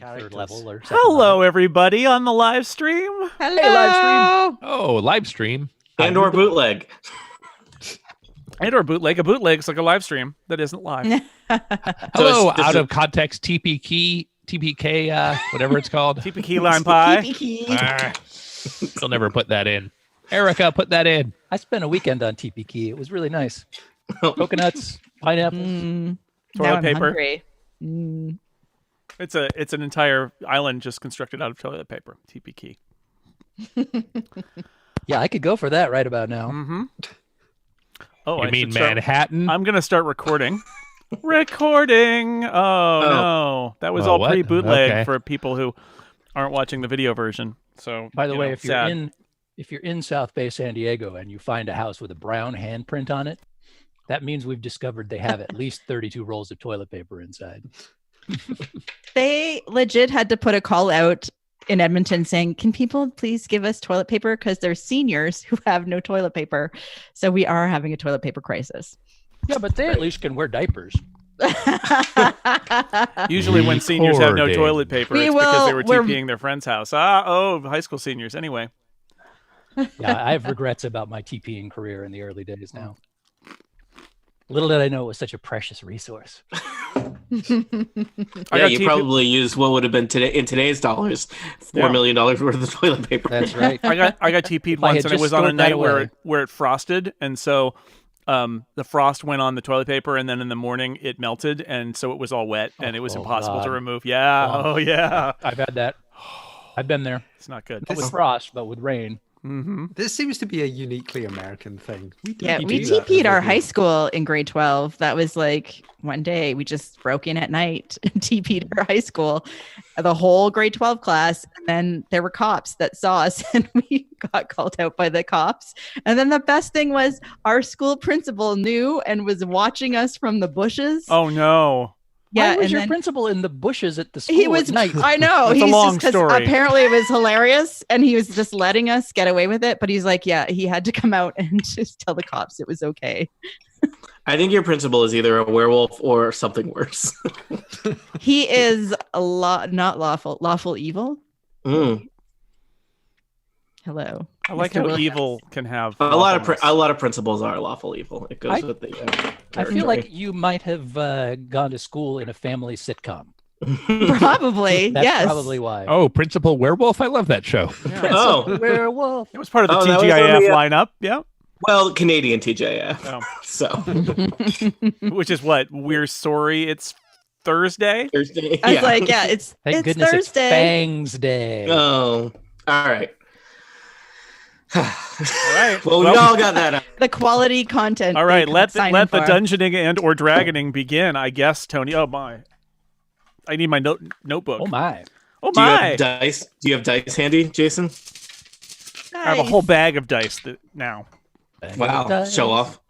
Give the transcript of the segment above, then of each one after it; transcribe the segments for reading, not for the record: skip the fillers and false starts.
third level or second Hello, level. everybody on the live stream. Hello. Hey, live stream. Oh, live stream. And or bootleg. A bootleg's like a live stream that isn't live. Hello, this out is- of context TPK, whatever it's called. TPK lime pie. Ah, They'll never put that in. Erica, put that in. I spent a weekend on TPK. It was really nice. Coconuts, pineapples. Now Toilet I'm paper. hungry. It's an entire island just constructed out of toilet paper. TPK. Yeah, I could go for that right about now. Mm-hmm. Oh, You I mean should start- Manhattan? I'm gonna start recording. Recording. Oh no, that was Well, all what? pre-bootleg Okay. for people who aren't watching the video version. So, By the you way, know, if you're sad. in South Bay, San Diego, and you find a house with a brown handprint on it, that means we've discovered they have at least 32 rolls of toilet paper inside. They legit had to put a call out in Edmonton saying, can people please give us toilet paper? Because there's seniors who have no toilet paper. So we are having a toilet paper crisis. Yeah, but they at least can wear diapers. Usually when seniors have no Recording. toilet paper, We it's because they will- were we're- TPing their friend's house. High school seniors. Anyway. Yeah, I have regrets about my TPing career in the early days now. Little did I know it was such a precious resource. I Yeah, got you TP probably used what would have been today in today's dollars, Yeah. $4 million worth of toilet paper. That's right. I got TP'd I once, had and it just was on a stored that night where away. it frosted, and so the frost went on the toilet paper, and then in the morning it melted, and so it was all wet, and it was Oh, impossible to God. remove. Yeah, Oh. oh yeah, I've had that. I've been there. it's not good. Not with frost, but with rain. Mm-hmm. This seems to be a uniquely American thing. We don't Yeah, do we that TP'd our over high here. school in grade 12. That was like one day we just broke in at night and TP'd our high school, the whole grade 12 class. And then there were cops that saw us and we got called out by the cops. And then the best thing was our school principal knew and was watching us from the bushes. Oh no. yeah. Why was and your then principal in the bushes at the school he was, at night? I know. It's a he's long just 'cause story. apparently it was hilarious and he was just letting us get away with it. But he's like, yeah, he had to come out and just tell the cops it was okay. I think your principal is either a werewolf or something worse. He is not lawful evil. Mm. Hello. I like Mr. how Williams. evil can have A lot of lawfulness. principals are lawful evil. It goes I- with the. I feel like you might have gone to school in a family sitcom. Probably. That's yes. probably why. Oh, Principal Werewolf. I love that show. Oh, Werewolf. It was part of the Oh, that was TGIF on the, lineup. Yeah. well, Canadian TJF. Oh. So Which is what? We're sorry. It's Thursday. Thursday. I was like, yeah, it's Thank goodness Thursday. it's Fangs Day. Oh, all right. All right. Well, we all got that. The quality content. All right. they Let sign the in for. dungeoning and or dragoning begin. I guess, Tony. Oh my. I need my notebook. Oh my. Oh Do you my. have dice? Do you have dice handy, Jason? I have a whole bag of dice now. Wow, show off.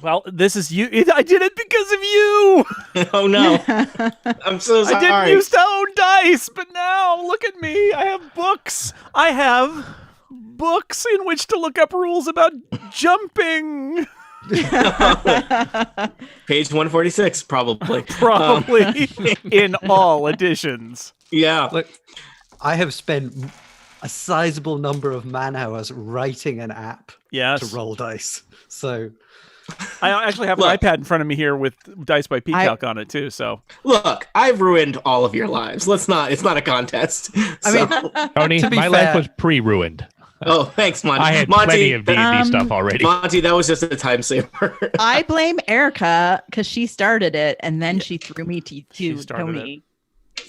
Well, this is you. I did it because of you. Oh no, I'm so sorry. I didn't used to own dice, but now look at me. I have books. I have books in which to look up rules about jumping. Page 146, probably. Probably in all editions. Yeah. Look, I have spent a sizable number of man hours writing an app Yes. to roll dice. So I actually have an Look. iPad in front of me here with Dice by PCalc on it too. So Look, I've ruined all of your lives. Let's not. It's not a contest. I So- mean, Tony, To be my life fair- was pre-ruined. oh, thanks, Monty. I had Monty, plenty of D&D stuff already. Monty, that was just a time saver. I blame Erica because she started it and then she threw me to started Tony.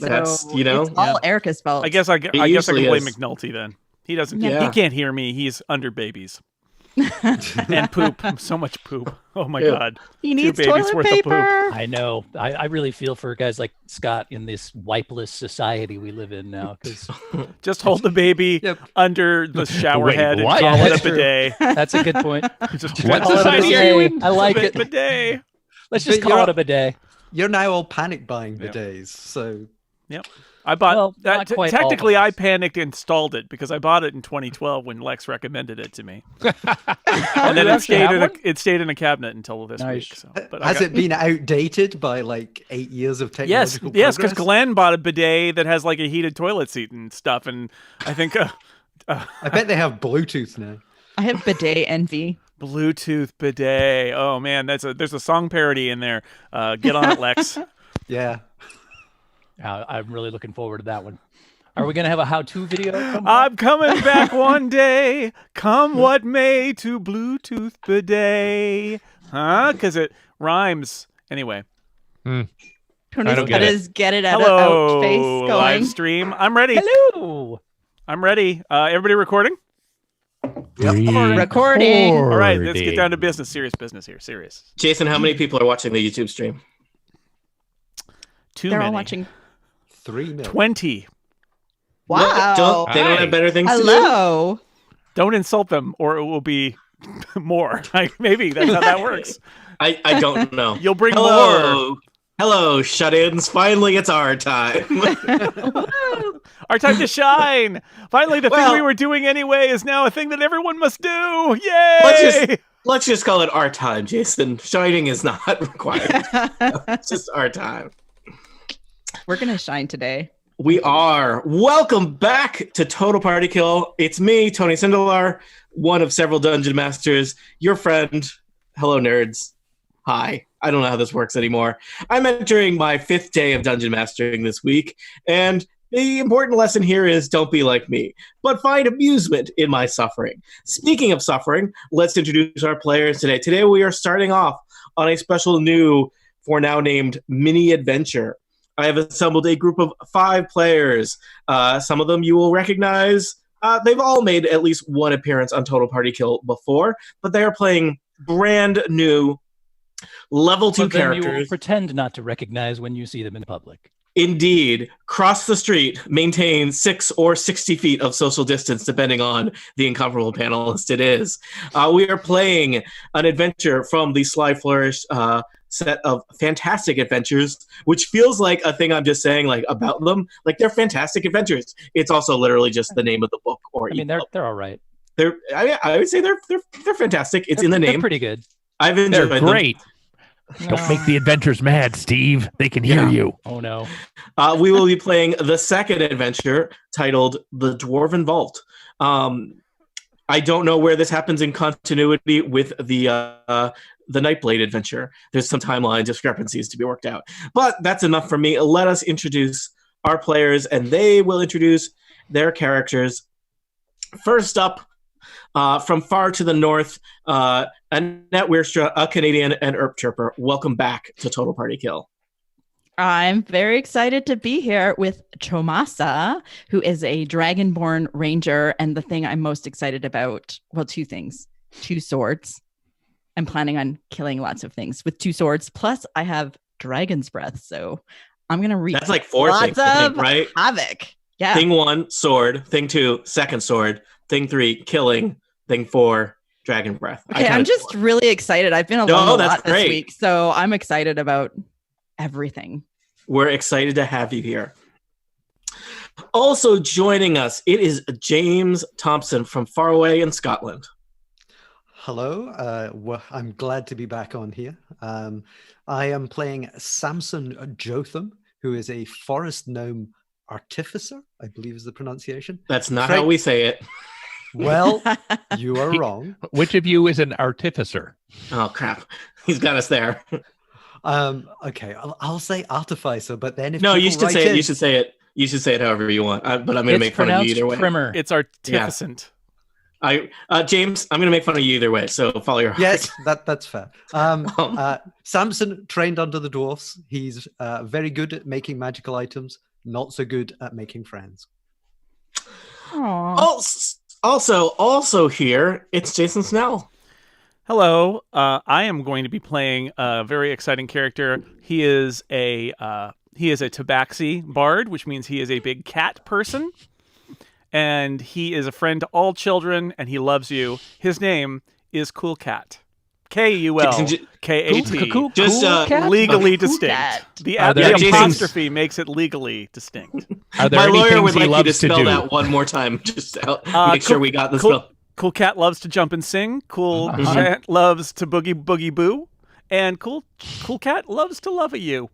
That's, So you know, it's all Erica's fault. I guess I can usually blame is. McNulty then. He doesn't. Yeah. He can't hear me. He's under babies and poop. So much poop. Oh my Yeah. god. he needs babies toilet worth of poop. paper. I know. I really feel for guys like Scott in this wipeless society we live in now. Because Just hold the baby Yep. under the shower Wait, head and what? call Yeah, it a that's true. bidet. that's a good point. Just What Call it a society are you bidet. in? I like it. Bidet. Let's just But call you're- it a bidet. you're now all panic buying Yeah. bidets. So Yep. I bought Well, that. not quite Technically, I always. panicked and installed it because I bought it in 2012 when Lex recommended it to me, Oh, and then you it actually stayed have in one? it stayed in a cabinet until this Nice. week. So, but Has it been outdated by like 8 years of Yes, technological yes, because progress? Glenn bought a bidet that has like a heated toilet seat and stuff, and I think I bet they have Bluetooth now. I have bidet envy. Bluetooth bidet. Oh man, there's a song parody in there. Get on it, Lex. Yeah. I'm really looking forward to that one. Are we going to have a how-to video? I'm coming back one day, come what may, to Bluetooth bidet. Huh? Because it rhymes. Anyway. Tony's don't got get it. his get it out, Hello, out face going. live stream. I'm ready. Hello. I'm ready. Everybody recording? Recording. All right, let's get down to business. Serious business here. Serious. Jason, how many people are watching the YouTube stream? Too They're many. all watching. 3 million. 20. Wow. They don't have better things to do? Hello. Don't insult them, or it will be more. Maybe that's how that works. I don't know. You'll bring more. Hello, shut-ins. Finally, it's our time. Our time to shine. Finally, the thing Well- we were doing anyway is now a thing that everyone must do. Yay! Let's just call it our time, Jason. Shining is not required. It's just our time. We're gonna shine today. We are. Welcome back to Total Party Kill. It's me, Tony Sindelar, one of several dungeon masters, your friend. Hello, nerds. Hi. I don't know how this works anymore. I'm entering my 5th day of dungeon mastering this week, and the important lesson here is don't be like me, but find amusement in my suffering. Speaking of suffering, let's introduce our players today. Today we are starting off on a special new, for now named, mini adventure. I have assembled a group of 5 players. Some of them you will recognize. They've all made at least one appearance on Total Party Kill before, but they are playing brand new level 2 But then you will characters. pretend not to recognize when you see them in public. Indeed, cross the street, maintain 6 or 60 feet of social distance, depending on the incomparable panelist it is. We are playing an adventure from the Sly Flourish set of fantastic adventures, which feels like a thing I'm just saying like about them. Like they're fantastic adventures. It's also literally just the name of the book. Or I mean, ebook. they're all right. I would say they're fantastic. It's in the They're name. pretty good. I've enjoyed They're them. great. Don't make the adventures mad, Steve. They can hear Yeah. you. Oh no. We will be playing the second adventure titled The Dwarven Vault. I don't know where this happens in continuity with the Nightblade adventure. There's some timeline discrepancies to be worked out. But that's enough for me. Let us introduce our players, and they will introduce their characters. First up, from far to the north, Annette Weerstra, a Canadian and Erp Chirper. Welcome back to Total Party Kill. I'm very excited to be here with Chomasa, who is a Dragonborn ranger. And the thing I'm most excited about, well, 2 things. 2 swords. I'm planning on killing lots of things with 2 swords. Plus, I have Dragon's Breath. So I'm going to read That's like 4 lots things, I think, of right? havoc. Yeah. Thing 1, sword. Thing 2, second sword. Thing 3, killing. Thing 4, dragon breath. Okay, I'm just really excited. I've been alone a that's lot this great. week. So I'm excited about everything. We're excited to have you here. Also joining us, it is James Thompson from far away in Scotland. Hello. Well, I'm glad to be back on here. I am playing Samson Jotham, who is a forest gnome artificer, I believe is the pronunciation. That's not Frank- how we say it. Well, you are wrong. Which of you is an artificer? Oh, crap. He's got us there. Okay, I'll say artificer, but then if No, you people should write say it. in- You should say it. You should say it however you want. But I'm going to make fun of you either way. Primer. It's artificent. James, I'm going to make fun of you either way. So follow your heart. Yes, that's fair. Samson trained under the dwarfs. He's very good at making magical items, not so good at making friends. Aww. Also here, it's Jason Snell. Hello. I am going to be playing a very exciting character. He is a tabaxi bard, which means he is a big cat person. And he is a friend to all children, and he loves you. His name is Cool Cat. Jason, KULKAT. Cool Just, cat? Legally Cool distinct. cat. The Are there any apostrophe makes it legally distinct. Are there my any lawyer things would he like you to loves to spell do? that one more time. Just make sure we got the cool, spell. Cool cat loves to jump and sing. Cool Uh-huh. cat loves to boogie boogie boo. And cool cat loves to love you.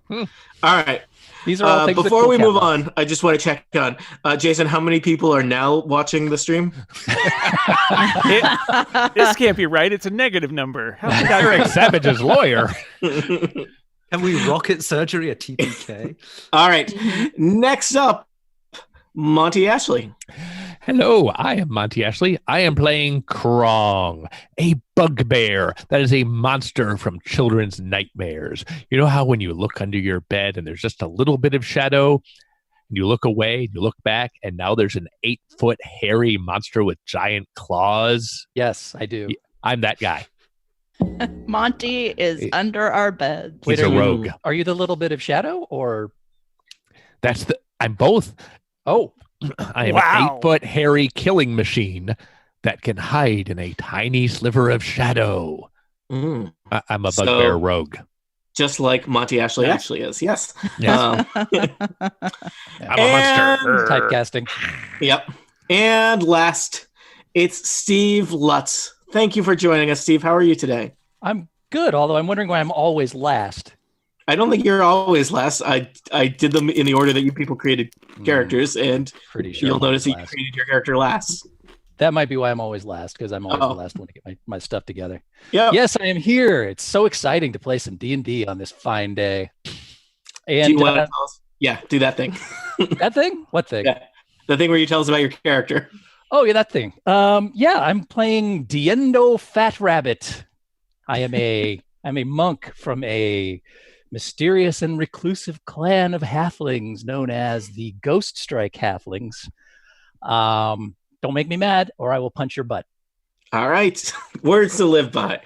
All right. These are all things that Before Cool we Cat move loves. on, I just want to check on Jason. How many people are now watching the stream? This can't be right. It's a negative number. How could that Eric be? Savage's lawyer. Can we rocket surgery a TPK? All right. Next up, Monty Ashley. Hello, I am Monty Ashley. I am playing Krong, a bugbear that is a monster from children's nightmares. You know how when you look under your bed and there's just a little bit of shadow, and you look away, and you look back, and now there's an 8-foot hairy monster with giant claws? Yes, I do. I'm that guy. Monty is under our bed. He's a rogue. Are you the little bit of shadow or? I'm both. Oh, I am Wow. an 8-foot hairy killing machine that can hide in a tiny sliver of shadow. Mm. I'm a So- bugbear rogue. Just like Monty Ashley Yeah. actually is. Yes. Yes. Um, I'm a monster. typecasting. Yep. And last, it's Steve Lutz. Thank you for joining us, Steve. How are you today? I'm good, although I'm wondering why I'm always last. I don't think you're always last. I did them in the order that you people created characters, and Pretty sure you'll I'm notice that always you last. created your character last. That might be why I'm always last, because I'm always Oh. the last one to get my stuff together. Yeah. Yes, I am here. It's so exciting to play some D&D on this fine day. Do And you want to tell us? Yeah, do that thing. that thing? What thing? Yeah. The thing where you tell us about your character. Oh, yeah, that thing. Yeah, I'm playing Diendo Fat Rabbit. I'm a monk from a mysterious and reclusive clan of halflings known as the Ghost Strike Halflings. Don't make me mad, or I will punch your butt. All right. Words to live by.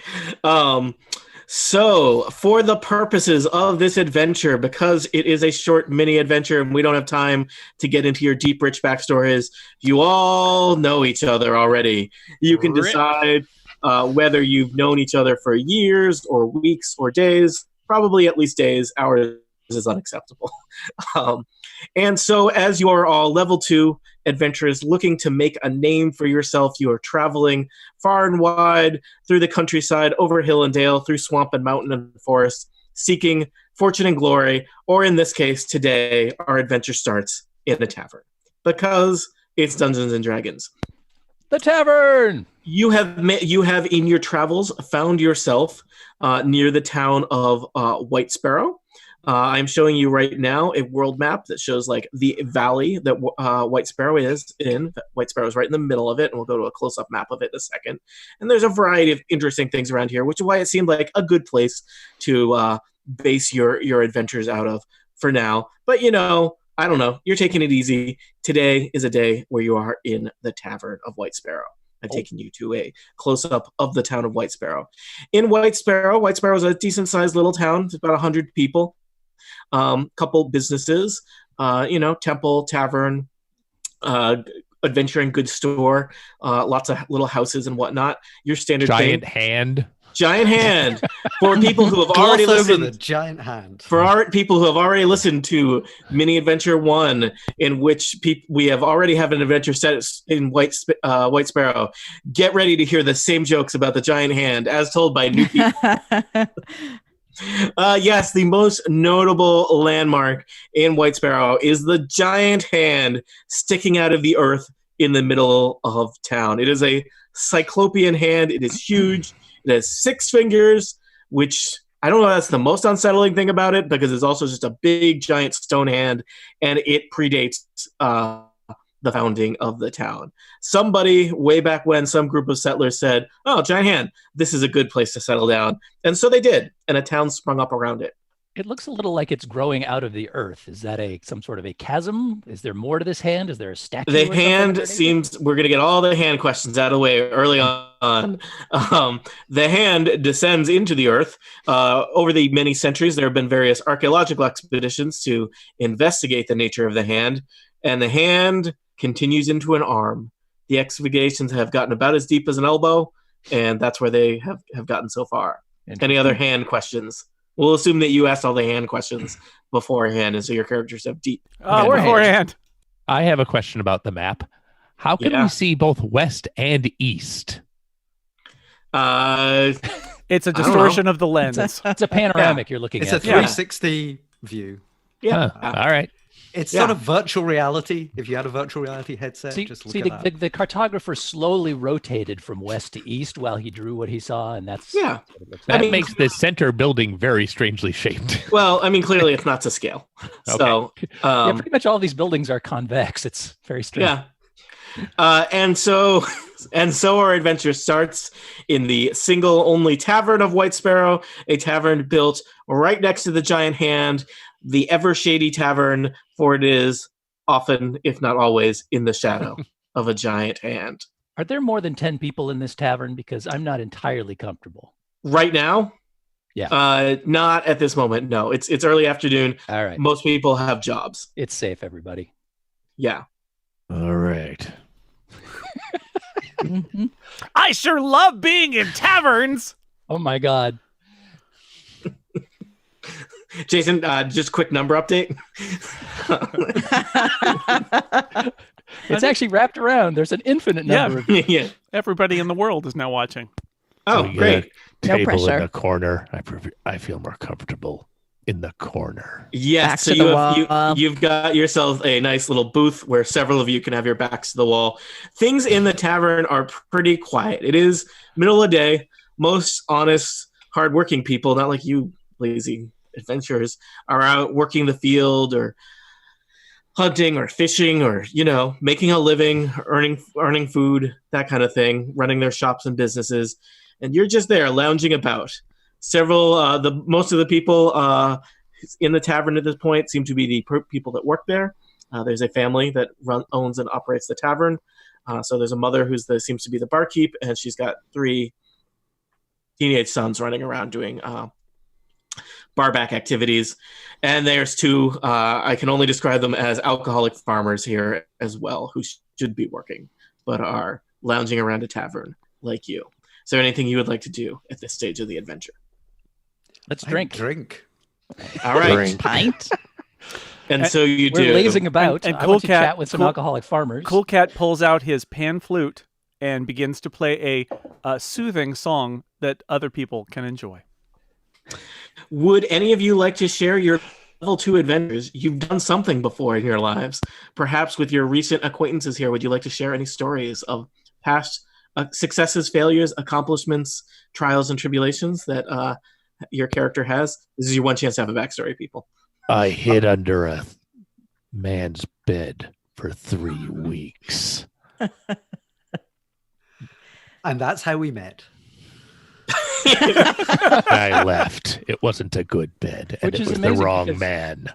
So, for the purposes of this adventure, because it is a short mini adventure and we don't have time to get into your deep, rich backstories, you all know each other already. You can decide whether you've known each other for years or weeks or days, probably at least days. Hours is unacceptable. And so, as you are all level 2 adventurers looking to make a name for yourself, you are traveling far and wide through the countryside, over hill and dale, through swamp and mountain and forest, seeking fortune and glory, or in this case, today, our adventure starts in a tavern, because it's Dungeons and Dragons. The tavern! You have in your travels found yourself near the town of White Sparrow. I'm showing you right now a world map that shows like the valley that White Sparrow is in. White Sparrow is right in the middle of it, and we'll go to a close-up map of it in a second. And there's a variety of interesting things around here, which is why it seemed like a good place to base your adventures out of for now. But I don't know. You're taking it easy. Today is a day where you are in the Tavern of White Sparrow. I've taken you to a close-up of the town of White Sparrow. In White Sparrow is a decent-sized little town. It's about 100 people. Couple businesses, temple, tavern, adventure and goods store, lots of little houses and whatnot. Your standard Giant thing. hand. Giant hand. For people who have Gloss already over listened. the giant hand. For our people who have already listened to Mini Adventure 1, in which we have already have an adventure set in White Sparrow, get ready to hear the same jokes about the giant hand as told by new people. Yes, the most notable landmark in White Sparrow is the giant hand sticking out of the earth in the middle of town. It is a cyclopean hand. It is huge. It has 6 fingers, which I don't know if that's the most unsettling thing about it, because it's also just a big, giant stone hand, and it predates the founding of the town. Somebody way back when, some group of settlers said, "Oh, giant hand, this is a good place to settle down." And so they did, and a town sprung up around it. It looks a little like it's growing out of the earth. Is that some sort of a chasm? Is there more to this hand? Is there a statue? The or something hand underneath it? seems, we're going to get all the hand questions out of the way early on. The hand descends into the earth. Over the many centuries, there have been various archaeological expeditions to investigate the nature of the hand, and the hand continues into an arm. The excavations have gotten about as deep as an elbow, and that's where they have gotten so far. Any other hand questions? We'll assume that you asked all the hand questions beforehand, and so your characters have deep. Beforehand. I have a question about the map. How can we see both west and east? It's a distortion of the lens. It's a panoramic you're looking It's at. a 360 view. Yeah. All right. It's sort of virtual reality. If you had a virtual reality headset, just look at that. The cartographer slowly rotated from west to east while he drew what he saw, and that's that makes the center building very strangely shaped. Well, I mean, clearly it's not to scale. So pretty much all these buildings are convex. It's very strange. Yeah. And so our adventure starts in the single-only tavern of White Sparrow, a tavern built right next to the giant hand, the ever shady tavern, for it is often, if not always, in the shadow of a giant hand. Are there more than 10 people in this tavern? Because I'm not entirely comfortable. Right now? Yeah. Not at this moment, no. It's early afternoon. All right. Most people have jobs. It's safe, everybody. Yeah. All right. I sure love being in taverns. Oh my God. Jason, just quick number update. It's actually wrapped around. There's an infinite number. Yeah. Everybody in the world is now watching. Oh, great. No Table pressure. in the corner. I feel more comfortable in the corner. Yes, Back so to the wall. you've got yourself a nice little booth where several of you can have your backs to the wall. Things in the tavern are pretty quiet. It is middle of the day. Most honest, hardworking people, not like you lazy adventurers, are out working the field or hunting or fishing or, making a living, earning food, that kind of thing, running their shops and businesses. And you're just there lounging about. Most of the people in the tavern at this point seem to be the people that work there. There's a family that owns and operates the tavern. So there's a mother seems to be the barkeep, and she's got 3 teenage sons running around doing barback activities. And there's 2, I can only describe them as alcoholic farmers here as well, who should be working, but are lounging around a tavern like you. Is there anything you would like to do at this stage of the adventure? Let's drink. Drink. All right. Drink. Pint. And so you do. We're lazing about. And I want to Cool Cat- chat with some alcoholic farmers. Cool Cat pulls out his pan flute and begins to play a soothing song that other people can enjoy. Would any of you like to share your level 2 adventures? You've done something before in your lives. Perhaps with your recent acquaintances here, would you like to share any stories of past successes, failures, accomplishments, trials, and tribulations that your character has? This is your one chance to have a backstory, people. I hid under a man's bed for 3 weeks. And that's how we met. I left. It wasn't a good bed, and Which it is was the amazing wrong because- man.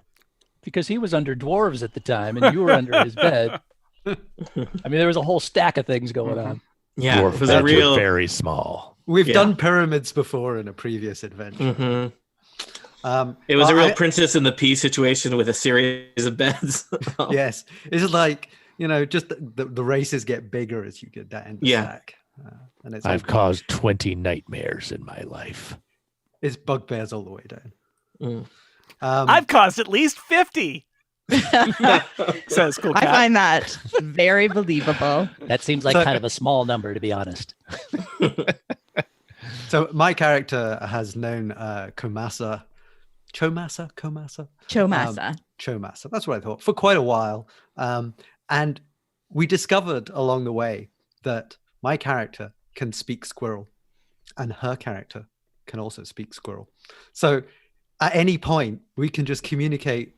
Because he was under dwarves at the time, and you were under his bed. I mean, there was a whole stack of things going on. Yeah, Dwarf it was beds a were real. very small. We've Yeah. done pyramids before in a previous adventure. Mhm. Um, It was a well, real Princess and the Pea situation with a series of beds. Yes, it's like just the races get bigger as you get down the Yeah. stack, and it's I've like, caused 20 nightmares in my life. it's bugbears all the way down. Mm. I've caused at least 50, says Cool I Cat. find that very believable. That seems like So- kind of a small number, to be honest. So my character has known Chomasa. Chomasa. That's what I thought, for quite a while. And we discovered along the way that my character can speak squirrel and her character can also speak squirrel. So at any point, we can just communicate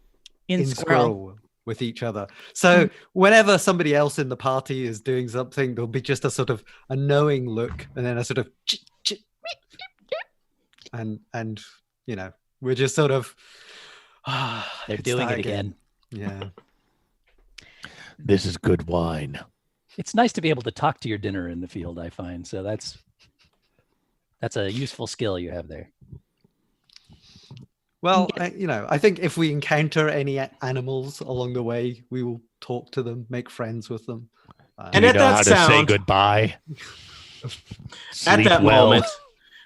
in squirrel. with each other. So whenever somebody else in the party is doing something, there'll be just a sort of a knowing look and then a sort of and we're just sort of They're it's doing that it again. Yeah. This is good wine. It's nice to be able to talk to your dinner in the field, I find. So that's a useful skill you have there. Well, I think if we encounter any animals along the way, we will talk to them, make friends with them. And Do you at know that how to say sound- goodbye? At Sleep that well. moment,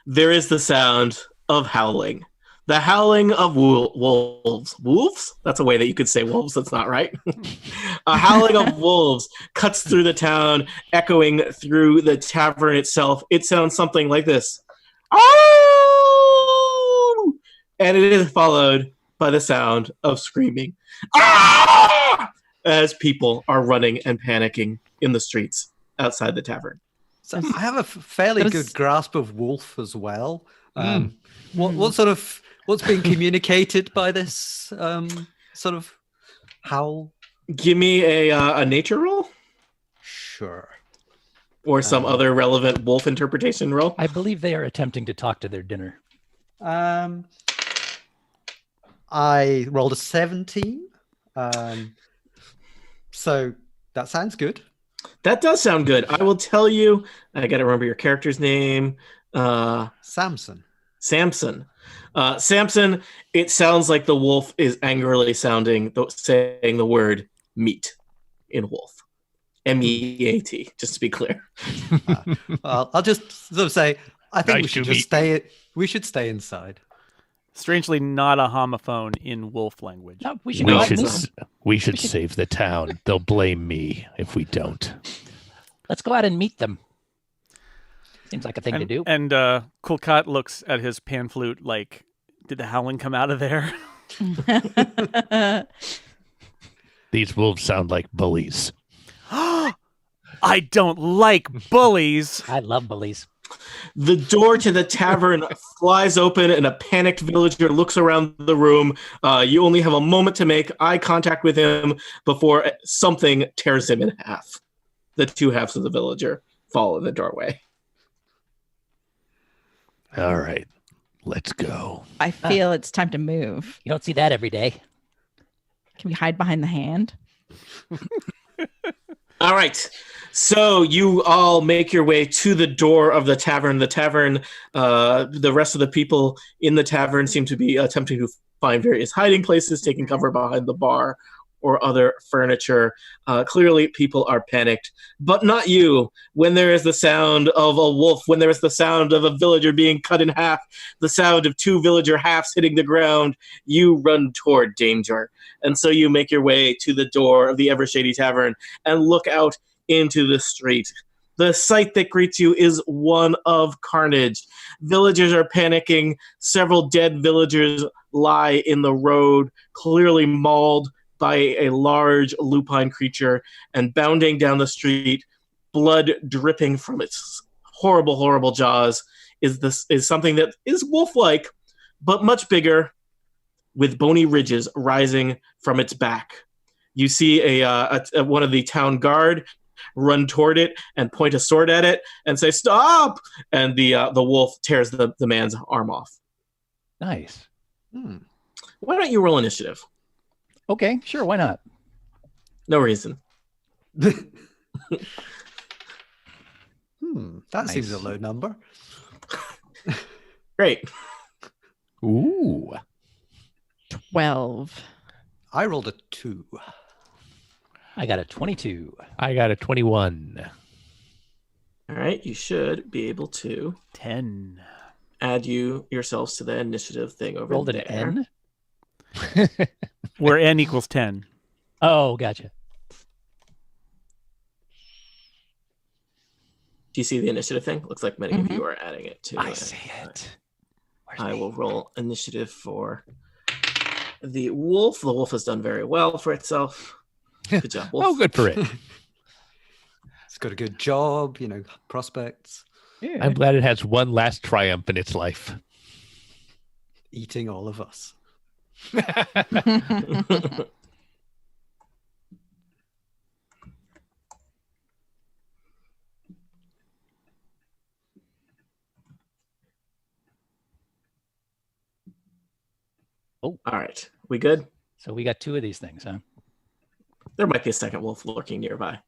there is the sound of howling. The howling of wolves. Wolves? That's a way that you could say wolves. That's not right. A howling of wolves cuts through the town, echoing through the tavern itself. It sounds something like this. Oh! And it is followed by the sound of screaming. Ah! As people are running and panicking in the streets outside the tavern. So I have a fairly Those- good grasp of wolf as well. Mm. What's being communicated by this sort of howl? Give me a nature roll Sure. or some other relevant wolf interpretation roll. I believe they are attempting to talk to their dinner. I rolled a 17. So that sounds good. That does sound good. I will tell you. I got to remember your character's name. Samson. Samson. Samson. It sounds like the wolf is angrily saying the word meat in wolf. MEAT. Just to be clear. Well, I'll just sort of say, I think Nice we should to just meet stay. We should stay inside. Strangely, not a homophone in wolf language. No, we should No, go We out and should, meet them. we should save the town. They'll blame me if we don't. Let's go out and meet them. Seems like a thing to do. And Kulkat looks at his pan flute like, did the howling come out of there? These wolves sound like bullies. I don't like bullies. I love bullies. The door to the tavern flies open and a panicked villager looks around the room. You only have a moment to make eye contact with him before something tears him in half. The two halves of the villager fall in the doorway. All right, let's go. I feel it's time to move. You don't see that every day. Can we hide behind the hand? All right. So you all make your way to the door of the tavern. The tavern, the rest of the people in the tavern seem to be attempting to find various hiding places, taking cover behind the bar or other furniture. Clearly, people are panicked, but not you. When there is the sound of a wolf, when there is the sound of a villager being cut in half, the sound of two villager halves hitting the ground, you run toward danger. And so you make your way to the door of the Evershady Tavern and look out into the street. The sight that greets you is one of carnage. Villagers are panicking. Several dead villagers lie in the road, clearly mauled by a large lupine creature, and bounding down the street, blood dripping from its horrible, horrible jaws, is something that is wolf-like, but much bigger, with bony ridges rising from its back. You see one of the town guard run toward it and point a sword at it and say, "Stop!" And the wolf tears the man's arm off. Nice. Why don't you roll initiative? Okay, sure. Why not? No reason. That Nice. seems a low number. Great. Ooh. 12. I rolled a 2. I got a 22. I got a 21. All right, you should be able to 10. add yourselves to the initiative thing over Rolled there. an N. Where n equals 10. Oh, gotcha. Do you see the initiative thing? Looks like many of you are adding it to I it. see it. Where's I me? will roll initiative for the wolf. The wolf has done very well for itself. Good job, wolf. Oh, good for it. It's got a good job, prospects, Yeah. I'm glad it has one last triumph in its life. eating all of us. All right, we good? So we got 2 of these things, huh? There might be a second wolf lurking nearby.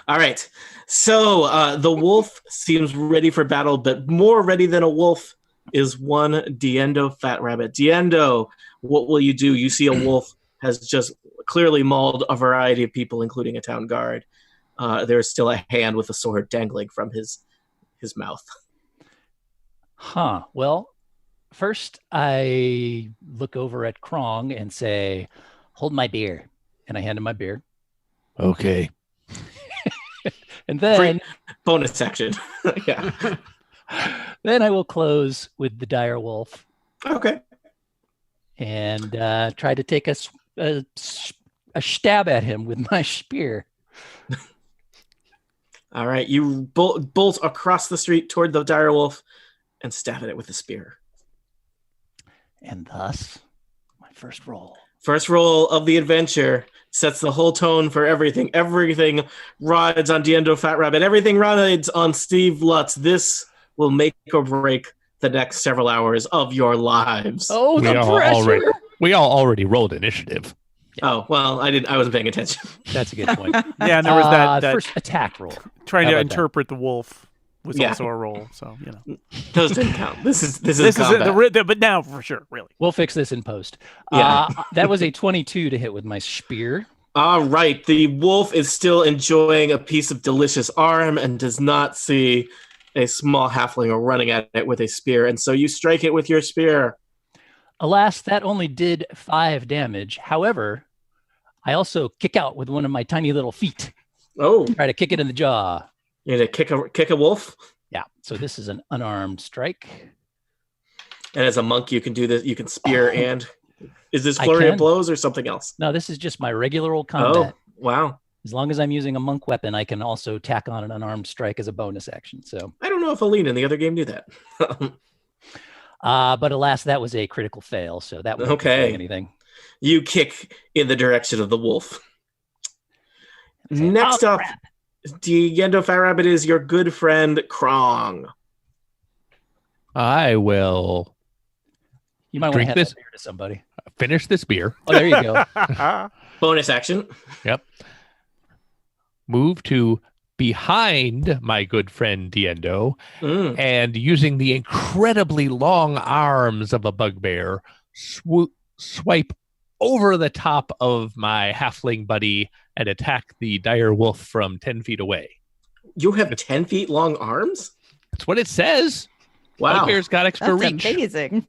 All right, so the wolf seems ready for battle, but more ready than a wolf is one Diendo Fat Rabbit. Diendo, what will you do? You see a wolf has just clearly mauled a variety of people, including a town guard. There is still a hand with a sword dangling from his his mouth. Huh. Well, first I look over at Krong and say, "Hold my beer," and I hand him my beer. Okay. And then Bonus action. Yeah. then I will close with the dire wolf Okay. and try to take a stab at him with my spear. All right. You bolt across the street toward the dire wolf and stab at it with the spear. And thus, my first roll. First roll of the adventure sets the whole tone for everything. Everything rides on Diendo Fat Rabbit. Everything rides on Steve Lutz. This will make or break the next several hours of your lives. Oh, the pressure! We all already rolled initiative. Oh, well, I wasn't paying attention. That's a good point. Yeah, and there was that first attack roll. trying How to about that? interpret the wolf was Yeah. also a roll. So Those didn't count. This is it. But now for sure, really. We'll fix this in post. Yeah. That was a 22 to hit with my spear. All right. The wolf is still enjoying a piece of delicious arm and does not see a small halfling running at it with a spear. And so you strike it with your spear. Alas, that only did 5 damage. However, I also kick out with one of my tiny little feet. Oh, Try to kick it in the jaw. you need to kick a wolf? Yeah. So this is an unarmed strike. And as a monk, you can do this. You can spear and... Is this flurry can. of blows or something else? No, this is just my regular old combat. Oh, wow. As long as I'm using a monk weapon, I can also tack on an unarmed strike as a bonus action. So, I don't know if Aline in the other game knew that. but alas, that was a critical fail. So that wasn't Okay. anything. You kick in the direction of the wolf. Say, Next "Oh, up, crap." Diendo Fat Rabbit is your good friend Krong. I will You might want to Drink hand this? that beer to somebody. finish this beer. Oh, there you go. Bonus action. Yep. Move to behind my good friend Diendo, and using the incredibly long arms of a bugbear, swipe over the top of my halfling buddy and attack the dire wolf from 10 feet away. You have 10 feet long arms? That's what it says. Wow. Bugbear's got extra That's reach. amazing.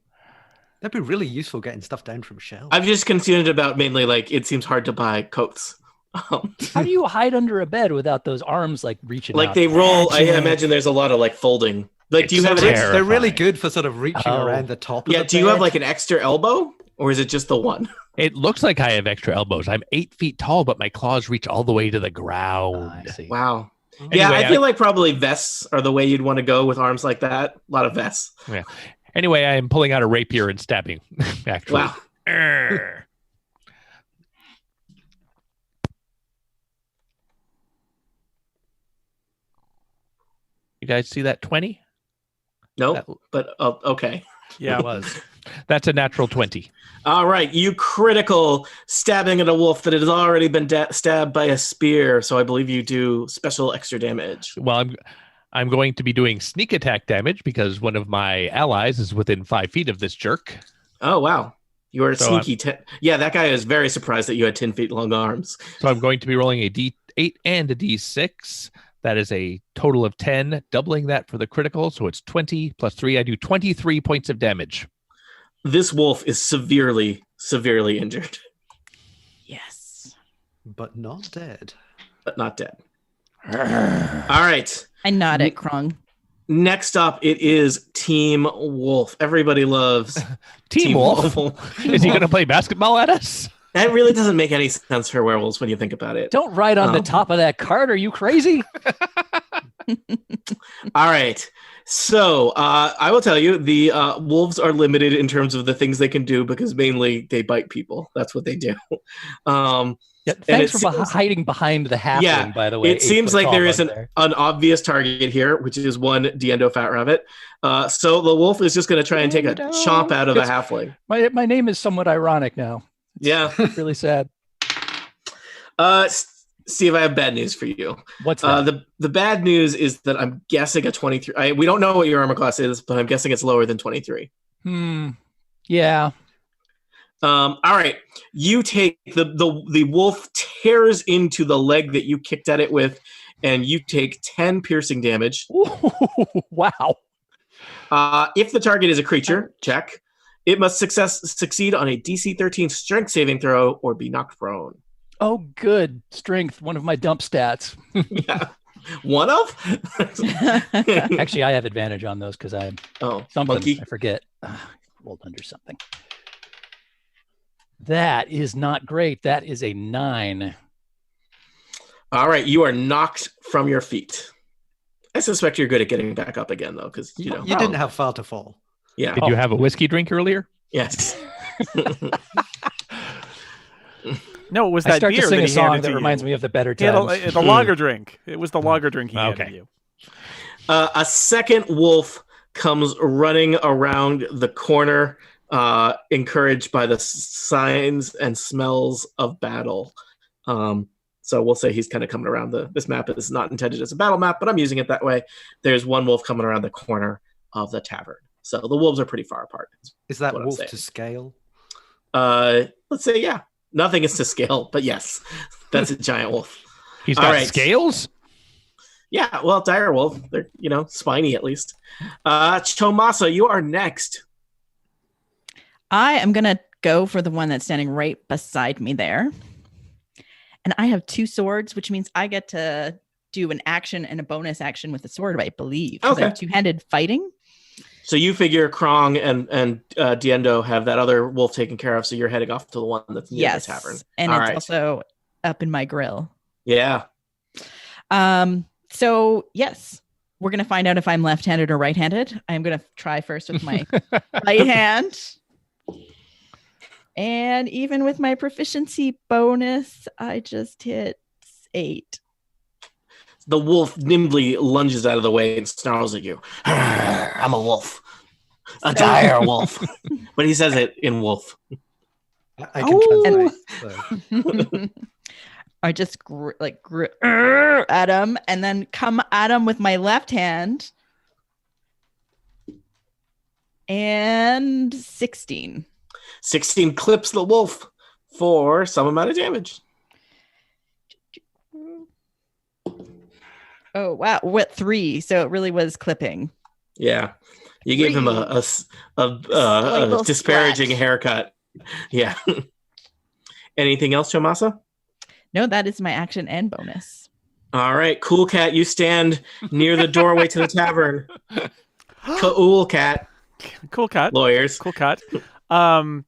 That'd be really useful getting stuff down from shelves. I'm just concerned about mainly like it seems hard to buy coats. How do you hide under a bed without those arms like reaching Like out? they roll. I imagine there's a lot of like folding. Like, do you have an terrifying. They're really good for sort of reaching Oh. around the top of Yeah. the Do you have bed. like an extra elbow, or is it just the one? It looks like I have extra elbows. I'm 8 feet tall, but my claws reach all the way to the ground. I see. Wow. Yeah, Anyway, I feel like probably vests are the way you'd want to go with arms like that. A lot of vests. Anyway, I am pulling out a rapier and stabbing. Actually, Wow. Arr. You guys see that 20? No, That- but okay. Yeah. It was. That's a natural 20. All right, you critical stabbing at a wolf that has already been stabbed by a spear. So I believe you do special extra damage. Well, I'm going to be doing sneak attack damage because one of my allies is within 5 feet of this jerk. Oh wow, you are So sneaky. Yeah, that guy is very surprised that you had 10 feet long arms. So I'm going to be rolling a D8 and a D6. That is a total of 10, doubling that for the critical. So it's 20 plus 3. I do 23 points of damage. This wolf is severely, severely injured, Yes. But not dead. but not dead. All right. I nod at Krong. Next up, it is Team Wolf. Everybody loves Team Wolf. Is he going to play basketball at us? That really doesn't make any sense for werewolves when you think about it. Don't ride on the Oh. top of that cart. Are you crazy? All right. So I will tell you, the wolves are limited in terms of the things they can do because mainly they bite people. That's what they do. Yeah, And thanks it for seems- hiding behind the halfling, Yeah, by the way. it seems like 8 foot there tall is bug there. an obvious target here, which is one Diendo Fat Rabbit. So the wolf is just going to try and take a Diendo. chomp out of a It's- halfling. My name is somewhat ironic now. Yeah. It's really sad. Steve, I have bad news for you. What's that? The bad news is that I'm guessing a 23. We don't know what your armor class is, but I'm guessing it's lower than 23. Yeah. All right. You take the wolf tears into the leg that you kicked at it with, and you take 10 piercing damage. Wow. If the target is a creature, check. It must succeed on a DC 13 strength saving throw or be knocked prone. Oh, good. Strength, one of my dump stats. Yeah. One of? Actually, I have advantage on those because I'm something. Monkey. I forget. Rolled under something. That is not great. That is a 9. All right, you are knocked from your feet. I suspect you're good at getting back up again, though, because You didn't have far to fall. Yeah. Did you have a whiskey drink earlier? Yes. No, it was I that start beer to sing that a he song handed that to reminds you. me of the better He had times. the lager drink. It was the lager drink he Okay. handed you. A second wolf comes running around the corner, encouraged by the signs and smells of battle. So we'll say he's kind of coming around. This map is not intended as a battle map, but I'm using it that way. There's one wolf coming around the corner of the tavern. So the wolves are pretty far apart. Is that what I'm wolf saying. to scale? Let's say, yeah. Nothing is to scale, but yes, that's a giant wolf. He's All got right. scales? Yeah, well, dire wolf. They're, spiny at least. Chomasa, you are next. I am going to go for the one that's standing right beside me there. And I have 2 swords, which means I get to do an action and a bonus action with the sword, I believe. 'Cause I have 2-handed fighting. So you figure Krong and Diendo have that other wolf taken care of, so you're heading off to the one that's near the tavern. And All it's right. also up in my grill. Yeah. So yes, we're gonna find out if I'm left-handed or right-handed. I'm gonna try first with my right hand. And even with my proficiency bonus, I just hit 8. The wolf nimbly lunges out of the way and snarls at you. I'm a wolf. A dire wolf. But he says it in wolf. I can translate. So. I just at him and then come at him with my left hand. And 16. 16 clips the wolf for some amount of damage. Oh, wow. What 3? So it really was clipping. Yeah. You gave him a little disparaging slash. haircut. Yeah. Anything else, Chomasa? No, that is my action and bonus. All right. Cool Cat, you stand near the doorway to the tavern. Cool Cat. Cool cut. Lawyers. Cool cut. Diendo,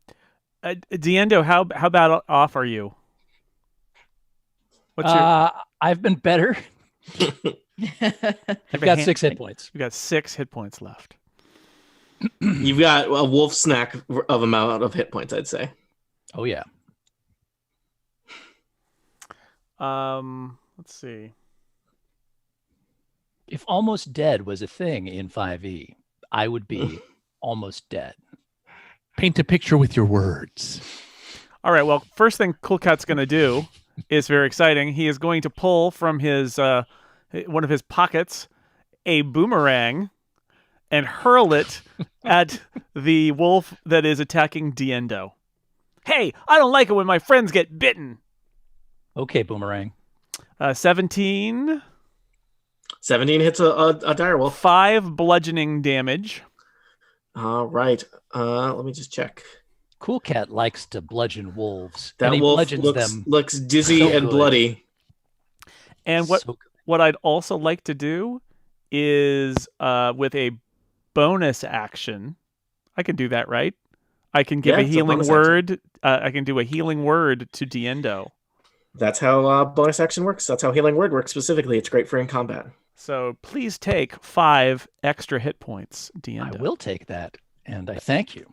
how bad off are you? What's your? I've been better. I've got 6 hit points. You've got 6 hit points left. You've got a wolf snack of amount of hit points, I'd say. Oh, yeah. Let's see. If almost dead was a thing in 5e, I would be almost dead. Paint a picture with your words. All right. Well, first thing Cool Cat's going to do is very exciting. He is going to pull from his one of his pockets a boomerang and hurl it at the wolf that is attacking Diendo. Hey, I don't like it when my friends get bitten. Okay, boomerang. 17. 17 hits a dire wolf. 5 bludgeoning damage. All right. Let me just check. Cool Cat likes to bludgeon wolves. That and he wolf bludgeons them. looks dizzy so and good. bloody. And what I'd also like to do is with a bonus action, I can do that, right? I can give a it's a healing bonus word. I can do a healing word to Diendo. That's how bonus action works. That's how healing word works specifically. It's great for in combat. So please take 5 extra hit points, Diendo. I will take that, and I thank you.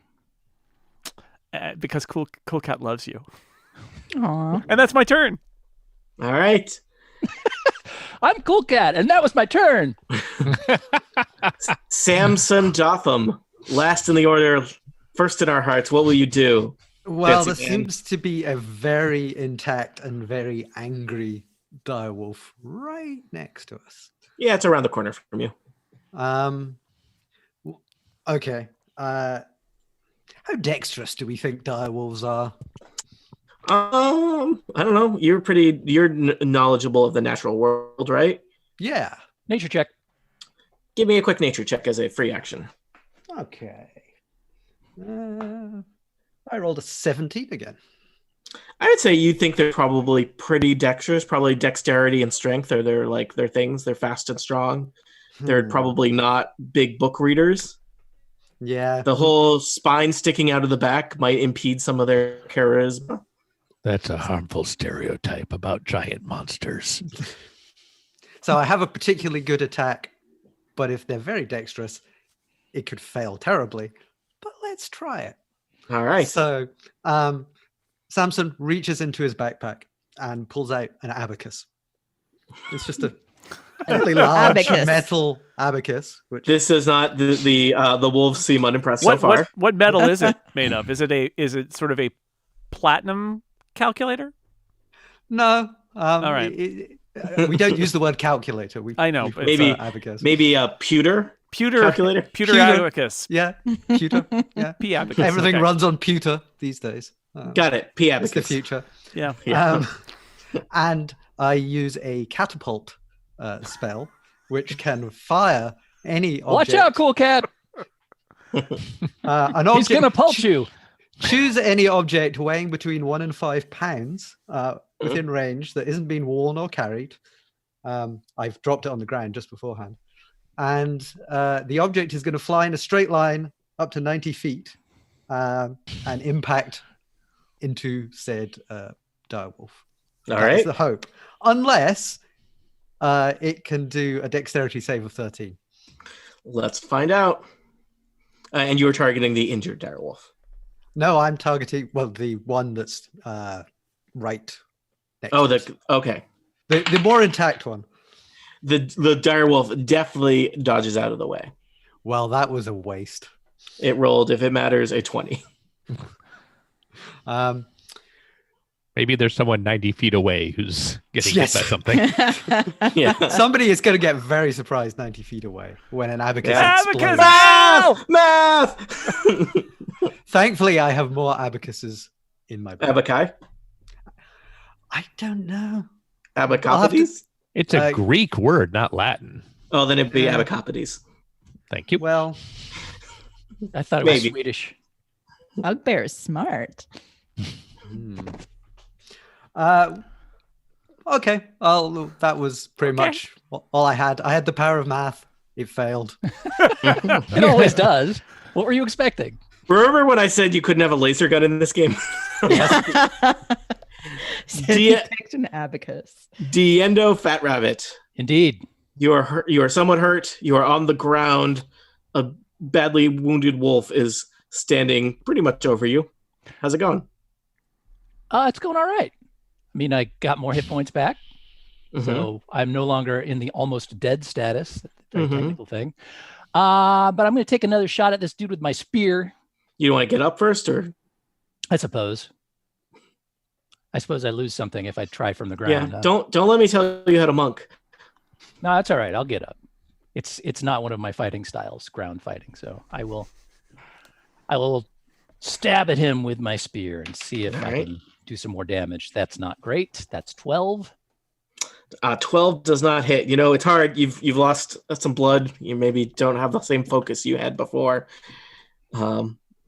Because Cool Cat loves you. Aw. And that's my turn. All right. I'm Cool Cat, and that was my turn. Samson Jotham, last in the order, first in our hearts. What will you do? Well, Fancy there man. seems to be a very intact and very angry direwolf right next to us. Yeah, it's around the corner from you. Okay. How dexterous do we think direwolves are? I don't know. You're knowledgeable of the natural world, right? Yeah. Nature check. Give me a quick nature check as a free action. Okay. I rolled a 17 again. I would say you think they're probably pretty dexterous. Probably dexterity and strength are their things. They're fast and strong. They're probably not big book readers. Yeah. The whole spine sticking out of the back might impede some of their charisma. That's a harmful stereotype about giant monsters. So I have a particularly good attack, but if they're very dexterous, it could fail terribly. But let's try it. All right. So Samson reaches into his backpack and pulls out an abacus. It's just a really large Abacus. metal abacus. Which This is not the wolves seem unimpressed so far. What metal is it made of? Is it sort of a platinum calculator? No. All right. We don't use the word calculator. I know, we but prefer maybe abacus. maybe a pewter calculator. Pewter Pewter. abacus. Yeah, pewter. Yeah, P abacus. everything okay. runs on pewter these days. Got it. P It's the abacus. future. Yeah. Yeah. And I use a catapult spell, which can fire any object. Watch out, cool cat. An He's object. gonna pulse you. Choose any object weighing between 1 and 5 pounds within range that isn't being worn or carried. I've dropped it on the ground just beforehand. And the object is going to fly in a straight line up to 90 feet and impact into said direwolf. All That's right. the hope. Unless it can do a dexterity save of 13. Let's find out. And you were targeting the injured direwolf. No, I'm targeting, the one that's right next Oh, to us. okay. The more intact one. The direwolf definitely dodges out of the way. Well, that was a waste. It rolled, if it matters, a 20. Maybe there's someone 90 feet away who's getting Yes. hit by something. Yeah. Somebody is going to get very surprised 90 feet away when an abacus Yeah. explodes. Abacus! Math! Thankfully, I have more abacuses in my bag. Abaci? I don't know. Abacopodes? It's a Uh, Greek word, not Latin. Oh, then it'd be Yeah. abacopodes. Thank you. Well, I thought it was Maybe. Swedish. Bugbear is smart. okay. That was pretty much all I had. I had the power of math. It failed. It always does. What were you expecting? Remember when I said you couldn't have a laser gun in this game? So he Dia- picked an abacus. Diendo Fat Rabbit. Indeed. You are hurt. You are somewhat hurt. You are on the ground. A badly wounded wolf is standing pretty much over you. How's it going? It's going all right. I mean, I got more hit points back, Mhm. so I'm no longer in the almost dead status. Very Mhm. technical thing. But I'm going to take another shot at this dude with my spear. You want to get up first, or I suppose I lose something if I try from the ground. yeah? Don't let me tell you how to monk. No, that's all right. I'll get up. It's not one of my fighting styles, ground fighting. So I will stab at him with my spear and see if All I right. can do some more damage. That's not great. That's 12. 12 does not hit. You know, it's hard. You've lost some blood. You maybe don't have the same focus you had before. Do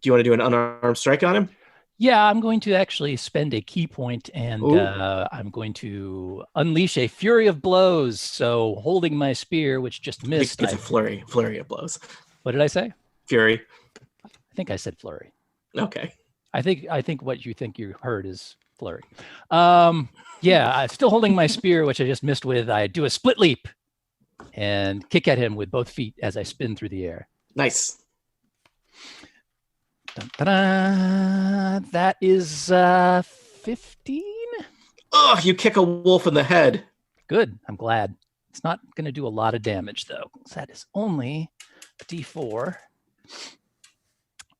you want to do an unarmed strike on him? Yeah, I'm going to actually spend a key point and Ooh. I'm going to unleash a fury of blows. So holding my spear, which just missed. It's a flurry of blows. What did I say? Fury. I think I said flurry. Okay. I think what you think you heard is flurry. Yeah, I'm still holding my spear, which I just missed with. I do a split leap and kick at him with both feet as I spin through the air. Nice. Dun, da-da. That is 15. Oh, you kick a wolf in the head. Good. I'm glad. It's not going to do a lot of damage, though. That is only a D4.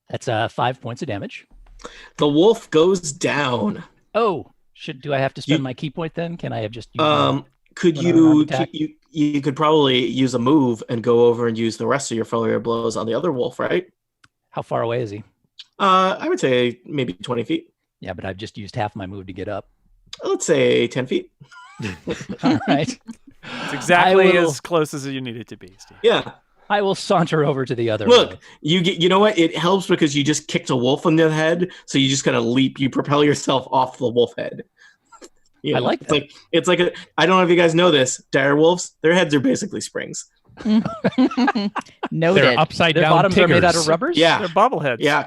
That's 5 points of damage. The wolf goes down. Oh, do I have to spend You- my key point then? Can I have just used my- Could When I'm on you attack? you could probably use a move and go over and use the rest of your flurry of blows on the other wolf, right? How far away is he? I would say maybe 20 feet. Yeah, but I've just used half my move to get up. Let's say 10 feet. All right. It's exactly will- as close as you need it to be, Steve. Yeah. I will saunter over to the other Look, wolf. you know what? It helps because you just kicked a wolf on the head, so you just kind of leap. You propel yourself off the wolf head. You I know, like that. It's like a. I don't know if you guys know this. Dire wolves, their heads are basically springs. Noted. They're upside Their down bottoms are made out of Tiggers. rubbers? Yeah. They're bobbleheads. Yeah,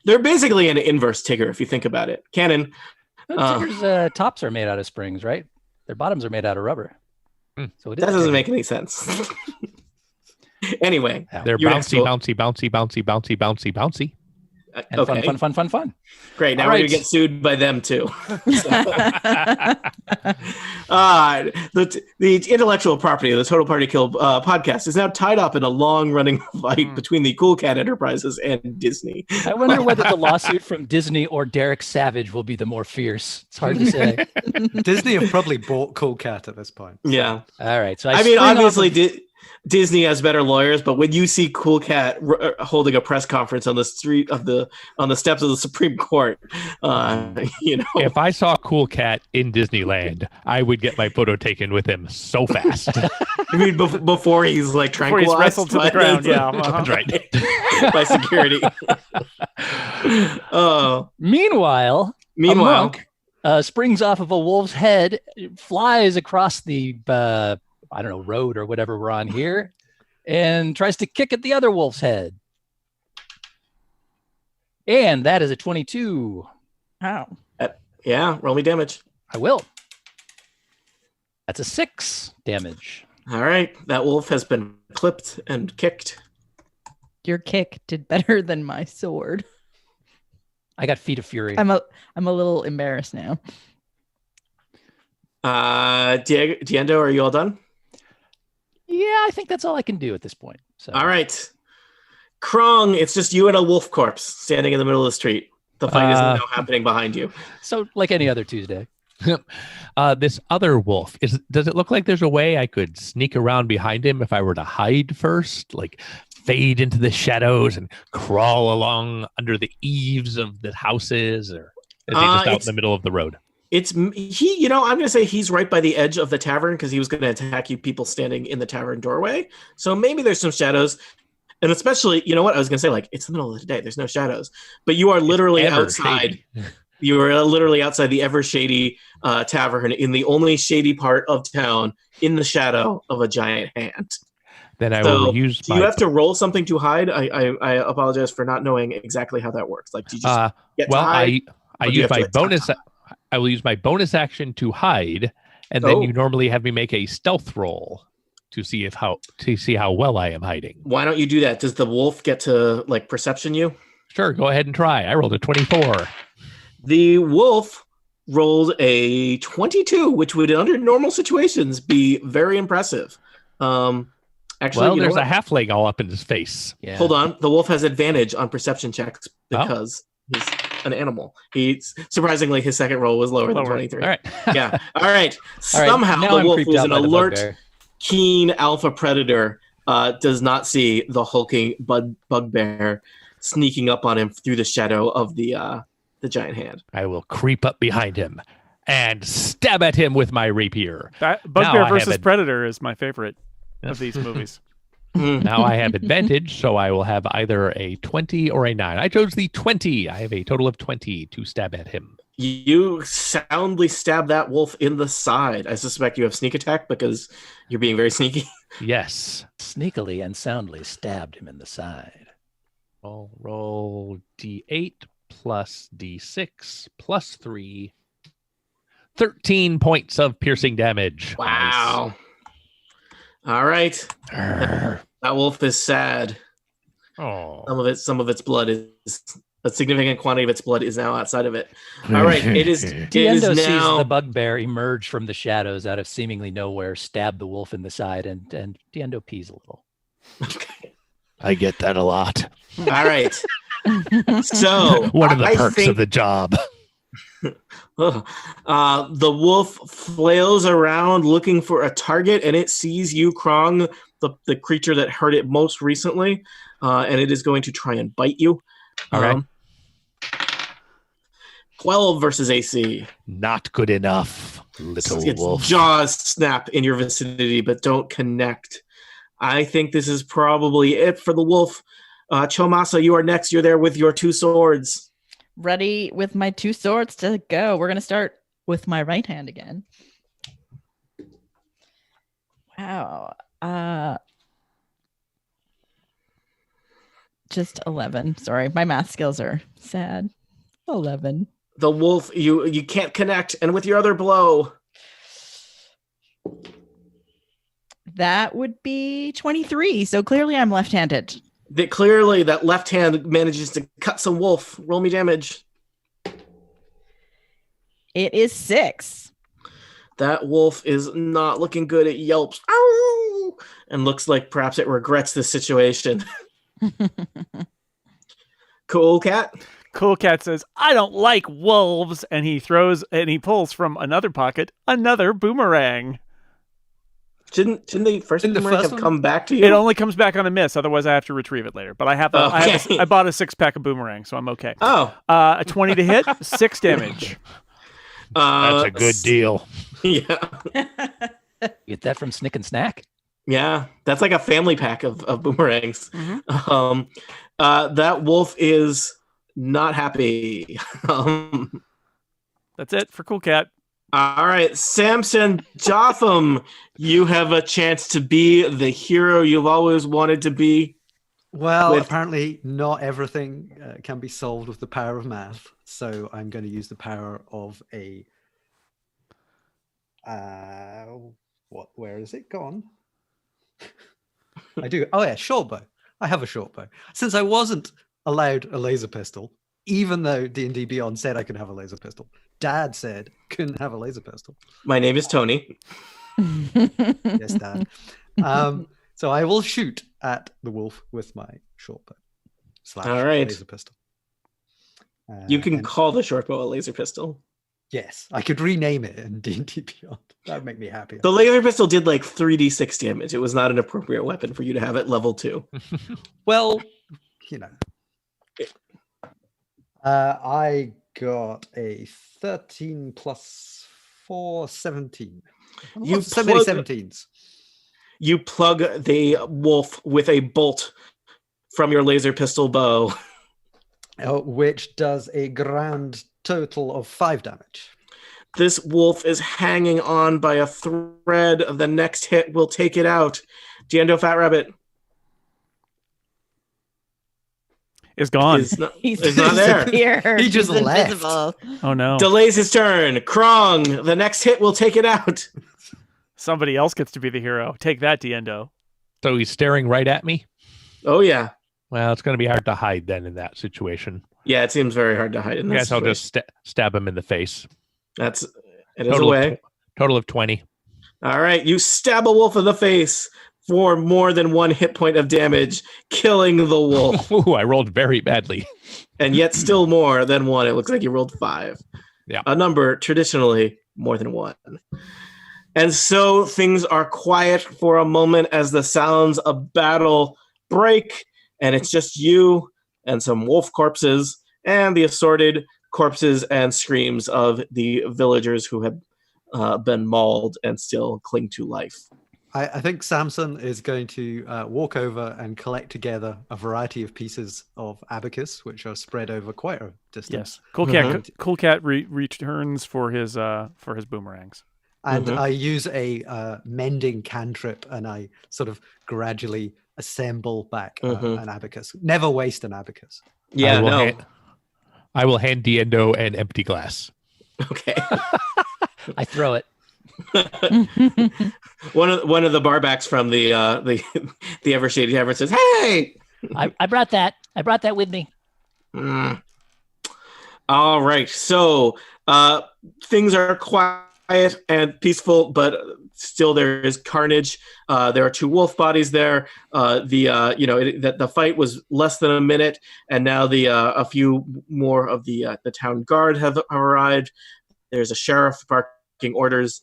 they're basically an inverse Tigger if you think about it. Canon. No, Tigger's tops are made out of springs, right? Their bottoms are made out of rubber. So it is That doesn't Tigger. make any sense. Anyway, They're you're next bouncy, to- bouncy, bouncy, bouncy, bouncy, bouncy. And okay, fun. great. Now All we're right. gonna get sued by them too. The intellectual property of the Total Party Kill podcast is now tied up in a long-running fight between the Cool Cat Enterprises and Disney. I wonder whether the lawsuit from Disney or Derek Savage will be the more fierce. It's hard to say. Disney have probably bought Cool Cat at this point. Yeah, All right. So I mean, spring off obviously, of- Disney has better lawyers, but when you see Cool Cat holding a press conference on the street of on the steps of the Supreme Court, you know, If I saw Cool Cat in Disneyland, I would get my photo taken with him so fast. I mean, before he's like Before he's tranquilized wrestled to the by ground, yeah. Uh-huh. That's right. by security. Oh, Meanwhile, a meanwhile, monk springs off of a wolf's head, flies across the I don't know, road or whatever we're on here, and tries to kick at the other wolf's head. And that is a 22. Wow. yeah, roll me damage. I will. That's a 6 damage. All right, that wolf has been clipped and kicked. Your kick did better than my sword. I got Feet of Fury. I'm a little embarrassed now. Diendo, are you all done? Yeah, I think that's all I can do at this point. So All right. Krong, it's just you and a wolf corpse standing in the middle of the street. The fight is now happening behind you. So like any other Tuesday. This other wolf, does it look like there's a way I could sneak around behind him if I were to hide first? Like fade into the shadows and crawl along under the eaves of the houses? Or is he just out in the middle of the road? I'm going to say he's right by the edge of the tavern because he was going to attack you people standing in the tavern doorway. So maybe there's some shadows. And especially, you know what? I was going to say, like, it's the middle of the day. There's no shadows. But you are literally outside. You are literally outside the ever shady tavern in the only shady part of town in the shadow of a giant hand. Then I will use do you have to roll something to hide? I apologize for not knowing exactly how that works. Like, do you just get to hide? I or do you use have to, my like, bonus. time? I will use my bonus action to hide, and then you normally have me make a stealth roll to see how well I am hiding. Why don't you do that? Does the wolf get to like perception you? Sure, go ahead and try. I rolled a 24. The wolf rolled a 22, which would under normal situations be very impressive. Actually, Well, there's a halfling all up in his face. Yeah. Hold on. The wolf has advantage on perception checks because he's an animal. Surprisingly, his second roll was lower than 23. All right. Yeah. All right. All right, Somehow now the I'm wolf creeped was out an by the alert, bugbear. keen alpha predator, does not see the hulking bugbear sneaking up on him through the shadow of the giant hand. I will creep up behind him and stab at him with my rapier. That Now Bugbear I versus have Predator is my favorite of these movies. Now I have advantage, so I will have either a 20 or a 9. I chose the 20. I have a total of 20 to stab at him. You soundly stab that wolf in the side. I suspect you have sneak attack because you're being very sneaky. Yes. Sneakily and soundly stabbed him in the side. I'll roll D8 plus D6 plus 3. 13 points of piercing damage. Wow. All right. Nice. That wolf is sad. Oh. Some of its blood is a significant quantity of its blood is now outside of it. All right. It is Diendo sees now the bugbear emerge from the shadows out of seemingly nowhere, stab the wolf in the side, and Diendo pees a little. I get that a lot. all right. So One of the I perks think of the job. the wolf flails around looking for a target, and it sees you, Krong, the creature that hurt it most recently, and it is going to try and bite you. All right. 12 versus AC. Not good enough. Little its wolf. jaws snap in your vicinity, but don't connect. I think this is probably it for the wolf. Chomasa, you are next. You're there with your 2 swords. Ready with my 2 swords to go. We're going to start with my right hand again. Wow. Just 11. Sorry, my math skills are sad. 11. The wolf, you can't connect, and with your other blow. That would be 23. So clearly I'm left-handed. Clearly that left hand manages to cut some wolf. Roll me damage. It is 6. That wolf is not looking good. It yelps, "Ow!" and looks like perhaps it regrets this situation. Cool Cat? Cool Cat says, I don't like wolves. And he pulls from another pocket another boomerang. Shouldn't the first Didn't the boomerang first have one? come back to you? It only comes back on a miss. Otherwise, I have to retrieve it later. But I have Okay. I bought a 6-pack of boomerang, so I'm okay. Oh. A 20 to hit, 6 damage. That's a good deal. Yeah. Get that from Snick and Snack? Yeah. That's like a family pack of boomerangs. That wolf is not happy. That's it for Cool Cat. All right, Samson Jotham, you have a chance to be the hero you've always wanted to be. Well, apparently not everything can be solved with the power of math. So I'm going to use the power of a... where is it gone? I do. Oh yeah, short bow. I have a short bow. Since I wasn't allowed a laser pistol, even though D&D Beyond said I could have a laser pistol, Dad said couldn't have a laser pistol. My name is Tony. Yes, Dad. So I will shoot at the wolf with my short bow / All right. laser pistol. You can call the short bow a laser pistol. Yes, I could rename it in D&D Beyond. That would make me happy. The laser pistol did like 3d6 damage. It was not an appropriate weapon for you to have at level 2. Well, you know. I got a 13 plus 4, 17. You So many plug- 17s. You plug the wolf with a bolt from your laser pistol bow. Which does a grand total of 5 damage. This wolf is hanging on by a thread. The next hit will take it out. Diendo Fat Rabbit Is gone. is not He's there. disappeared. He just He's left. invisible. Oh no. Delays his turn. Krong, the next hit will take it out. Somebody else gets to be the hero. Take that, Diendo. So he's staring right at me? Oh, yeah. Well, it's going to be hard to hide then in that situation. Yeah, it seems very hard to hide in I that guess I'll situation. just stab him in the face. It is a way. Total of 20. All right, you stab a wolf in the face for more than 1 hit point of damage, killing the wolf. Ooh, I rolled very badly. And yet still more than 1. It looks like you rolled 5. Yeah. A number traditionally more than 1. And so things are quiet for a moment as the sounds of battle break, and it's just you and some wolf corpses and the assorted corpses and screams of the villagers who have been mauled and still cling to life. I think Samson is going to walk over and collect together a variety of pieces of abacus, which are spread over quite a distance. Yes. Cool Cat. Cool Cat returns for his boomerangs. And I use a mending cantrip, and I sort of gradually assemble back an abacus. Never waste an abacus. Yeah, I will hand Diendo an empty glass. Okay. I throw it. One of the barbacks from the Evershady Tavern says, "Hey, I brought that. I brought that with me." All right. So things are quiet and peaceful, but still there is carnage. There are 2 wolf bodies there. The fight was less than a minute, and now a few more of the town guard have arrived. There's a sheriff barking orders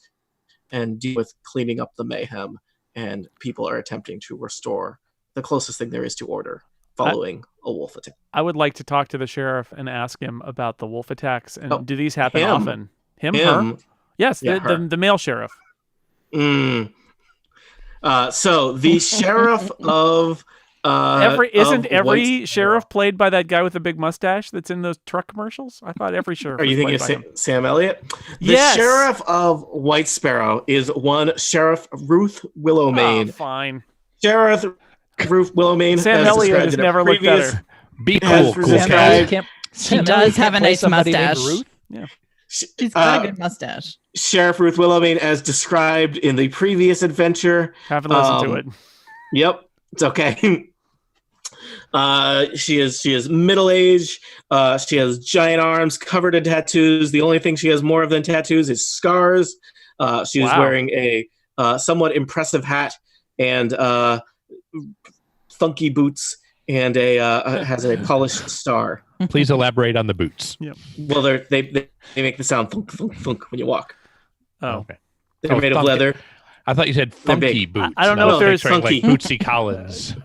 and deal with cleaning up the mayhem, and people are attempting to restore the closest thing there is to order following a wolf attack. I would like to talk to the sheriff and ask him about the wolf attacks. And do these happen him. often? Him? Him. Her? Yes, Yeah, the male sheriff. So the sheriff of every sheriff played by that guy with the big mustache that's in those truck commercials? I thought every sheriff. Are you was thinking played of by him. Sam Elliott? The Yes. sheriff of White Sparrow is one Sheriff Ruth Willowmane. Oh, fine. Sheriff Ruth Willowmane. Sam as Elliott described has in a never looked previous- better. Be Has cool, described- cat. Can't, She Sam does Elliott have can't a play nice somebody named mustache. Ruth? She's got a good mustache. Sheriff Ruth Willowmane, as described in the previous adventure. Haven't listened to it. Yep, it's okay. She is middle aged. She has giant arms covered in tattoos. The only thing she has more of than tattoos is scars. She is wearing a somewhat impressive hat and funky boots, and has a polished star. Please elaborate on the boots. Well, they make the sound thunk thunk thunk when you walk. Oh, Okay. They're made of thunk. leather. I thought you said They're funky big. boots. I don't know was if there's picturing, funky. like Bootsy Collins.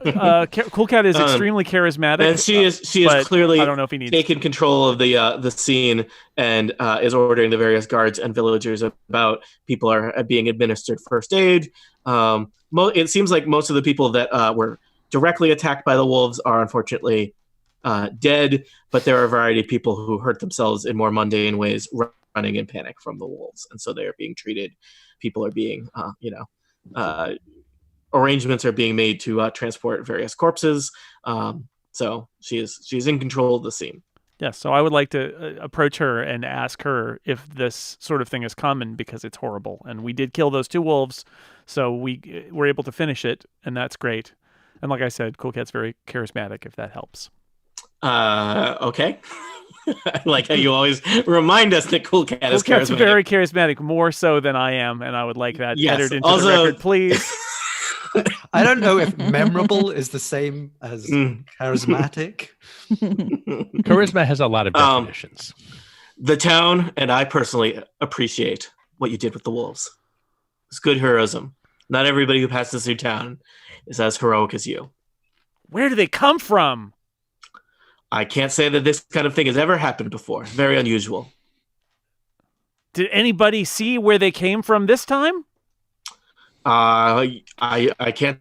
Cool Cat is extremely charismatic. And she is but clearly I don't know if he needs taken control of the scene and is ordering the various guards and villagers about people are being administered first aid. It seems like most of the people that were directly attacked by the wolves are unfortunately dead, but there are a variety of people who hurt themselves in more mundane ways, running in panic from the wolves, and so they are being treated. People are being, arrangements are being made to transport various corpses. So she is in control of the scene. Yeah, so I would like to approach her and ask her if this sort of thing is common, because it's horrible. And we did kill those 2 wolves, so we were able to finish it, and that's great. And like I said, Cool Cat's very charismatic, if that helps. Okay. I like how you always remind us that Cool Cat is Cool Cat's charismatic. very charismatic, more so than I am, and I would like that Yes, entered into also- the record, please. I don't know if memorable is the same as charismatic. Charisma has a lot of definitions. The town and I personally appreciate what you did with the wolves. It's good heroism. Not everybody who passes through town is as heroic as you. Where do they come from? I can't say that this kind of thing has ever happened before. Very unusual. Did anybody see where they came from this time? I can't.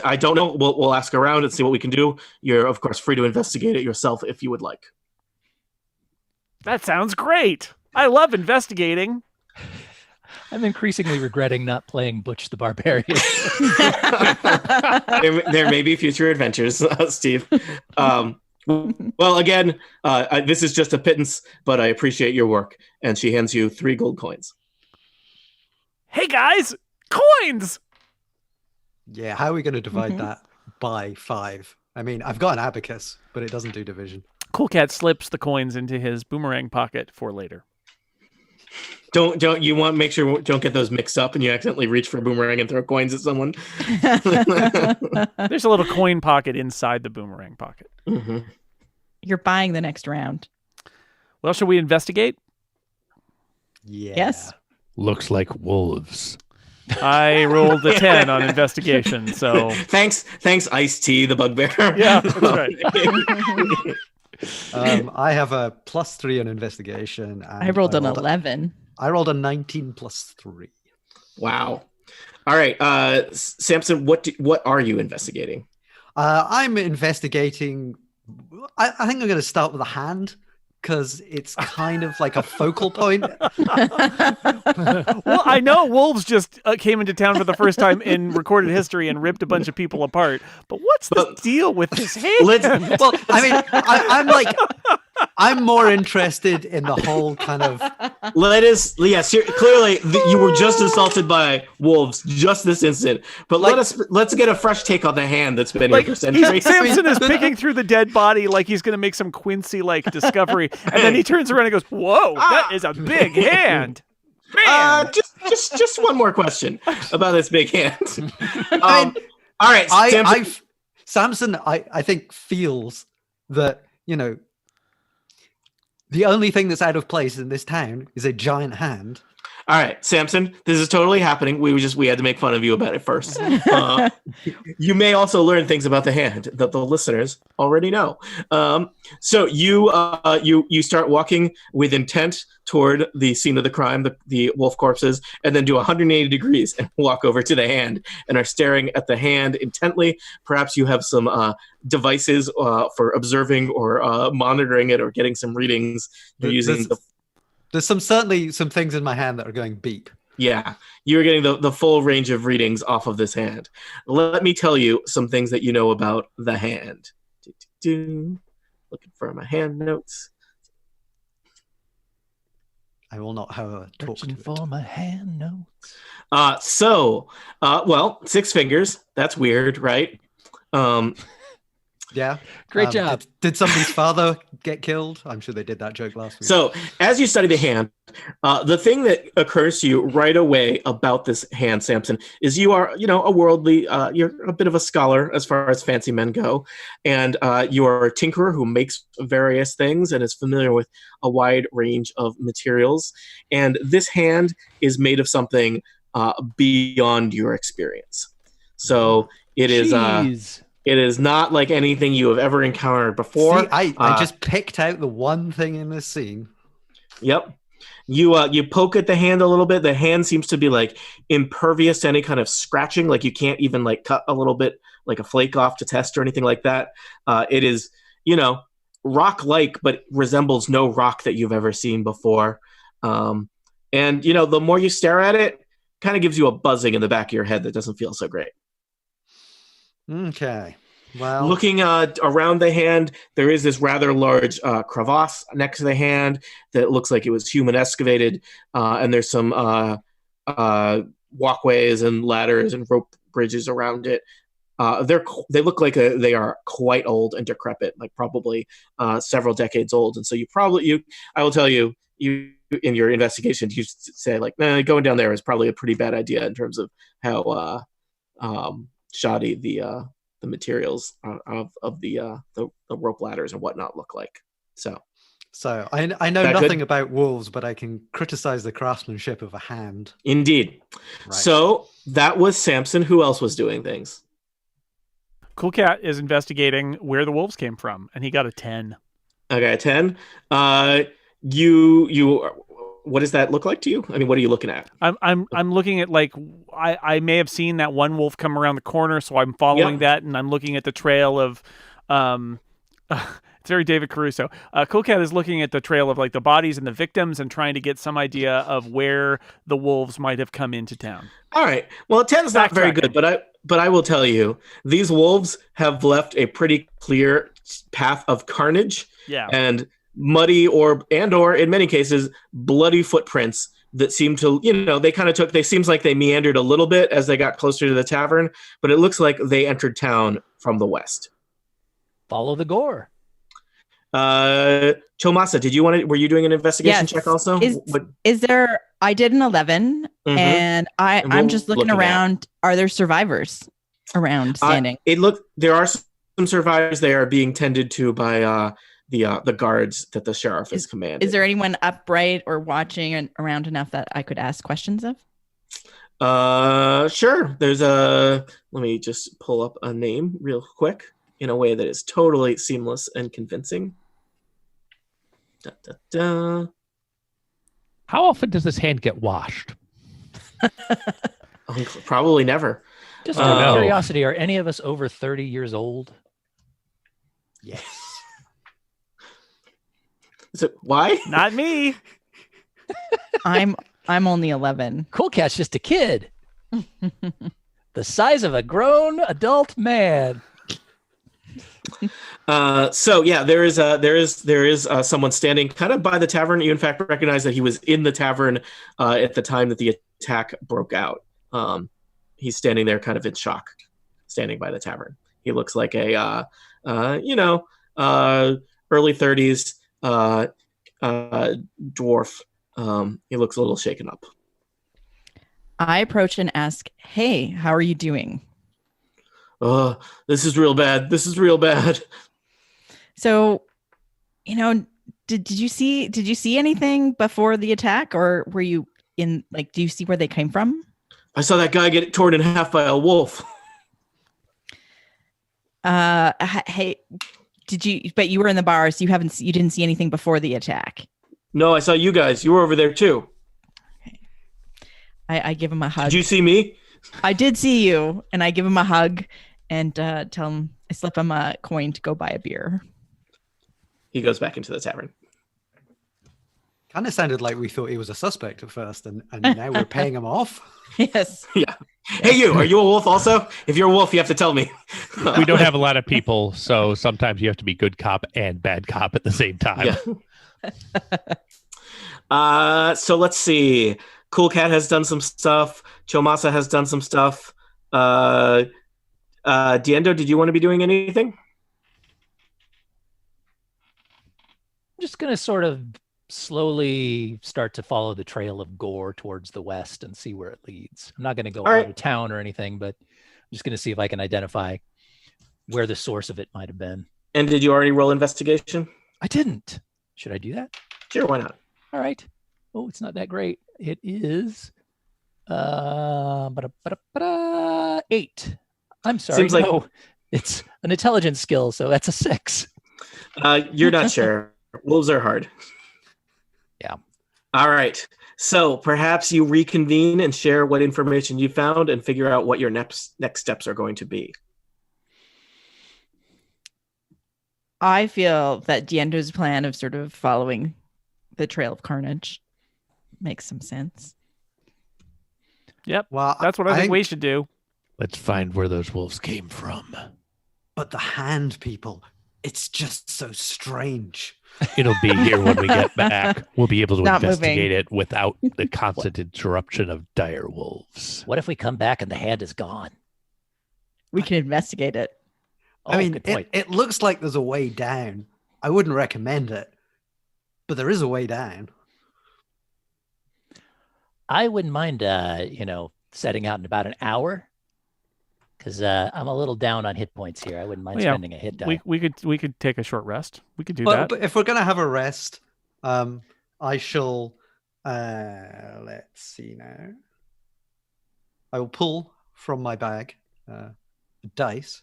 I don't know. We'll ask around and see what we can do. You're of course free to investigate it yourself if you would like. That sounds great. I love investigating. I'm increasingly regretting not playing Butch the Barbarian. There may be future adventures, Steve. Well, again, this is just a pittance, but I appreciate your work. And she hands you 3 gold coins. Hey guys, coins! Yeah, how are we going to divide that by 5? I mean, I've got an abacus, but it doesn't do division. Cool Cat slips the coins into his boomerang pocket for later. Don't you want to make sure don't get those mixed up and you accidentally reach for a boomerang and throw coins at someone. There's a little coin pocket inside the boomerang pocket. Mm-hmm. You're buying the next round. Well, shall we investigate? Yeah. Yes. Looks like wolves. I rolled a 10 on investigation, so... Thanks, Ice-T, the bugbear. Yeah, that's right. I have a +3 on investigation. And I rolled an 11. I rolled a 19 +3. Wow. All right, Samson, what are you investigating? I'm investigating. I think I'm going to start with a hand because it's kind of like a focal point. Well, I know wolves just came into town for the first time in recorded history and ripped a bunch of people apart. But what's the deal with this hand? Well, I mean, I'm more interested in the whole kind of. Clearly you were just assaulted by wolves just this instant. But let's get a fresh take on the hand that's been here for centuries. Samson is picking through the dead body like he's going to make some Quincy-like discovery, and then he turns around and goes, "Whoa, that is a big hand." Man. Just one more question about this big hand. All right, Samson, I think feels that, you know, the only thing that's out of place in this town is a giant hand. All right, Samson, this is totally happening. We had to make fun of you about it first. You may also learn things about the hand that the listeners already know. So you start walking with intent toward the scene of the crime, the wolf corpses, and then do 180 degrees and walk over to the hand and are staring at the hand intently. Perhaps you have some devices for observing or monitoring it or getting some readings. You're using There's certainly some things in my hand that are going beep. Yeah, you're getting the full range of readings off of this hand. Let me tell you some things that you know about the hand. Looking for my hand notes. I will not, however, talk to it. For my hand notes. Well, 6 fingers. That's weird, right? Yeah. Great job. Did somebody's father get killed? I'm sure they did that joke last week. So as you study the hand, the thing that occurs to you right away about this hand, Samson, is you are, a worldly, you're a bit of a scholar as far as fancy men go. And you're a tinkerer who makes various things and is familiar with a wide range of materials. And this hand is made of something beyond your experience. So it is... It is not like anything you have ever encountered before. See, I just picked out the one thing in this scene. Yep. You poke at the hand a little bit. The hand seems to be like impervious to any kind of scratching. Like you can't even like cut a little bit, like a flake off to test or anything like that. It is, rock-like, but resembles no rock that you've ever seen before. And the more you stare at it, kind of gives you a buzzing in the back of your head that doesn't feel so great. Okay. Well, looking around the hand, there is this rather large crevasse next to the hand that looks like it was human excavated, and there's some walkways and ladders and rope bridges around it. They look like they are quite old and decrepit, like probably several decades old. And so I will tell you, in your investigation, you say like, going down there is probably a pretty bad idea in terms of how shoddy the materials of the rope ladders and whatnot look like. So I know nothing about wolves, but I can criticize the craftsmanship of a hand. Indeed. Right. So that was Samson. Who else was doing things? Cool Cat is investigating where the wolves came from, and he got a 10. Okay, a 10. You what does that look like to you? I mean, what are you looking at? I'm looking at like I may have seen that one wolf come around the corner, so I'm following that, and I'm looking at the trail of it's very David Caruso. Cool Cat is looking at the trail of like the bodies and the victims and trying to get some idea of where the wolves might have come into town. All right. Well, 10's not very good, but I will tell you, these wolves have left a pretty clear path of carnage. Yeah. And muddy or in many cases bloody footprints that seem to, they seems like they meandered a little bit as they got closer to the tavern, but it looks like they entered town from the west. Follow the gore. Chomasa, were you doing an investigation check also? Is there, I did an 11 and I'm just looking around. Are there survivors around standing? There are some survivors. They are being tended to by the guards that the sheriff is commanding. Is there anyone upright or watching and around enough that I could ask questions of? Sure. Let me just pull up a name real quick in a way that is totally seamless and convincing. How often does this hand get washed? Probably never. Just out of curiosity, are any of us over 30 years old? Yes. Is it why? Not me. I'm only 11. Cool Cat's just a kid. The size of a grown adult man. So yeah, there is someone standing kind of by the tavern. You in fact recognize that he was in the tavern at the time that the attack broke out. He's standing there kind of in shock, standing by the tavern. He looks like a early 30s dwarf. He looks a little shaken up. I approach and ask, "Hey, how are you doing?" This is real bad. This is real bad. So, did you see anything before the attack, or were you in like, do you see where they came from? I saw that guy get torn in half by a wolf. Hey, but you were in the bar, so you didn't see anything before the attack. No, I saw you guys. You were over there too. Okay. I give him a hug. Did you see me? I did see you, and I give him a hug and tell him, I slip him a coin to go buy a beer. He goes back into the tavern. Kind of sounded like we thought he was a suspect at first, and now we're paying him off. Yes. Yeah. Hey, you, are you a wolf also? If you're a wolf, you have to tell me. We don't have a lot of people, so sometimes you have to be good cop and bad cop at the same time. Yeah. So let's see. Cool Cat has done some stuff. Chomasa has done some stuff. Diendo, did you want to be doing anything? I'm just going to sort of slowly start to follow the trail of gore towards the west and see where it leads. I'm not going to go out of town or anything, but I'm just going to see if I can identify where the source of it might have been. And did you already roll investigation? I didn't. Should I do that? Sure, why not? All right. Oh, it's not that great. It is 8. I'm sorry. Seems like it's an intelligence skill, so that's a 6. You're not sure. Wolves are hard. Yeah. All right. So perhaps you reconvene and share what information you found and figure out what your next steps are going to be. I feel that Diendo's plan of sort of following the trail of carnage makes some sense. Yep. Well, That's what I think we should do. Let's find where those wolves came from. But the hand people, it's just so strange. It'll be here when we get back. We'll be able to Not investigate it without the constant interruption of dire wolves. What if we come back and the hand is gone? We can investigate it. Oh, I mean, good point. it looks like there's a way down. I wouldn't recommend it, but there is a way down. I wouldn't mind, setting out in about an hour, because I'm a little down on hit points here. I wouldn't mind spending a hit die. We could take a short rest. We could do Well, that. but if we're gonna have a rest, I shall. Let's see now. I will pull from my bag a dice,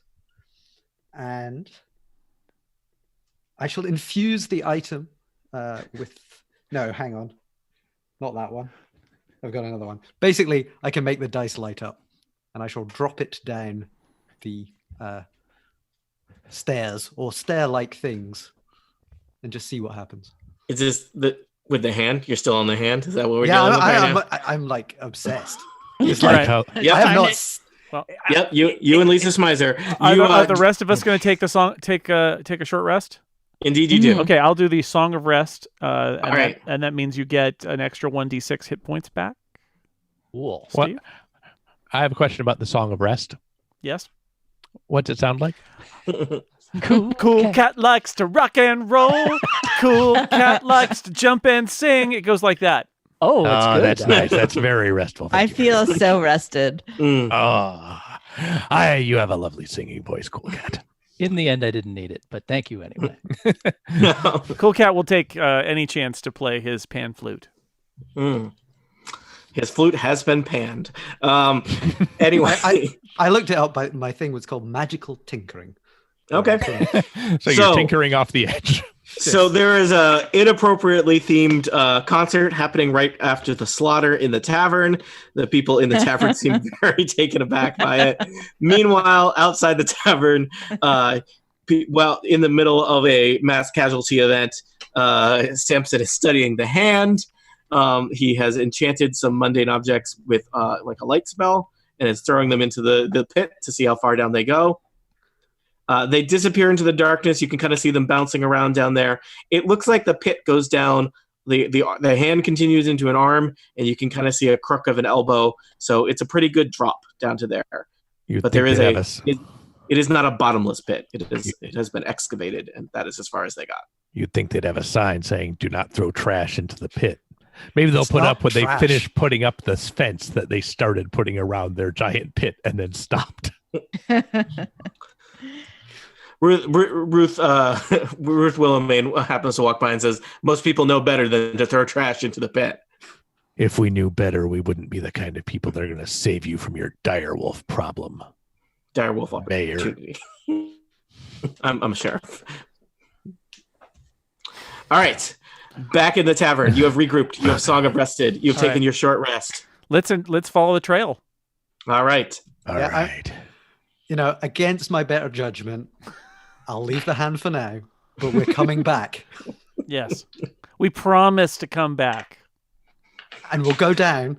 and I shall infuse the item with. No, hang on, not that one. I've got another one. Basically, I can make the dice light up, and I shall drop it down the stairs or stair-like things, and just see what happens. Is this with the hand? You're still on the hand? Is that what we're Yeah, doing right now? I'm like obsessed. It's Right. like How- Yep. I have not. Well, Yep, you and Lisa Smizer. are the rest of us going to take take a short rest? Indeed, you do. Okay, I'll do the Song of Rest, and, All right. and that means you get an extra 1d6 hit points back. Cool. What? Steve? I have a question about the Song of Rest. Yes. What's it sound like? Cool cat likes to rock and roll. Cool cat likes to jump and sing. It goes like that. Oh, that's good. That's nice. That's very restful. I Thank you. feel so rested. Mm. You have a lovely singing voice, Cool Cat. In the end, I didn't need it, but thank you anyway. No. Cool cat will take any chance to play his pan flute. Mm. His flute has been panned. Anyway. I looked it up. But my thing was called magical tinkering. Okay. So you're tinkering off the edge. So there is a inappropriately themed concert happening right after the slaughter in the tavern. The people in the tavern seem very taken aback by it. Meanwhile, outside the tavern, in the middle of a mass casualty event, Samson is studying the hand. He has enchanted some mundane objects with like a light spell and is throwing them into the pit to see how far down they go. They disappear into the darkness. You can kind of see them bouncing around down there. It looks like the pit goes down. The hand continues into an arm, and you can kind of see a crook of an elbow. So it's a pretty good drop down to there. But there is it is not a bottomless pit. It has been excavated, and that is as far as they got. You'd think they'd have a sign saying, "Do not throw trash into the pit." Maybe they'll It's put not up when they trash. finish putting up this fence that they started putting around their giant pit and then stopped. Ruth Willamane happens to walk by and says, "Most people know better than to throw trash into the pit." If we knew better, we wouldn't be the kind of people that are going to save you from your direwolf problem. Direwolf Mayor. opportunity. I'm a sheriff. All right. Back in the tavern. You have regrouped. You have Song of Rested. You've taken your short rest. Let's follow the trail. All right. All right. Against my better judgment, I'll leave the hand for now, but we're coming back. Yes. We promise to come back. And we'll go down.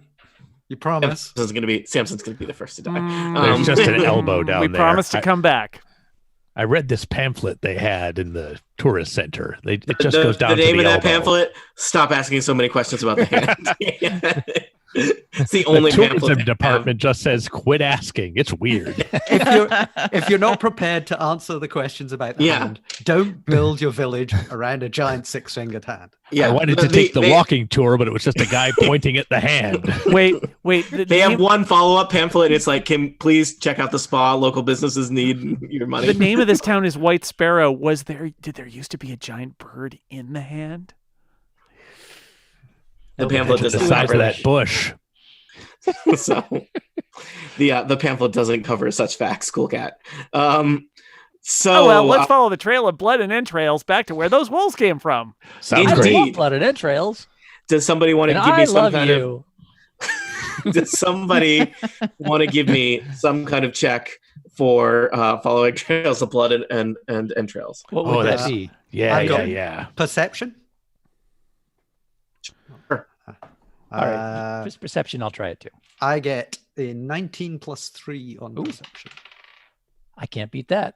You promise? Samson's gonna be the first to die. There's just an elbow down We there. promise to come back. I read this pamphlet they had in the tourist center. It just goes down to the elbow. The name of that pamphlet, stop asking so many questions about the hand. It's the only the tourism department just says quit asking. It's weird. If you're not prepared to answer the questions about the hand, don't build your village around a giant 6-fingered hand. Yeah, I wanted to take the walking tour, but it was just a guy pointing at the hand. Wait. They have one follow-up pamphlet. It's like, can please check out the spa. Local businesses need your money. The name of this town is White Sparrow. Did there used to be a giant bird in the hand? The pamphlet doesn't the size of that bush. So the pamphlet doesn't cover such facts, Cool Cat. Let's follow the trail of blood and entrails back to where those wolves came from. Sounds I great. love blood and entrails. Does somebody want to And give me I some love kind you. of Does somebody want to give me some kind of check for following trails of blood and entrails? What would that that's- be? Yeah. Perception? Sure. All right. Just perception, I'll try it too. I get a 19 plus 3 on perception. I can't beat that.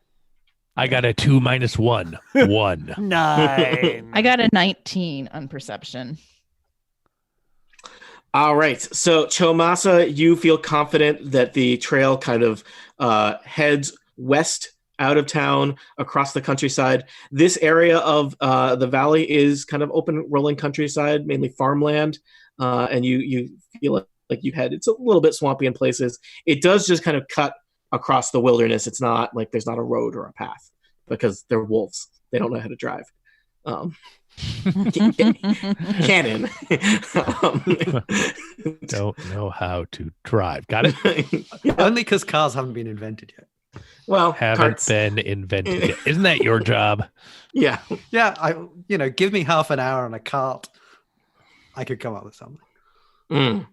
I got a 2 minus 1. 1. 9. I got a 19 on perception. All right. So, Chomasa, you feel confident that the trail kind of heads west out of town across the countryside. This area of the valley is kind of open rolling countryside, mainly farmland. And you feel like it's a little bit swampy in places. It does just kind of cut across the wilderness. It's not like there's not a road or a path because they're wolves. They don't know how to drive. Canon. Don't know how to drive. Got it? Only because cars haven't been invented yet. Well, Haven't carts. been invented yet. Isn't that your job? Yeah. Yeah, give me half an hour on a cart. I could come up with something. Mm.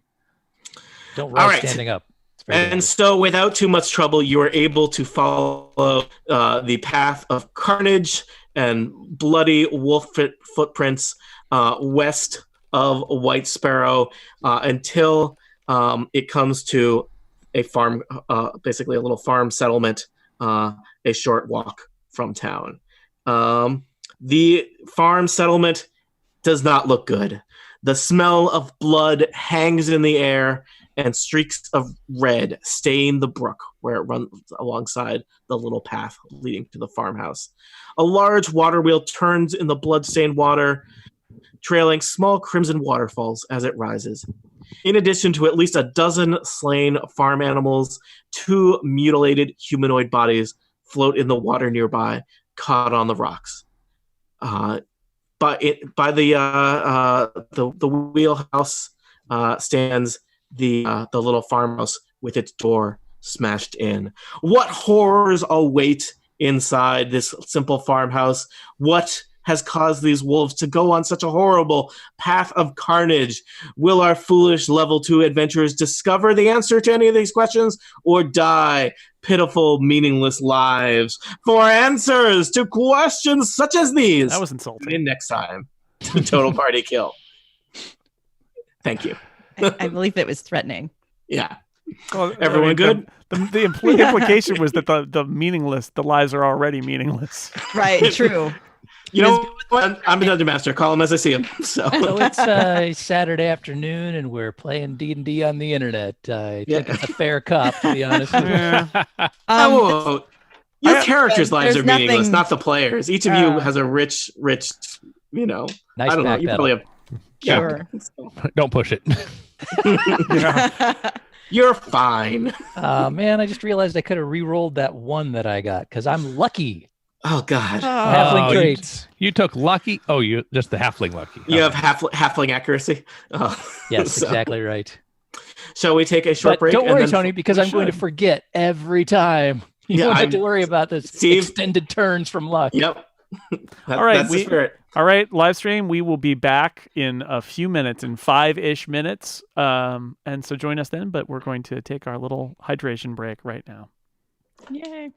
Don't All ride right. standing up. It's very And dangerous. so, without too much trouble, you are able to follow the path of carnage and bloody wolf footprints west of White Sparrow until it comes to a farm, basically a little farm settlement, a short walk from town. The farm settlement does not look good. The smell of blood hangs in the air, and streaks of red stain the brook where it runs alongside the little path leading to the farmhouse. A large water wheel turns in the blood-stained water, trailing small crimson waterfalls as it rises. In addition to at least a dozen slain farm animals, 2 mutilated humanoid bodies float in the water nearby, caught on the rocks. By the wheelhouse stands the little farmhouse with its door smashed in. What horrors await inside this simple farmhouse? What has caused these wolves to go on such a horrible path of carnage? Will our foolish level 2 adventurers discover the answer to any of these questions, or die pitiful, meaningless lives? For answers to questions such as these, That was insulting. tune in next time to Total Party Kill. Thank you. I believe it was threatening. Yeah. Well, Everyone good? The implication was that the lives are already meaningless. Right, true. You know what? I'm a dungeon master. Call them as I see them. So So it's Saturday afternoon, and we're playing D&D on the internet. I think it's a fair cop, to be honest with you. Yeah. Oh, your I- characters' lives are there's meaningless, nothing- not the players. Each of you has a rich, Nice I don't know. back You pedal. probably have. Sure. Don't push it. You're fine. Man, I just realized I could have re-rolled that 1 that I got because I'm lucky. Oh God. Halfling Oh, traits. You took lucky. Oh, you just the halfling lucky. You have Okay. halfling accuracy. Oh. Yes, So, exactly right. shall we take a short But break? don't and worry, then Tony, because we I'm going to should. forget every time. You Yeah, won't have to worry about this Steve. extended turns from luck. Yep. All right, That's the spirit. All right, live stream. We will be back in a few minutes, in 5-ish minutes. And so join us then. But we're going to take our little hydration break right now. Yay.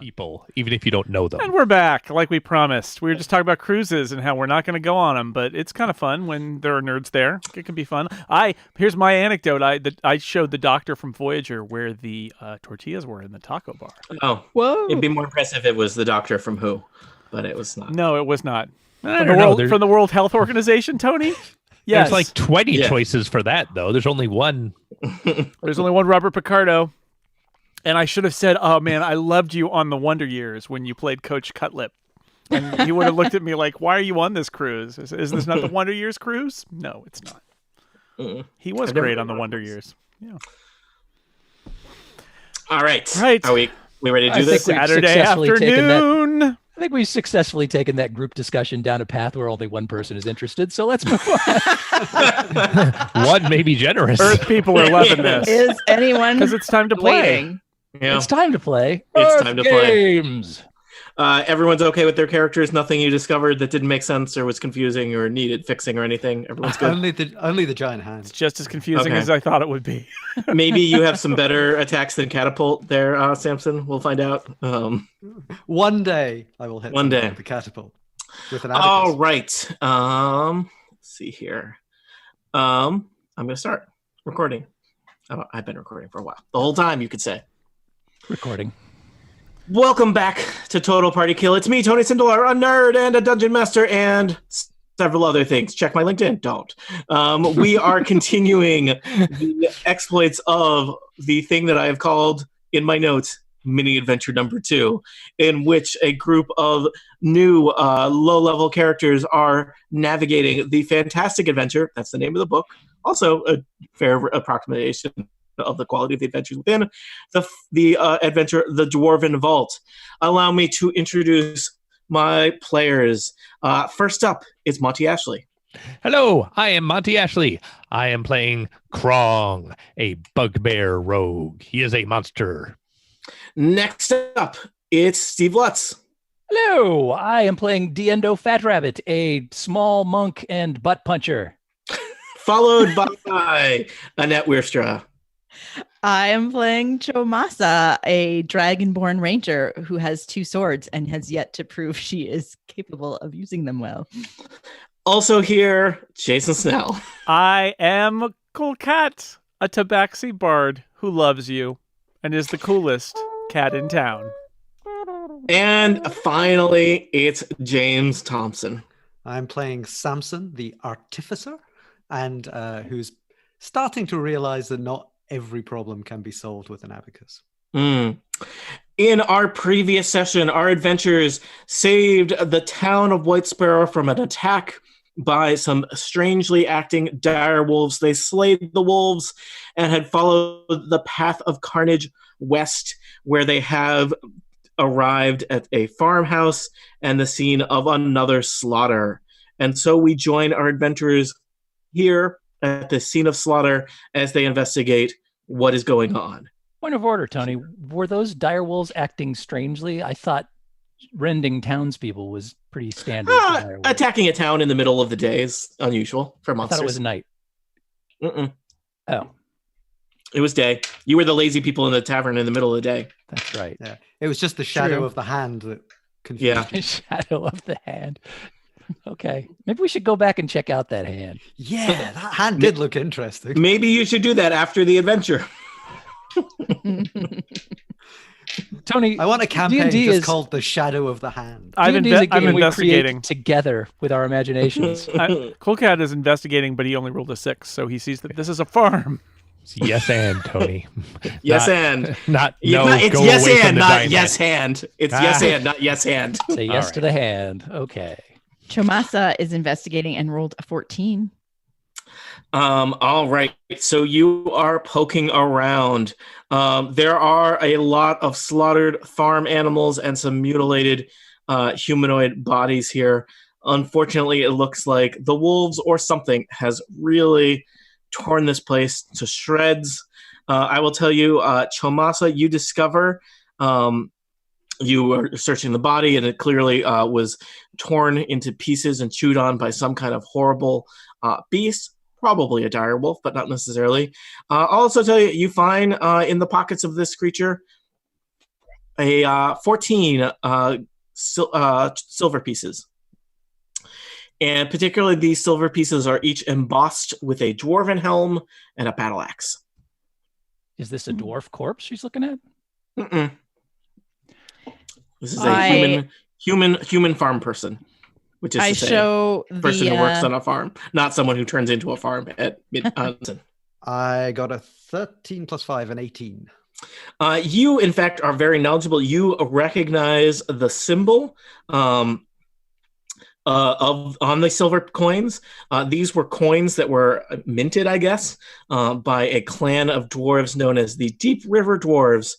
people, even if you don't know them. And we're back, like we promised. We were just talking about cruises and how we're not going to go on them, but it's kind of fun when there are nerds there. It can be fun. Here's my anecdote. I showed the doctor from Voyager where the tortillas were in the taco bar. Oh, Whoa. it'd be more impressive if it was the doctor from Who, but it was not. No, it was not. I don't know. From the World Health Organization, Tony? Yes. There's like 20 choices for that, though. There's only one. There's only one Robert Picardo. And I should have said, oh, man, I loved you on the Wonder Years when you played Coach Cutlip. And he would have looked at me like, why are you on this cruise? Is this not the Wonder Years cruise? No, it's not. He was great on the Wonder Years. Yeah. All right. Right. Are we ready to do this? Saturday afternoon. I think we've successfully taken that group discussion down a path where only one person is interested. So let's move on. One may be generous. Earth people are loving this. Is anyone Because it's time to play. waiting? Yeah. It's time to play. It's time to play. Games. Everyone's okay with their characters. Nothing you discovered that didn't make sense or was confusing or needed fixing or anything. Everyone's good. Only the giant hand. It's just as confusing Okay. as I thought it would be. Maybe you have some better attacks than catapult there, Samson. We'll find out. One day I will hit One someone day. with the catapult with an All abacus. right. Let's see here. I'm going to start recording. I've been recording for a while. The whole time, you could say. Recording. Welcome back to Total Party Kill. It's me, Tony Sindelar, a nerd and a dungeon master, and several other things. Check my LinkedIn. Don't. We are continuing the exploits of the thing that I have called in my notes mini adventure number 2, in which a group of new low-level characters are navigating the fantastic adventure. That's the name of the book. Also, a fair approximation of the quality of the adventures within the adventure, the Dwarven Vault. Allow me to introduce my players. First up is Monty Ashley. Hello, I am Monty Ashley. I am playing Krong, a bugbear rogue. He is a monster. Next up, it's Steve Lutz. Hello, I am playing Diendo Fat Rabbit, a small monk and butt puncher. Followed by Annette Wierstra. I am playing Chomasa, a dragonborn ranger who has 2 swords and has yet to prove she is capable of using them well. Also here, Jason Snell. I am Cool Cat, a tabaxi bard who loves you and is the coolest cat in town. And finally, it's James Thompson. I'm playing Samson, the artificer, and who's starting to realize that not every problem can be solved with an abacus. In our previous session, our adventurers saved the town of White Sparrow from an attack by some strangely acting dire wolves. They slayed the wolves and had followed the path of carnage west, where they have arrived at a farmhouse and the scene of another slaughter. And so we join our adventurers here at the scene of slaughter as they investigate what is going on. Point of order, Tony. Were those dire wolves acting strangely? I thought rending townspeople was pretty standard. for dire wolves. Attacking a town in the middle of the day is unusual for I monsters. thought it was night. Mm-mm. Oh, It was day. You were the lazy people in the tavern in the middle of the day. that's right. Yeah, it was just the shadow True. of the hand that confused Yeah. you. Shadow of the hand. Okay, maybe we should go back and check out that hand. Yeah, that hand did look interesting. Maybe you should do that after the adventure. Tony, I want a campaign D&D just is- called The Shadow of the Hand. I'm D&D is a I'm game we investigating. create together with our imaginations. Cool Cat is investigating, but he only rolled a 6, so he sees that this is a farm. Yes, and Tony. Yes, Not- and. Not Yeah, no. it's go yes away from and, the not giant yes head. hand. It's yes Ah. and, not yes hand. Say yes All to the hand. Okay. Chomasa is investigating and rolled a 14. All right. So you are poking around. There are a lot of slaughtered farm animals and some mutilated humanoid bodies here. Unfortunately, it looks like the wolves or something has really torn this place to shreds. I will tell you, Chomasa, you discover you were searching the body, and it clearly was torn into pieces and chewed on by some kind of horrible beast. Probably a dire wolf, but not necessarily. I'll also tell you, you find in the pockets of this creature 14 silver pieces. And particularly these silver pieces are each embossed with a dwarven helm and a battle axe. Is this a dwarf corpse she's looking at? Mm-mm. This is a human farm person, which is to say, person who works on a farm, not someone who turns into a farm at mid. I got a 13 plus 5, an 18. You, in fact, are very knowledgeable. You recognize the symbol on the silver coins. These were coins that were minted, I guess, by a clan of dwarves known as the Deep River Dwarves,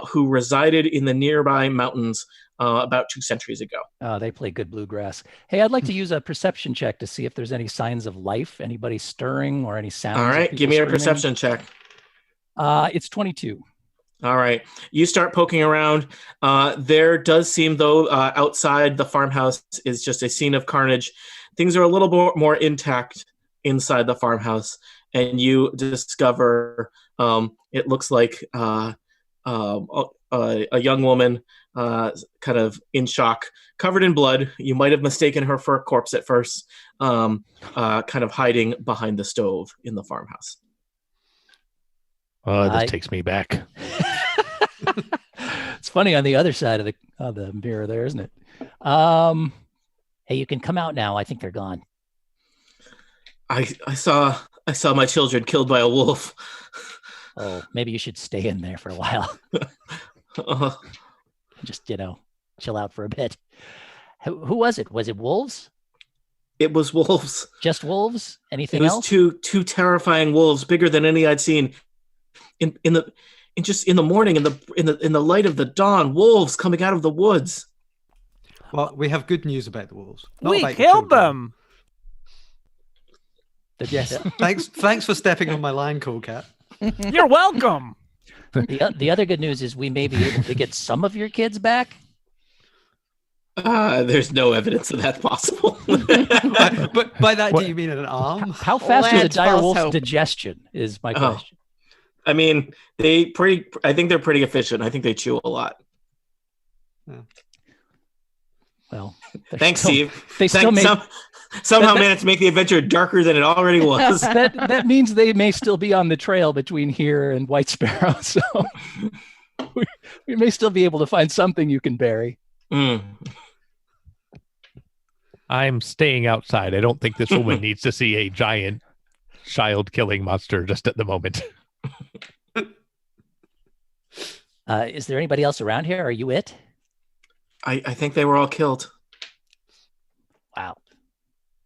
who resided in the nearby mountains about 2 centuries ago. They play good bluegrass. Hey, I'd like to use a perception check to see if there's any signs of life, anybody stirring or any sounds. All right, give me a perception check. It's 22. All right. You start poking around. There does seem, though, outside the farmhouse is just a scene of carnage. Things are a little more intact inside the farmhouse, and you discover it looks like a young woman kind of in shock, covered in blood. You might have mistaken her for a corpse at first, kind of hiding behind the stove in the farmhouse. This takes me back. It's funny on the other side of the mirror there, isn't it? Hey, you can come out now. I think they're gone. I saw my children killed by a wolf. Oh, maybe you should stay in there for a while. Just, chill out for a bit. Who was it? Was it wolves? It was wolves. Just wolves? Anything else? It was two terrifying wolves, bigger than any I'd seen. In the morning, in the light of the dawn, wolves coming out of the woods. Well, we have good news about the wolves. We killed them. Yes. Thanks for stepping on my line, Cool Cat. You're welcome. The other good news is we may be able to get some of your kids back. There's no evidence of that possible. But by that, do you mean an arm? How fast is a dire wolf's digestion? Is my question. I mean, I think they're pretty efficient. I think they chew a lot. Yeah. Well, thanks, Steve. They somehow managed to make the adventure darker than it already was. That means they may still be on the trail between here and White Sparrow, so we may still be able to find something you can bury. I'm staying outside. I don't think this woman needs to see a giant child-killing monster just at the moment. Is there anybody else around here? Are you it? I think they were all killed. Wow.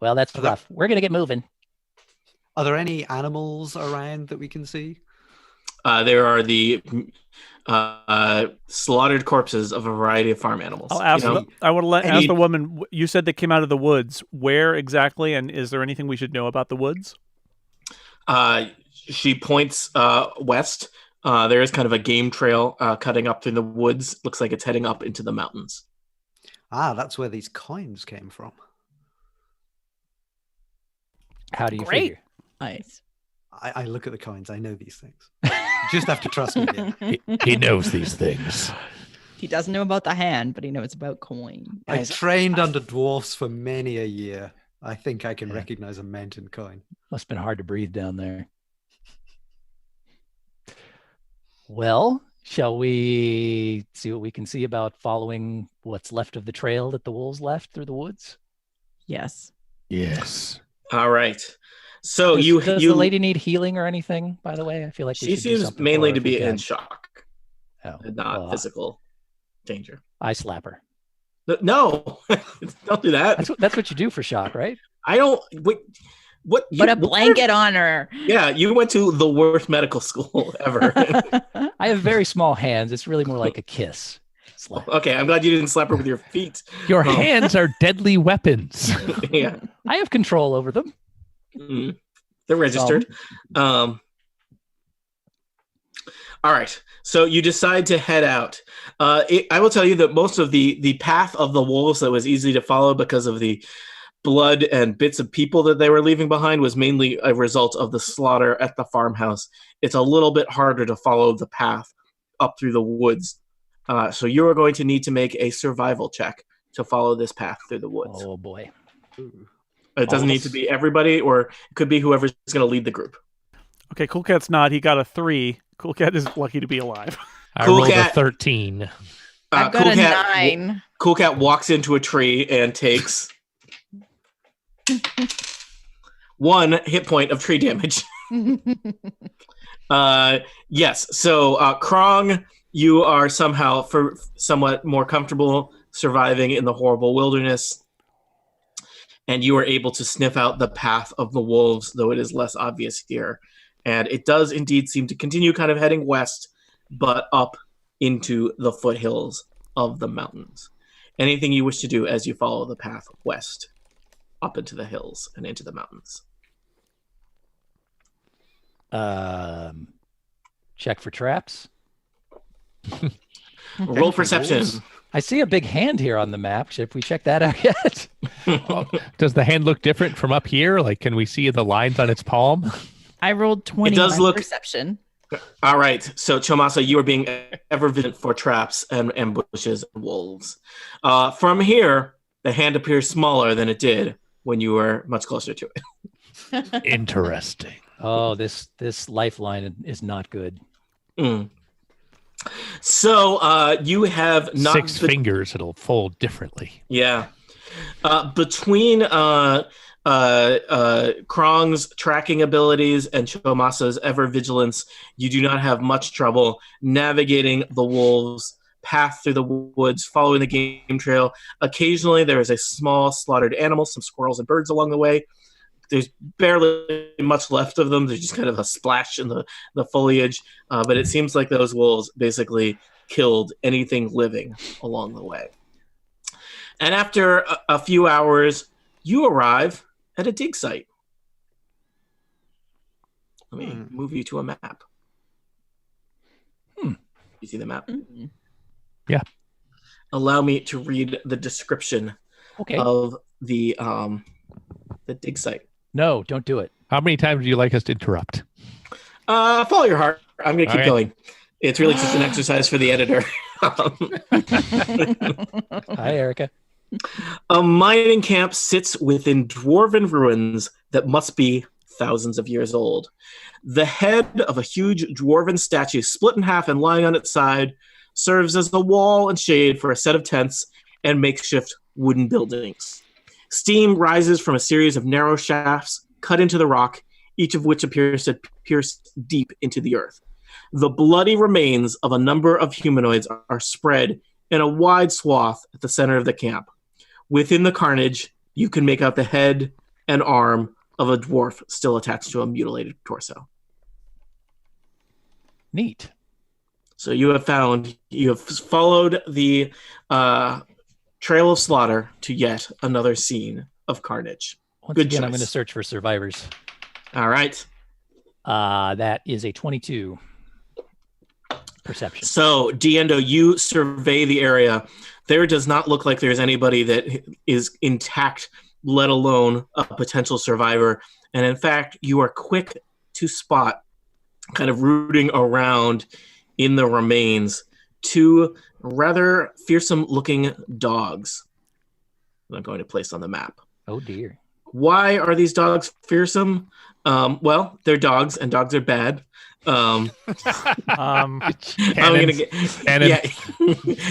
Well, that's rough. We're going to get moving. Are there any animals around that we can see? There are the slaughtered corpses of a variety of farm animals. I want to ask the woman, you said they came out of the woods. Where exactly, and is there anything we should know about the woods? She points west. There is kind of a game trail cutting up through the woods. Looks like it's heading up into the mountains. That's where these coins came from. How do you figure? Nice. I look at the coins. I know these things. You just have to trust me. He knows these things. He doesn't know about the hand, but he knows about coin. I trained under dwarfs for many a year. I think I can recognize a mountain coin. Must have been hard to breathe down there. Well, shall we see what we can see about following what's left of the trail that the wolves left through the woods? Yes. Yes. All right. So does the lady need healing or anything, by the way? I feel like she seems mainly to be in shock. And not physical danger. I slap her. No, don't do that. That's what you do for shock, right? I don't. What? Put a blanket on her. Yeah, you went to the worst medical school ever. I have very small hands. It's really more like a kiss. Slap. Okay, I'm glad you didn't slap her with your feet. Your hands are deadly weapons. Yeah, I have control over them. Mm-hmm. They're registered. All right, so you decide to head out. I will tell you that most of the path of the wolves that was easy to follow because of the blood and bits of people that they were leaving behind was mainly a result of the slaughter at the farmhouse. It's a little bit harder to follow the path up through the woods So you are going to need to make a survival check to follow this path through the woods. Oh boy. Ooh. It doesn't need to be everybody, or it could be whoever's going to lead the group. Okay, Cool Cat's not. He got a 3. Cool Cat is lucky to be alive. I Cool rolled Cat- a 13. I've got Cool a Cat, 9. Cool Cat walks into a tree and takes 1 hit point of tree damage. Yes. So, Krong, you are somehow somewhat more comfortable surviving in the horrible wilderness, and you are able to sniff out the path of the wolves, though it is less obvious here. And it does indeed seem to continue kind of heading west, but up into the foothills of the mountains. Anything you wish to do as you follow the path west, up into the hills and into the mountains? Check for traps. Roll perception. I see a big hand here on the map. Should we check that out yet? Does the hand look different from up here? Like, can we see the lines on its palm? I rolled 20 It does on look- perception. All right. So, Chomasa, you are being ever vigilant for traps and ambushes and wolves. From here, the hand appears smaller than it did when you were much closer to it. Interesting. Oh, this lifeline is not good. Mm. So, you have not 6 fingers, it'll fold differently. Yeah. Between Krong's tracking abilities and Chomasa's ever vigilance, you do not have much trouble navigating the wolves' path through the woods, following the game trail. Occasionally, there is a small slaughtered animal, some squirrels and birds along the way. There's barely much left of them. There's just kind of a splash in the foliage. But it seems like those wolves basically killed anything living along the way. And after a few hours, you arrive at a dig site. Let me move you to a map. You see the map? Yeah. Allow me to read the description of the dig site. No, don't do it. How many times do you like us to interrupt? Follow your heart. I'm going to keep Okay. going. It's really just an exercise for the editor. Hi, Erica. A mining camp sits within dwarven ruins that must be thousands of years old. The head of a huge dwarven statue, split in half and lying on its side, serves as a wall and shade for a set of tents and makeshift wooden buildings. Steam rises from a series of narrow shafts cut into the rock, each of which appears to pierce deep into the earth. The bloody remains of a number of humanoids are spread in a wide swath at the center of the camp. Within the carnage, you can make out the head and arm of a dwarf still attached to a mutilated torso. Neat. So you have followed the trail of slaughter to yet another scene of carnage. Once Good again, I'm choice. going to search for survivors. All right. That is a 22 perception. So, Diendo, you survey the area. There does not look like there's anybody that is intact, let alone a potential survivor. And in fact, you are quick to spot, kind of rooting around in the remains, 2 rather fearsome-looking dogs that I'm going to place on the map. Oh, dear. Why are these dogs fearsome? Well, they're dogs, and dogs are bad. I'm gonna get, yeah.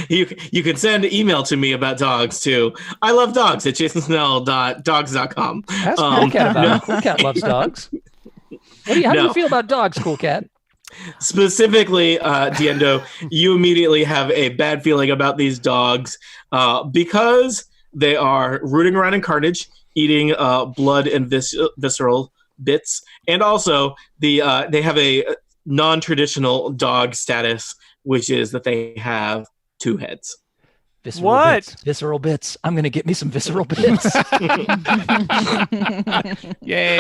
You can send email to me about dogs too. I love dogs at jasonsnell.dogs.com. Ask Cool Cat about it. Cool Cat loves dogs. How do you feel about dogs, Cool Cat? Specifically, Diendo, you immediately have a bad feeling about these dogs because they are rooting around in carnage, eating blood and visceral bits, and also they have a non-traditional dog status, which is that they have 2 heads. Visceral What? Bits. Visceral bits. I'm going to get me some visceral bits. Yay!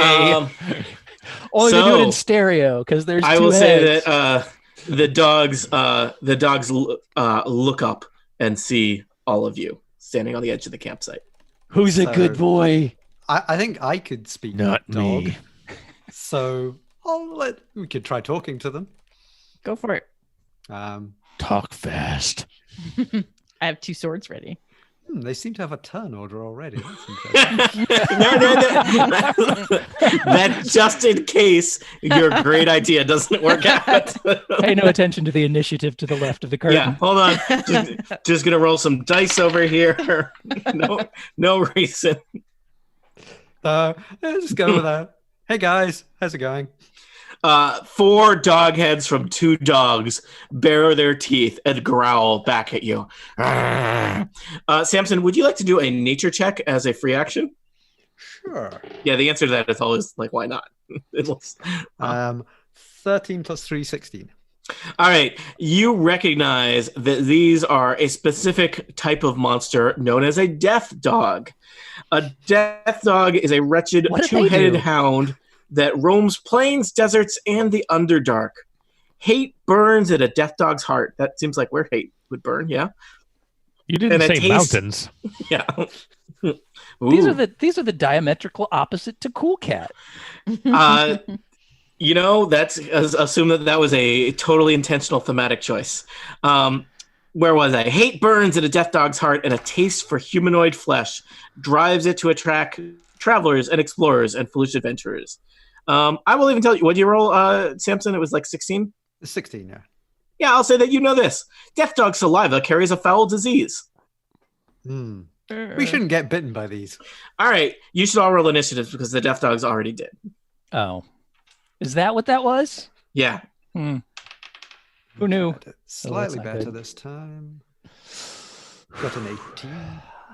Only they do it So, in stereo because there's 2 I will heads. say that the dogs look up and see all of you standing on the edge of the campsite. Who's a good boy? I think I could speak Not dog. me. So we could try talking to them. Go for it. Um, Talk fast. I have 2 swords ready. They seem to have a turn order already. That's interesting. That just in case your great idea doesn't work out. Pay no attention to the initiative to the left of the curtain. Yeah, hold on. Just gonna roll some dice over here. No reason. Let's go with that. Hey guys, how's it going? 4 dog heads from 2 dogs bare their teeth and growl back at you. Samson, would you like to do a nature check as a free action? Sure. Yeah, the answer to that is always like, why not? 13 plus 3, 16. All right, you recognize that these are a specific type of monster known as a death dog. A death dog is a wretched What did they two-headed do? hound that roams plains, deserts, and the Underdark. Hate burns at a death dog's heart. That seems like where hate would burn, yeah? You didn't And a say taste- mountains. Yeah. These Ooh. are the diametrical opposite to Cool Cat. That's assume that was a totally intentional thematic choice. Where was I? Hate burns at a death dog's heart, and a taste for humanoid flesh drives it to attract travelers and explorers and foolish adventurers. I will even tell you, what did you roll, Samson? It was like 16? 16, yeah. Yeah, I'll say that you know this. Death dog saliva carries a foul disease. We shouldn't get bitten by these. All right, you should all roll initiatives because the death dogs already did. Oh. Is that what that was? Yeah. Who knew? Slightly not better good. this time. Got an 18.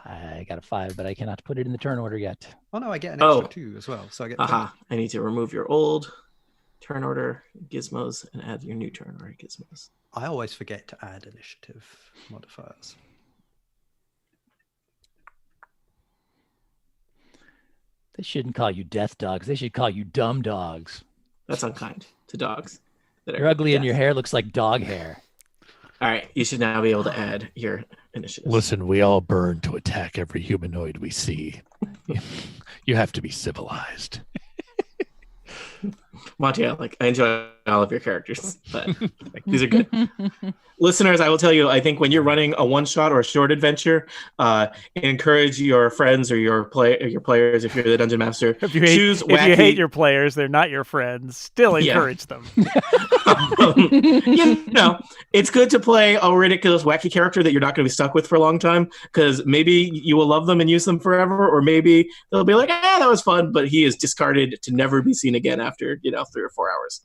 I got a 5, but I cannot put it in the turn order yet. Oh no, I get an extra 2 as well. So I get Aha. I need to remove your old turn order gizmos and add your new turn order gizmos. I always forget to add initiative modifiers. They shouldn't call you death dogs. They should call you dumb dogs. That's unkind to dogs. That You're are ugly and deaf. your hair looks like dog hair. All right, you should now be able to add your initiatives. Listen, we all burn to attack every humanoid we see. You have to be civilized. Monty, I enjoy all of your characters, but these are good. Listeners, I will tell you, I think when you're running a one-shot or a short adventure, encourage your friends or your players, if you're the dungeon master, If you hate, choose if wacky. you hate your players, they're not your friends. Still Yeah. encourage them. It's good to play a ridiculous, wacky character that you're not going to be stuck with for a long time, because maybe you will love them and use them forever, or maybe they'll be like, that was fun, but he is discarded to never be seen again after 3 or 4 hours.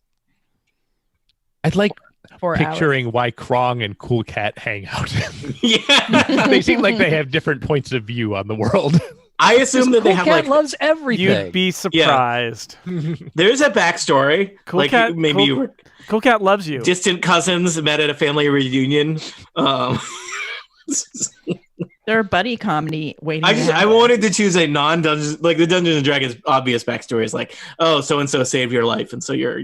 I'd like 4 hours. picturing why Krong and Cool Cat hang out. Yeah, They seem like they have different points of view on the world. I assume that they Cool have Cat loves everything. You'd be surprised. there's a backstory. Cool Cat- maybe Cool- you were Cool Cat loves you. distant cousins met at a family reunion. They're a buddy comedy waiting. to I happen. wanted to choose a non-Dungeons, like the Dungeons and Dragons obvious backstory is like, oh, so and so saved your life, and so you're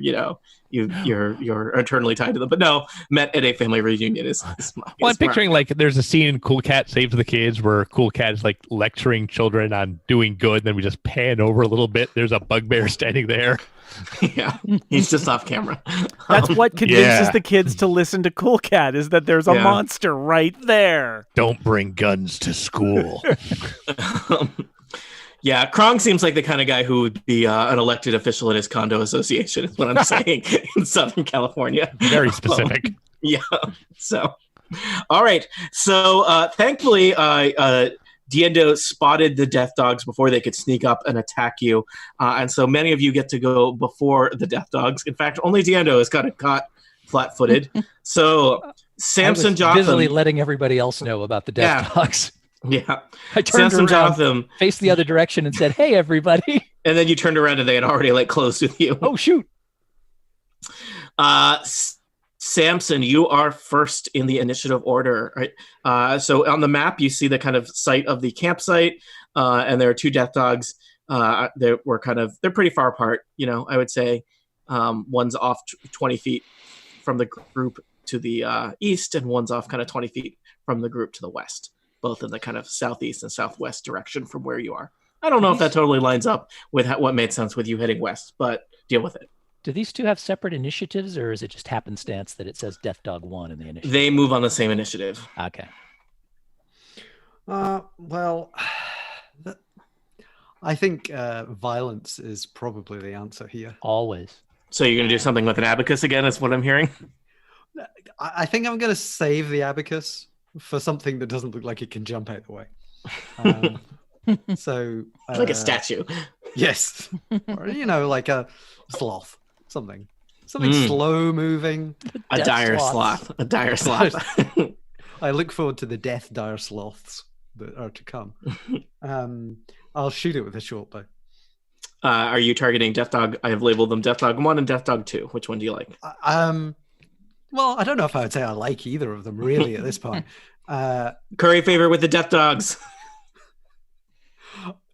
eternally tied to them. But no, met at a family reunion is Well, I'm picturing like there's a scene in Cool Cat Saves the Kids where Cool Cat is like lecturing children on doing good. Then we just pan over a little bit. There's a bugbear standing there. Yeah, he's just off camera. That's what convinces Yeah. the kids to listen to Cool Cat is that there's a Yeah. monster right there. Don't bring guns to school. Yeah, Krong seems like the kind of guy who would be an elected official in his condo association, is what I'm saying, in Southern California. Very specific. Yeah. So, all right. So, thankfully, Diendo spotted the death dogs before they could sneak up and attack you. And so many of you get to go before the death dogs. In fact, only Diendo is kind of caught flat-footed. So, Samson I was busily Jotham. letting everybody else know about the death dogs. Yeah. I turned Samson around, Jotham. faced the other direction, and said, "Hey, everybody!" And then you turned around and they had already closed with you. Oh shoot! Samson, you are first in the initiative order. Right? So on the map, you see the kind of site of the campsite, and there are 2 death dogs. They're pretty far apart. I would say one's off 20 feet from the group to the east, and one's off kind of 20 feet from the group to the west, both in the kind of southeast and southwest direction from where you are. I don't know if that totally lines up with what made sense with you heading west, but deal with it. Do these two have separate initiatives, or is it just happenstance that it says Death Dog 1 in the initiative? They move on the same initiative. Okay. Well, I think violence is probably the answer here. Always. So you're going to do something with an abacus again, is what I'm hearing? I think I'm going to save the abacus for something that doesn't look like it can jump out the way. So Like a statue. Yes. Or, like a sloth. Something slow moving. A Death dire sloths. sloth. A dire sloth. I look forward to the death dire sloths that are to come. I'll shoot it with a short bow. Are you targeting Death Dog? I have labeled them Death Dog 1 and Death Dog 2. Which one do you like? Well, I don't know if I would say I like either of them really at this point. Curry favor with the Death Dogs.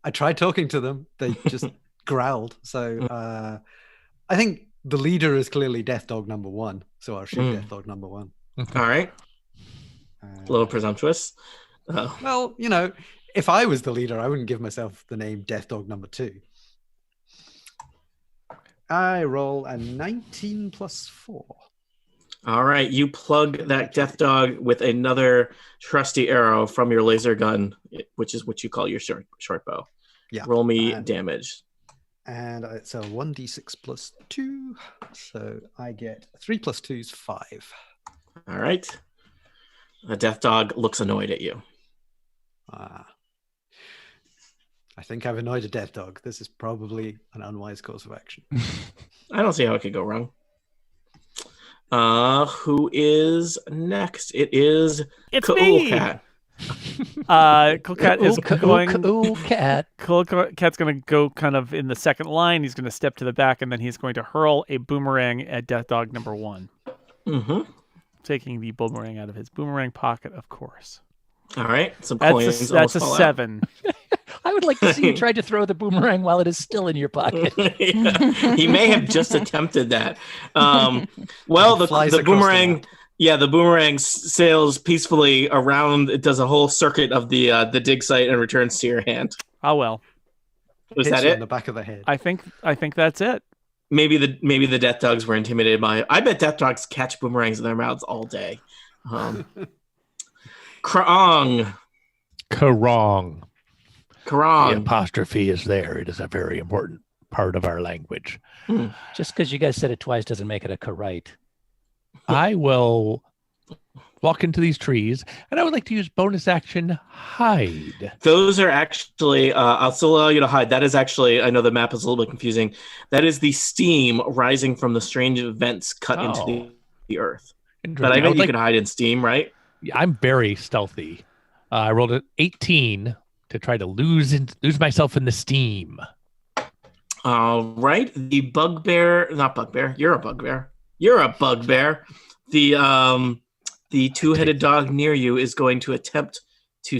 I tried talking to them. They just growled. So I think the leader is clearly Death Dog number 1. So I'll shoot Death Dog number 1. All right. A little presumptuous. Well, if I was the leader, I wouldn't give myself the name Death Dog number 2. I roll a 19 plus 4. All right. You plug that Death Dog with another trusty arrow from your laser gun, which is what you call your short bow. Yeah. Roll me damage. And it's a 1d6 plus 2. So I get 3 plus 2 is 5. All right. The Death Dog looks annoyed at you. I think I've annoyed a Death Dog. This is probably an unwise course of action. I don't see how it could go wrong. Who is next? It's me. Cat. Cool Cat is going. Cool Cat. Cool Cat's going to go kind of in the second line. He's going to step to the back, and then he's going to hurl a boomerang at Death Dog number 1. Mm-hmm. Taking the boomerang out of his boomerang pocket, of course. All right. Some coins. That's a 7. I would like to see you try to throw the boomerang while it is still in your pocket. Yeah. He may have just attempted that. Well, the boomerang, the boomerang sails peacefully around. It does a whole circuit of the dig site and returns to your hand. Oh well. Was that it? On the back of the head. I think that's it. Maybe the Death Dogs were intimidated by it. I bet Death Dogs catch boomerangs in their mouths all day. Krong. Karong. Karong. The apostrophe is there. It is a very important part of our language. Just because you guys said it twice doesn't make it a correct. I will walk into these trees, and I would like to use bonus action hide. Those are actually, I'll still allow you to hide. That is actually, I know the map is a little bit confusing. That is the steam rising from the strange vents cut into the earth. But I bet you can hide in steam, right? I'm very stealthy. I rolled an 18 to try to lose myself in the steam. All right. The bugbear, not bugbear. You're a bugbear. You're a bugbear. The two-headed dog near you is going to attempt to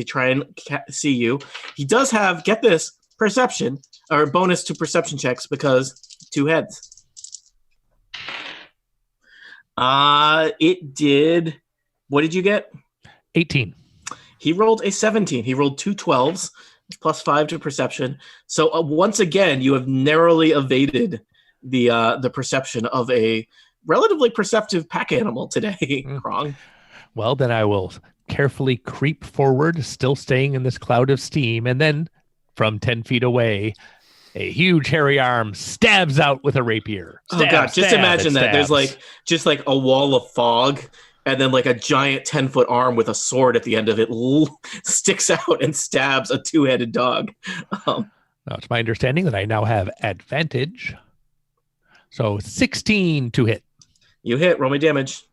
try and see you. He does have, get this, perception, or bonus to perception checks because 2 heads. It did, what did you get? 18. He rolled a 17. He rolled 2 12s, plus 5 to perception. So once again, you have narrowly evaded the perception of a relatively perceptive pack animal today, Krong. Well, then I will carefully creep forward, still staying in this cloud of steam, and then from 10 feet away, a huge hairy arm stabs out with a rapier. Just imagine that. There's just like a wall of fog, and then like a giant 10-foot arm with a sword at the end of it sticks out and stabs a 2-headed dog. Now, it's my understanding that I now have advantage. So 16 to hit. You hit. Roll me damage.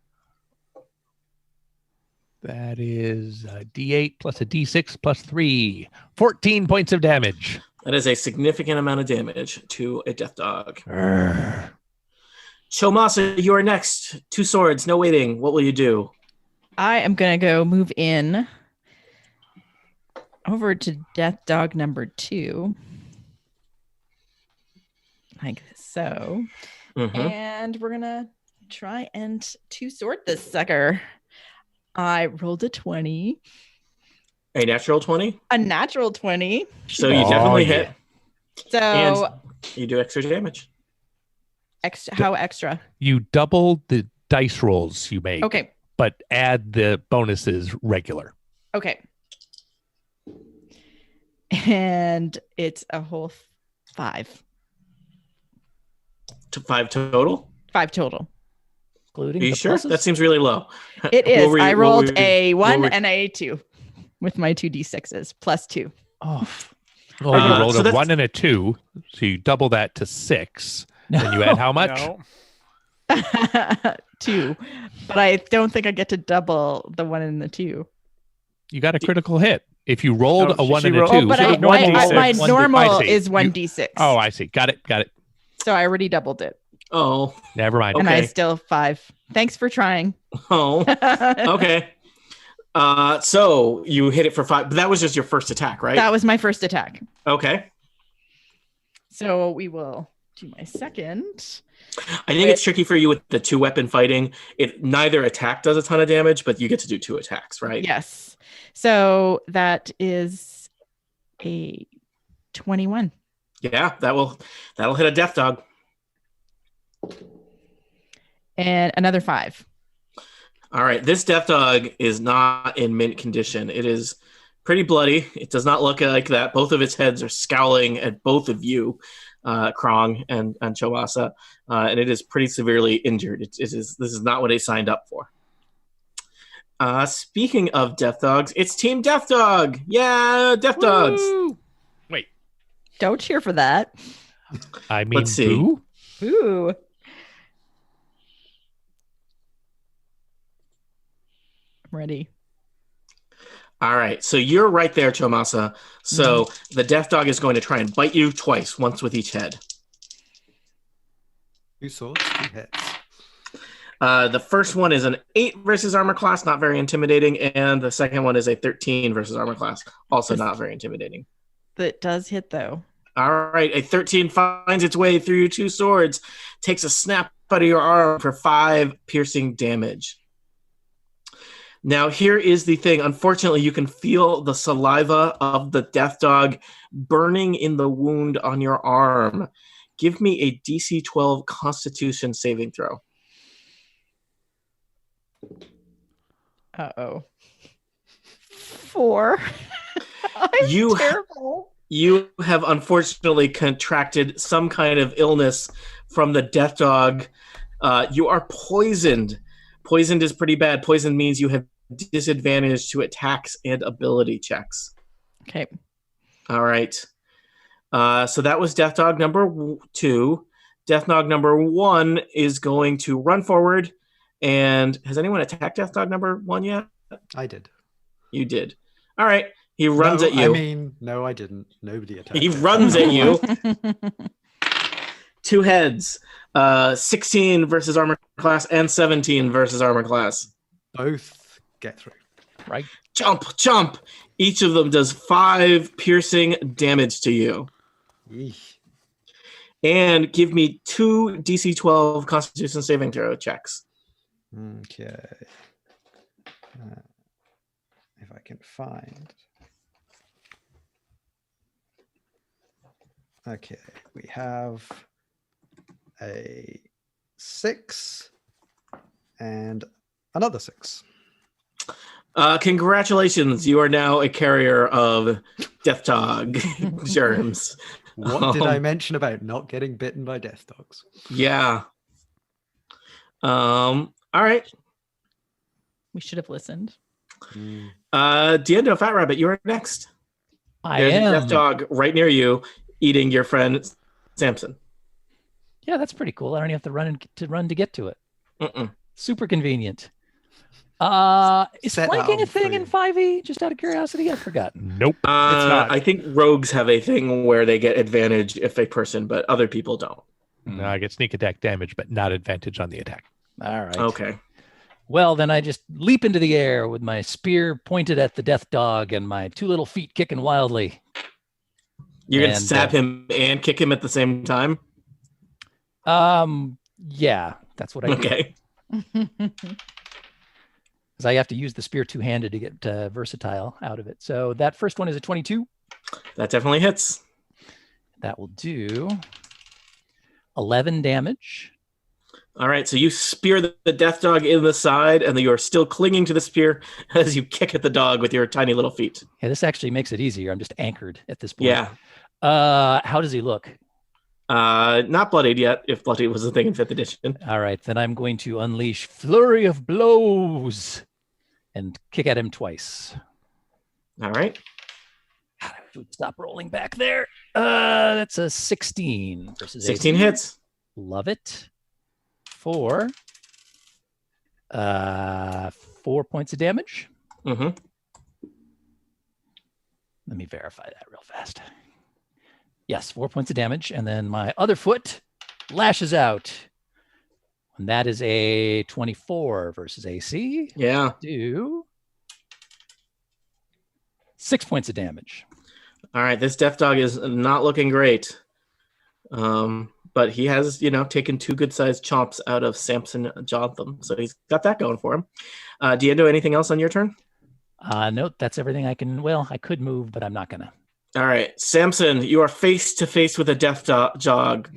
That is a D8 plus a D6 plus 3. 14 points of damage. That is a significant amount of damage to a death dog. Chomasa, you are next. 2 swords, no waiting. What will you do? I am going to go move in over to death dog number 2. Like so. Mm-hmm. And we're going to try and 2-sword this sucker. I rolled a 20. A natural 20? A natural 20. So you definitely hit. So and you do extra damage. Extra? How extra? You double the dice rolls you make. Okay. But add the bonuses regular. Okay. And it's a whole 5. To 5 total? 5 total. Including Are you the sure? pluses? That seems really low. It is. I rolled what a 1 were- and a 2 with my 2d6s plus 2. Oh, Well, you rolled so a that's- 1 and a 2, so you double that to 6. And you add how much? No. 2. But I don't think I get to double the 1 and the 2. You got a critical hit. If you rolled No, a 1 she and a rolled- 2. Oh, but so I, normal my D6. normal I see. is 1d6. Oh, I see. Got it. So I already doubled it. Oh, Never mind. And I Okay. still 5. Thanks for trying. oh, okay. So you hit it for 5, but that was just your first attack, right? That was my first attack. Okay. So we will do my second. I think it's tricky for you with the 2-weapon fighting. Neither attack does a ton of damage, but you get to do 2 attacks, right? Yes. So that is a 21. Yeah, that'll hit a death dog. And another 5. All right, this death dog is not in mint condition. It is pretty bloody. It does not look like that. Both of its heads are scowling at both of you, Krong and Chobasa, and it is pretty severely injured. This is not what it signed up for. Speaking of death dogs, it's Team Death Dog. Yeah, death dogs. Woo! Wait. Don't cheer for that. I mean, Let's see. boo? Ooh. I'm ready. All right, so you're right there, Chomasa. So the death dog is going to try and bite you twice, once with each head. 2 swords, 2 hits. The first one is an 8 versus armor class, not very intimidating, and the second one is a 13 versus armor class, also not very intimidating. That does hit though. All right, a 13 finds its way through your 2 swords, takes a snap out of your arm for 5 piercing damage. Now, here is the thing. Unfortunately, you can feel the saliva of the death dog burning in the wound on your arm. Give me a DC 12 Constitution saving throw. Uh-oh. 4. I'm You- terrible. You have unfortunately contracted some kind of illness from the death dog. You are poisoned. Poisoned is pretty bad. Poison means you have disadvantage to attacks and ability checks. Okay. All right. So that was Death Dog number 2. Death Dog number 1 is going to run forward. And has anyone attacked Death Dog number 1 yet? I did. You did. All right. He runs No, at you. no, I didn't. Nobody attacked. He it. runs at you. 2 heads. 16 versus armor class and 17 versus armor class. Both get through. Right. Jump. Each of them does 5 piercing damage to you. Yeesh. And give me 2 DC 12 Constitution saving throw checks. Okay. If I can find. Okay, we have a 6 and another 6. Congratulations. You are now a carrier of Death Dog germs. What did I mention about not getting bitten by death dogs? Yeah. All right. We should have listened. Diendo Fat Rabbit, you are next. There's a Death Dog right near you eating your friend Samson. Yeah, that's pretty cool. I don't even have to run to get to it. Mm-mm. Super convenient. Is Set flanking a out thing for in you. 5e? Just out of curiosity, I've forgotten. Nope. not. I think rogues have a thing where they get advantage if a person, but other people don't. No, I get sneak attack damage, but not advantage on the attack. All right. Okay. Well, then I just leap into the air with my spear pointed at the death dog and my 2 little feet kicking wildly. You're going to And, stab him and kick him at the same time? Yeah, that's what I do. Okay. Because I have to use the spear 2-handed to get versatile out of it. So that first one is a 22. That definitely hits. That will do 11 damage All right, so you spear the death dog in the side, and you are still clinging to the spear as you kick at the dog with your tiny little feet. Yeah, this actually makes it easier. I'm just anchored at this point. Yeah. How does he look? Not bloodied yet, if bloodied was a thing in 5th edition. All right, then I'm going to unleash Flurry of Blows and kick at him twice. All right. Stop rolling back there. That's a 16 versus 16 AC. hits. Love it. For 4 points of damage. Mm-hmm. Let me verify that real fast. Yes, 4 points of damage. And then my other foot lashes out. And that is a 24 versus AC. Yeah. Do 6 points of damage. All right, this death dog is not looking great. But he has, taken 2 good-sized chomps out of Samson Jotham. So he's got that going for him. Do you do anything else on your turn? No, that's everything I can. Well, I could move, but I'm not going to. All right, Samson, you are face to face with a death dog.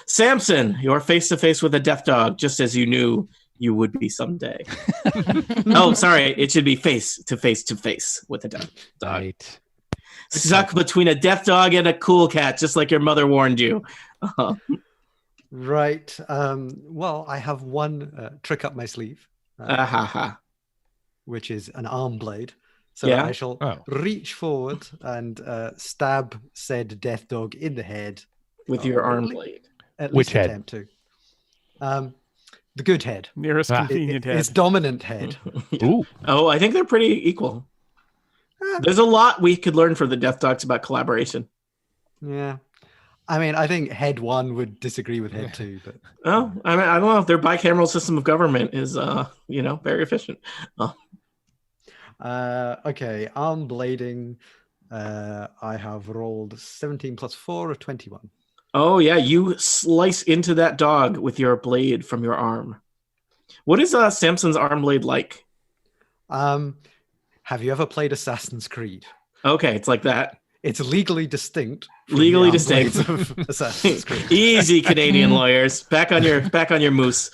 Samson, you are face to face with a death dog, just as you knew you would be someday. Oh, sorry, it should be face to face with a death dog. Right. Stuck between a death dog and a cool cat, just like your mother warned you. Right. Well, I have one trick up my sleeve, which is an arm blade. So Yeah. I shall reach forward and stab said death dog in the head. With your arm blade. At Which least head? attempt to. The good head. Nearest convenient head. His dominant head. Ooh. Oh, I think they're pretty equal. There's a lot we could learn from the death dogs about collaboration. Yeah. I mean, I think head 1 would disagree with head 2, but Oh, I mean, I don't know if their bicameral system of government is, very efficient. okay, arm blading. I have rolled 17 plus 4 or 21. Oh, yeah, you slice into that dog with your blade from your arm. What is Samson's arm blade like? Have you ever played Assassin's Creed? Okay, it's like that. It's legally distinct. from Legally the arm distinct. blades of Assassin's Creed. Easy, Canadian lawyers. Back on your moose.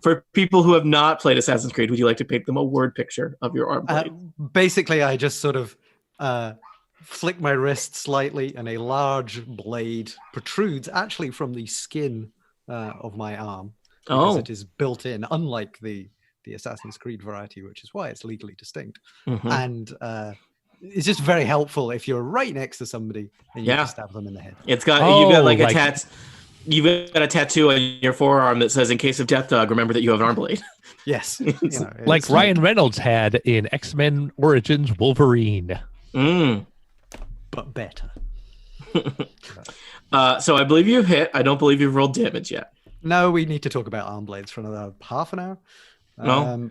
For people who have not played Assassin's Creed, would you like to paint them a word picture of your arm blade? Basically, I just sort of flick my wrist slightly, and a large blade protrudes actually from the skin of my arm. Because it is built in, unlike the Assassin's Creed variety, which is why it's legally distinct. Mm-hmm. And it's just very helpful if you're right next to somebody and you can stab them in the head. It's got you've got a tattoo on your forearm that says, "In case of death dog, remember that you have an arm blade." Yes, Like Ryan Reynolds had in X-Men Origins Wolverine. But better. So I believe you've hit. I don't believe you've rolled damage yet. No, we need to talk about arm blades for another half an hour. No.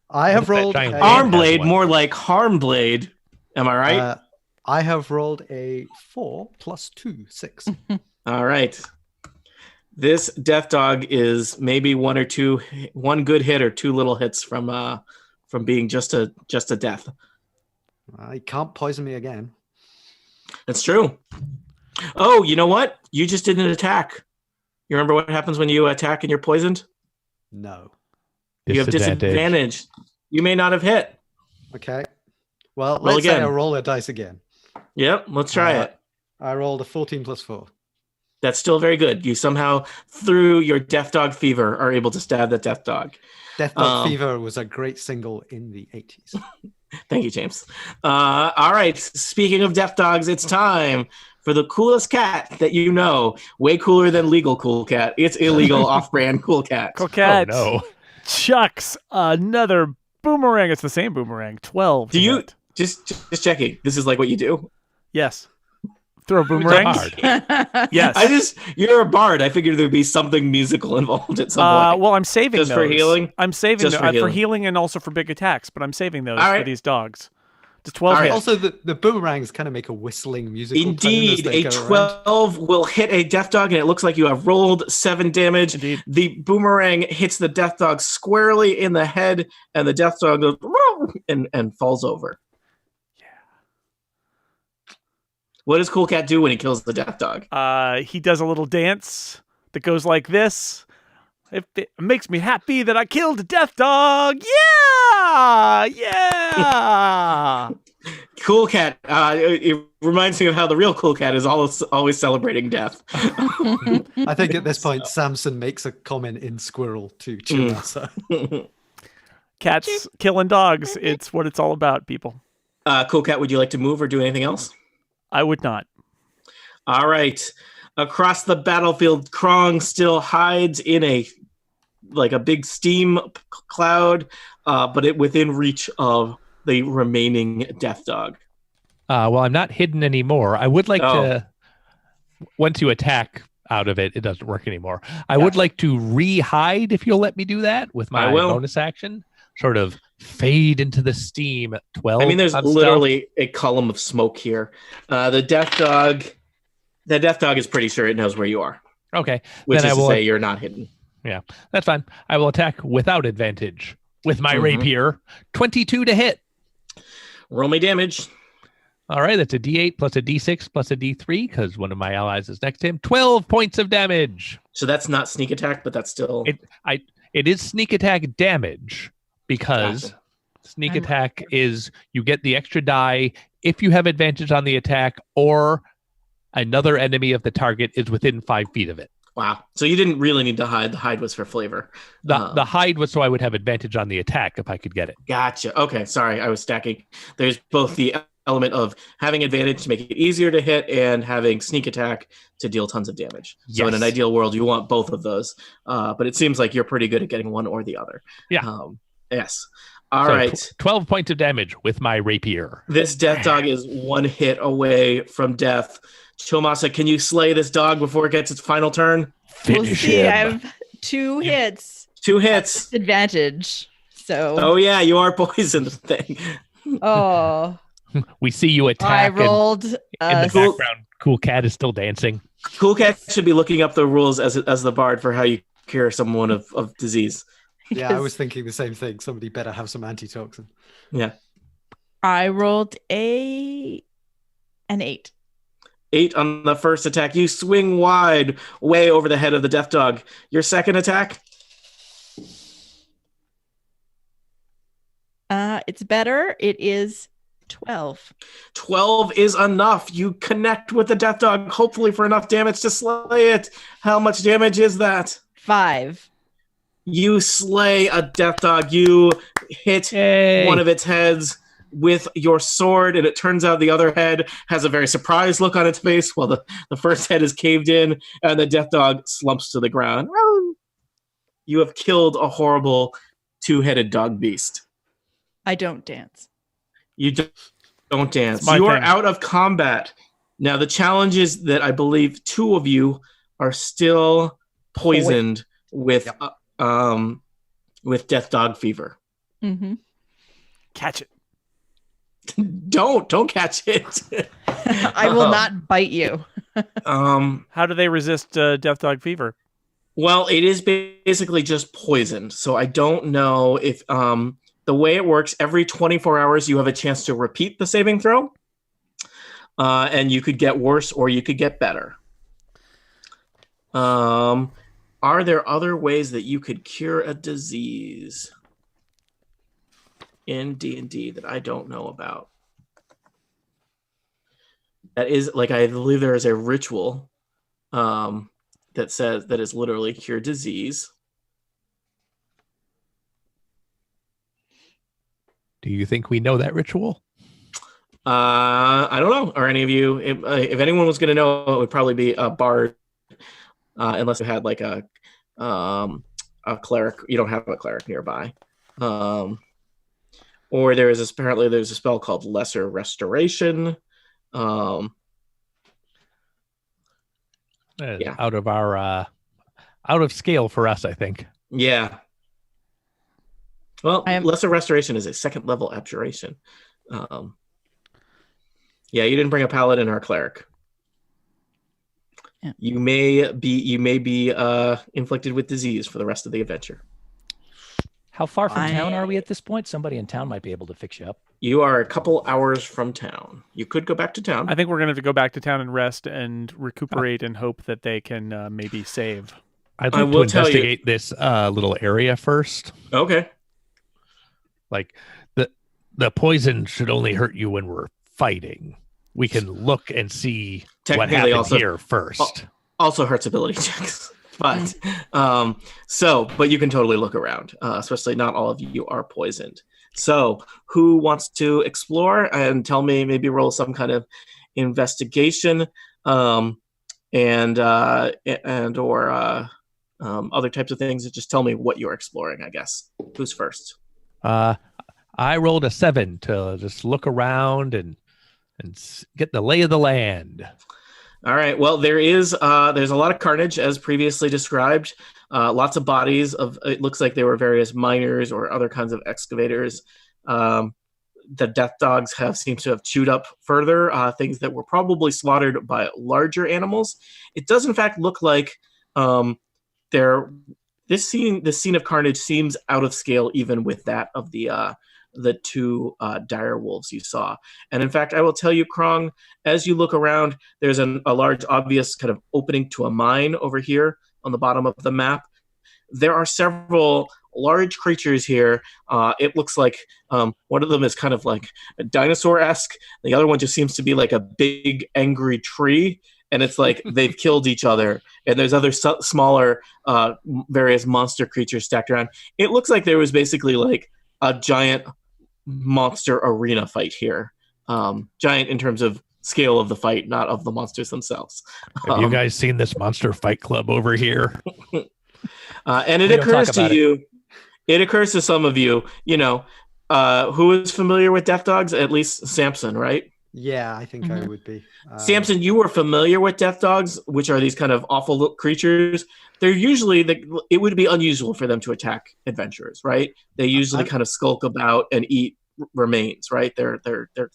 I have rolled Arm blade, more like harm blade. Am I right? I have rolled a 4 plus 2, 6. All right. This death dog is maybe one good hit or 2 little hits from being just a death. He can't poison me again. That's true. Oh, you know what? You just didn't attack. You remember what happens when you attack and you're poisoned? No. You have disadvantage. You may not have hit. Okay. Well, Roll let's say again. I roll a dice again. Yep, let's try it. I rolled a 14 plus 4. That's still very good. You somehow, through your death dog fever, are able to stab that death dog. Death Dog Fever was a great single in the 80s. Thank you, James. All right. Speaking of death dogs, it's time for the coolest cat that you know. Way cooler than legal cool cat. It's illegal off-brand cool cat. Cool cat. Oh, no. Chucks another boomerang. It's the same boomerang. 12. Do you just checking? This is like what you do? Yes. Throw boomerangs. Yes. You're a bard. I figured there'd be something musical involved at some point. Well, I'm saving Just those. for healing? I'm saving Just those for for healing and also for big attacks, but I'm saving those All right. for these dogs. Just 12 All right. hits. Also, the boomerangs kind of make a whistling musical tone as Indeed, they a go around. 12 will hit a death dog, and it looks like you have rolled 7 damage. Indeed. The boomerang hits the death dog squarely in the head, and the death dog goes and falls over. What does Cool Cat do when he kills the death dog? He does a little dance that goes like this. It makes me happy that I killed a death dog. Yeah! Yeah! Cool Cat. It reminds me of how the real Cool Cat is always celebrating death. I think at this point, Samson makes a comment in Squirrel to Chimasa. Cats killing dogs. It's what it's all about, people. Cool Cat, would you like to move or do anything else? I would not. All right. Across the battlefield, Krong still hides in a big steam cloud, but within reach of the remaining death dog. Well, I'm not hidden anymore. I would like to, once you attack out of it, it doesn't work anymore. I would like to re-hide if you'll let me do that with my bonus action. Sort of fade into the steam at 12. I mean, there's literally a column of smoke here. The death dog is pretty sure it knows where you are. Okay. Which is to say you're not hidden. Yeah, that's fine. I will attack without advantage with my rapier. 22 to hit. Roll me damage. All right, that's a D8 plus a D6 plus a D3 because one of my allies is next to him. 12 points of damage. So that's not sneak attack, but that's still... It is sneak attack damage because sneak attack is you get the extra die if you have advantage on the attack or another enemy of the target is within 5 feet of it. Wow. So you didn't really need to hide. The hide was for flavor. The hide was so I would have advantage on the attack if I could get it. Gotcha. Okay. Sorry. I was stacking. There's both the element of having advantage to make it easier to hit and having sneak attack to deal tons of damage. So in an ideal world, you want both of those. But it seems like you're pretty good at getting one or the other. Yeah. Yes. All right. 12 points of damage with my rapier. This death dog is one hit away from death. Chomasa, can you slay this dog before it gets its final turn? Finish him. I have 2 hits. 2 hits. Advantage. So. Oh yeah, you are poisoned thing. Oh. We see you attack. I rolled. In the background, Cool Cat is still dancing. Cool Cat should be looking up the rules as the bard for how you cure someone of disease. Yeah, I was thinking the same thing. Somebody better have some antitoxin. Yeah. I rolled an 8. 8 on the first attack. You swing wide, way over the head of the death dog. Your second attack? It's better. It is 12. 12 is enough. You connect with the death dog, hopefully for enough damage to slay it. How much damage is that? 5. You slay a death dog. You hit one of its heads with your sword, and it turns out the other head has a very surprised look on its face while the first head is caved in, and the death dog slumps to the ground. You have killed a horrible 2-headed dog beast. I don't dance. You don't dance. You are out of combat. Now, the challenge is that I believe 2 of you are still poisoned with death dog fever. Mm-hmm. Catch it. Don't catch it. I will not bite you. How do they resist death dog fever? Well, it is basically just poisoned. So I don't know if the way it works, every 24 hours you have a chance to repeat the saving throw. And you could get worse or you could get better. Are there other ways that you could cure a disease in D&D that I don't know about? That is, I believe there is a ritual that is literally cure disease. Do you think we know that ritual? I don't know. Are any of you? If anyone was going to know, it would probably be a bard, unless you had a cleric. You don't have a cleric nearby. Or there's a spell called Lesser Restoration. Out of our out of scale for us, I think. Yeah. Well, Lesser Restoration is a 2nd level abjuration. Yeah, you didn't bring a paladin or a cleric. Yeah. You may be inflicted with disease for the rest of the adventure. How far from town are we at this point? Somebody in town might be able to fix you up. You are a couple hours from town. You could go back to town. I think we're going to have to go back to town and rest and recuperate and hope that they can maybe save. I'd like to investigate this little area first. Okay. Like the poison should only hurt you when we're fighting. We can look and see what happened here first. Also hurts ability checks. But but you can totally look around, especially not all of you are poisoned. So who wants to explore and tell me, maybe roll some kind of investigation or other types of things. Just tell me what you're exploring, I guess. Who's first? I rolled a 7 to just look around and get the lay of the land. All right. Well, there's a lot of carnage as previously described. Lots of bodies it looks like they were various miners or other kinds of excavators. The death dogs seems to have chewed up further things that were probably slaughtered by larger animals. It does in fact look like this scene of carnage seems out of scale even with that of the two dire wolves you saw. And in fact, I will tell you, Krong, as you look around, there's a large, obvious kind of opening to a mine over here on the bottom of the map. There are several large creatures here. It looks like one of them is kind of like a dinosaur-esque. The other one just seems to be like a big, angry tree. And it's like they've killed each other. And there's other smaller, various monster creatures stacked around. It looks like there was basically like a giant monster arena fight here. Giant in terms of scale of the fight, not of the monsters themselves. Have you guys seen this monster fight club over here? And it occurs to some of you, who is familiar with death dogs? At least Samson, right? Yeah, I think I would be. Samson, you were familiar with death dogs, which are these kind of awful creatures. They're usually it would be unusual for them to attack adventurers, right? They usually kind of skulk about and eat remains, right? They're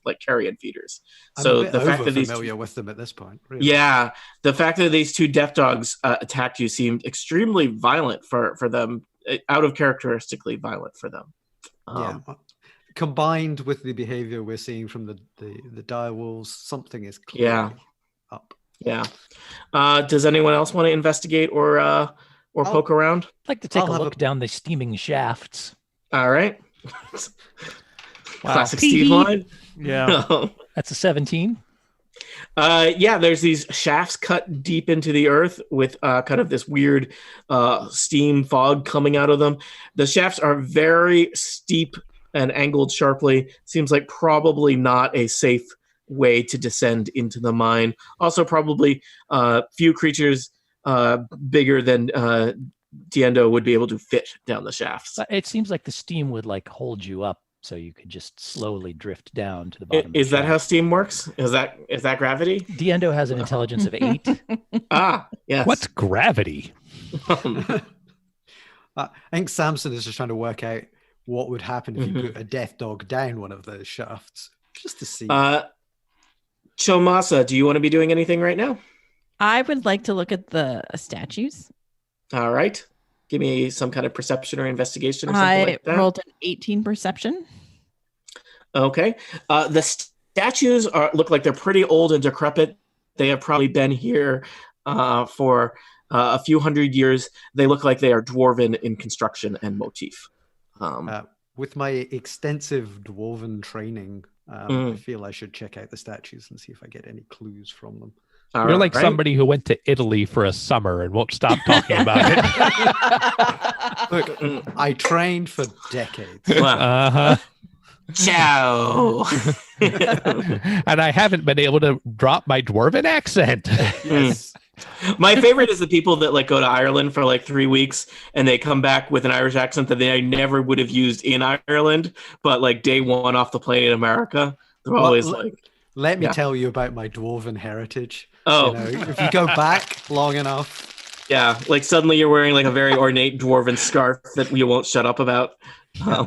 like carrion feeders. So the fact that familiar with them at this point, really. Yeah, the fact that these two death dogs attacked you seemed extremely violent for them, out of characteristically violent for them. Yeah. Combined with the behavior we're seeing from the dire wolves, something is clearly up. Yeah. Does anyone else want to investigate or poke around? I'd like to take a look down the steaming shafts. All right. Wow. Classic Steve line. Yeah. That's a 17. There's these shafts cut deep into the earth with kind of this weird steam fog coming out of them. The shafts are very steep and angled sharply. Seems like probably not a safe way to descend into the mine. Also, probably few creatures bigger than Diendo would be able to fit down the shafts. It seems like the steam would like hold you up, so you could just slowly drift down to the bottom. Is that how steam works? Is that gravity? Diendo has an intelligence of 8. Yes. What's gravity? I think Samson is just trying to work out what would happen if you put a death dog down one of those shafts, just to see. Chomasa, do you want to be doing anything right now? I would like to look at the statues. All right. Give me some kind of perception or investigation or something like that. I rolled an 18 perception. Okay. The statues look like they're pretty old and decrepit. They have probably been here for a few hundred years. They look like they are dwarven in construction and motif. With my extensive dwarven training, I feel I should check out the statues and see if I get any clues from them. You're like somebody who went to Italy for a summer and won't stop talking about it. Look, I trained for decades. Ciao. And I haven't been able to drop my dwarven accent. Yes. My favorite is the people that like go to Ireland for like 3 weeks and they come back with an Irish accent that they never would have used in Ireland, but like day one off the plane in America, they're always Let me tell you about my dwarven heritage. Oh, if you go back long enough. Yeah, like suddenly you're wearing like a very ornate dwarven scarf that you won't shut up about. I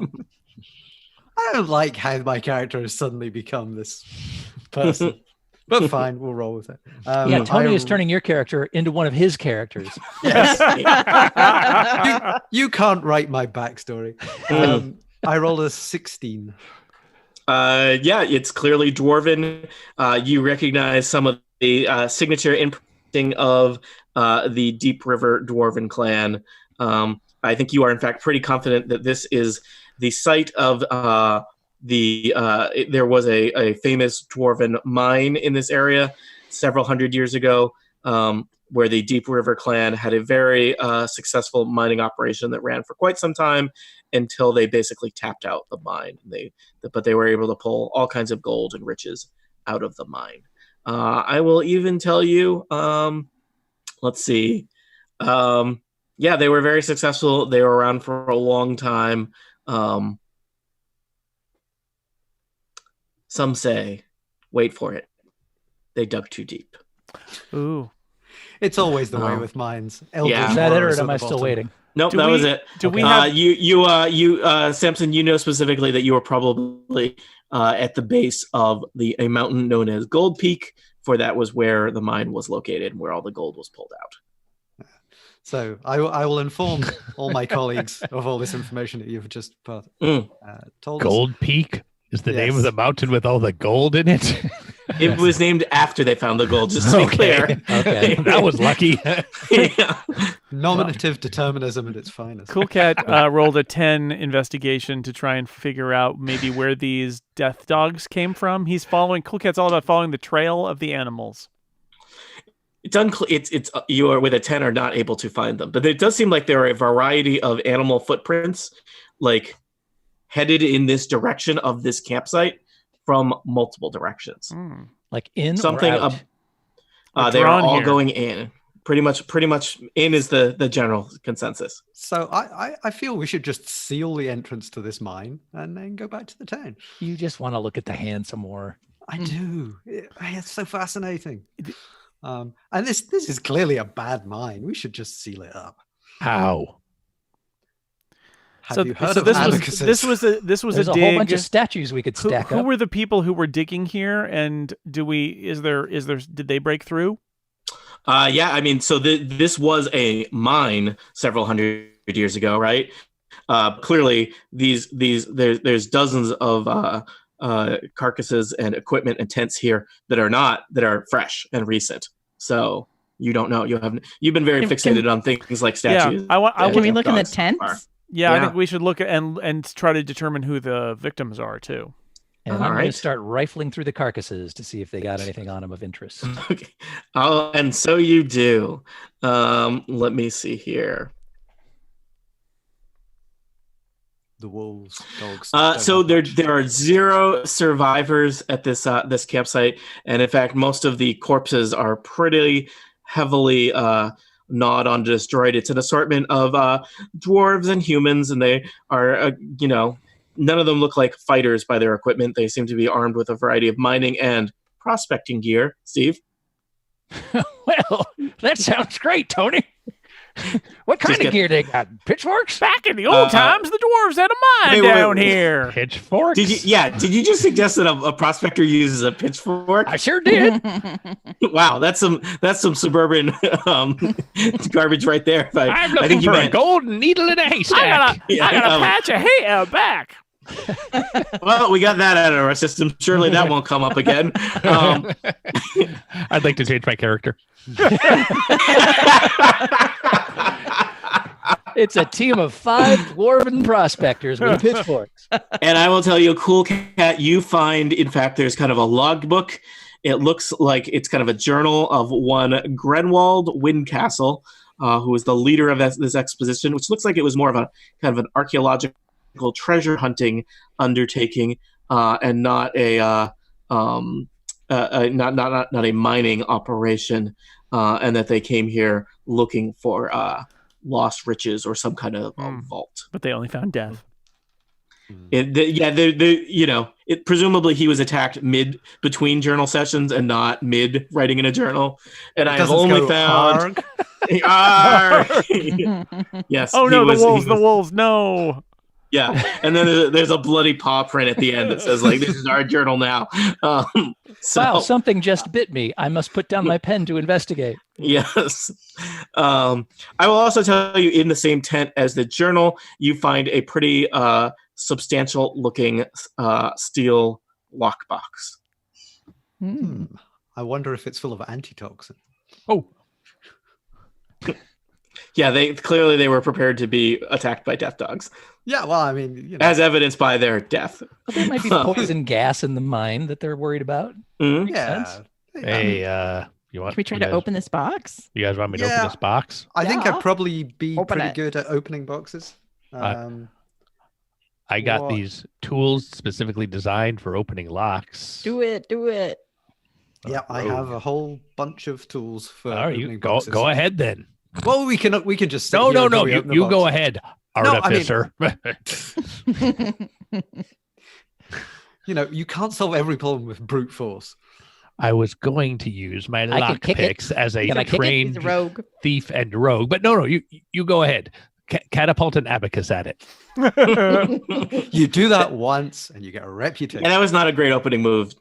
don't like how my character has suddenly become this person. But fine, we'll roll with it. Yeah, Tony is I- turning your character into one of his characters. Yes. you can't write my backstory. I rolled a 16. Yeah, it's clearly dwarven. You recognize some of the signature imprinting of the Deep River Dwarven clan. I think you are, in fact, pretty confident that this is the site of there was a famous dwarven mine in this area several hundred years ago, where the Deep River clan had a very successful mining operation that ran for quite some time until they basically tapped out the mine. But they were able to pull all kinds of gold and riches out of the mine. I will even tell you, let's see. Yeah, they were very successful. They were around for a long time. Some say, wait for it, they dug too deep. Ooh. It's always the way with mines. Yeah. Is that it, or horrors at am I the still bottom. waiting? Nope, Do that we- was it. do we have- Samson, you know specifically that you were probably at the base of a mountain known as Gold Peak, for that was where the mine was located, where all the gold was pulled out. So I will inform all my colleagues of all this information that you've just told us. Gold Peak is the name Yes. of the mountain with all the gold in it. It was named after they found the gold, just to be clear. Okay. That was lucky. Yeah. Nominative determinism at its finest. Cool Cat rolled a 10 investigation to try and figure out maybe where these death dogs came from. Cool Cat's all about following the trail of the animals. It's you are with a 10 are not able to find them, but it does seem like there are a variety of animal footprints, like headed in this direction of this campsite from multiple directions. Like in Something or out? they are drawn all here. going in. Pretty much in is the general consensus. So I feel we should just seal the entrance to this mine and then go back to the town. You just want to look at the hand some more. I do. It's so fascinating. And this is clearly a bad mine. We should just seal it up. How? Have you heard of this abacuses? was There's a a dig. whole bunch of statues we could stack Who up. were the people who were digging here, and did they break through? Yeah, I mean, so this was a mine several hundred years ago, right? Clearly, there's dozens of carcasses and equipment and tents here that are fresh and recent. So you don't know. You've been very fixated on things like statues. Yeah, Can we and look in the dogs so far. tents? Yeah, I Yeah. think we should look at and try to determine who the victims are too. And All I'm going right. to start rifling through the carcasses to see if they got anything on them of interest. Okay. Oh, and so you do. Let me see here. The wolves, dogs. So there are 0 survivors at this campsite, and in fact, most of the corpses are pretty heavily gnawed on, destroyed. It's an assortment of dwarves and humans, and they are none of them look like fighters by their equipment. They seem to be armed with a variety of mining and prospecting gear. Steve, Well, that sounds great, Tony. What kind Just of gear they got? Pitchforks? Back in the old times, the dwarves had a mine wait, down wait. here. Pitchforks? did you just suggest that a prospector uses a pitchfork? I sure did. Wow, that's some suburban garbage right there. I'm looking for a golden needle in a I haystack. got a patch of hay out back. Well, we got that out of our system. Surely that won't come up again. I'd like to change my character. It's a team of 5 dwarven prospectors with pitchforks. And I will tell you, Cool Cat, you find, in fact, there's kind of a logbook. It looks like it's kind of a journal of one Grenwald Windcastle, who was the leader of this expedition, which looks like it was more of a kind of an archaeological treasure hunting undertaking, and not a not a mining operation, and that they came here looking for lost riches or some kind of vault. But they only found death. Presumably he was attacked between journal sessions and not mid writing in a journal. And I have Doesn't only go found. arg. Yes. Oh he no, was- the wolves! No. Yeah, and then there's a bloody paw print at the end that says like, "This is our journal now." So, Wow, something just bit me. I must put down my pen to investigate. yes. I will also tell you, in the same tent as the journal, you find a pretty substantial looking steel lockbox. I wonder if it's full of antitoxin. Oh, Yeah, they were prepared to be attacked by death dogs, Yeah, well, I mean, you know, as evidenced by their death. But there might be poison gas in the mine that they're worried about. Mhm. yeah. hey, you want? Can we try you to guys, open this box? You guys want me to Yeah. open this box? I think Yeah. I'd probably be Open pretty it. good at opening boxes. I got What? these tools specifically designed for opening locks. Do it. Yeah, I have a whole bunch of tools for All right, opening you boxes. go ahead then. Well, we can just sit No, here no, until no. we You, open the you go box. ahead, No, I mean- artificer. You know, you can't solve every problem with brute force. I was going to use my I can kick it. lockpicks as a Can I kick it? trained He's a rogue. thief and rogue, but no, you go ahead. Catapult an abacus at it. You do that once, and you get a reputation. And that was not a great opening move.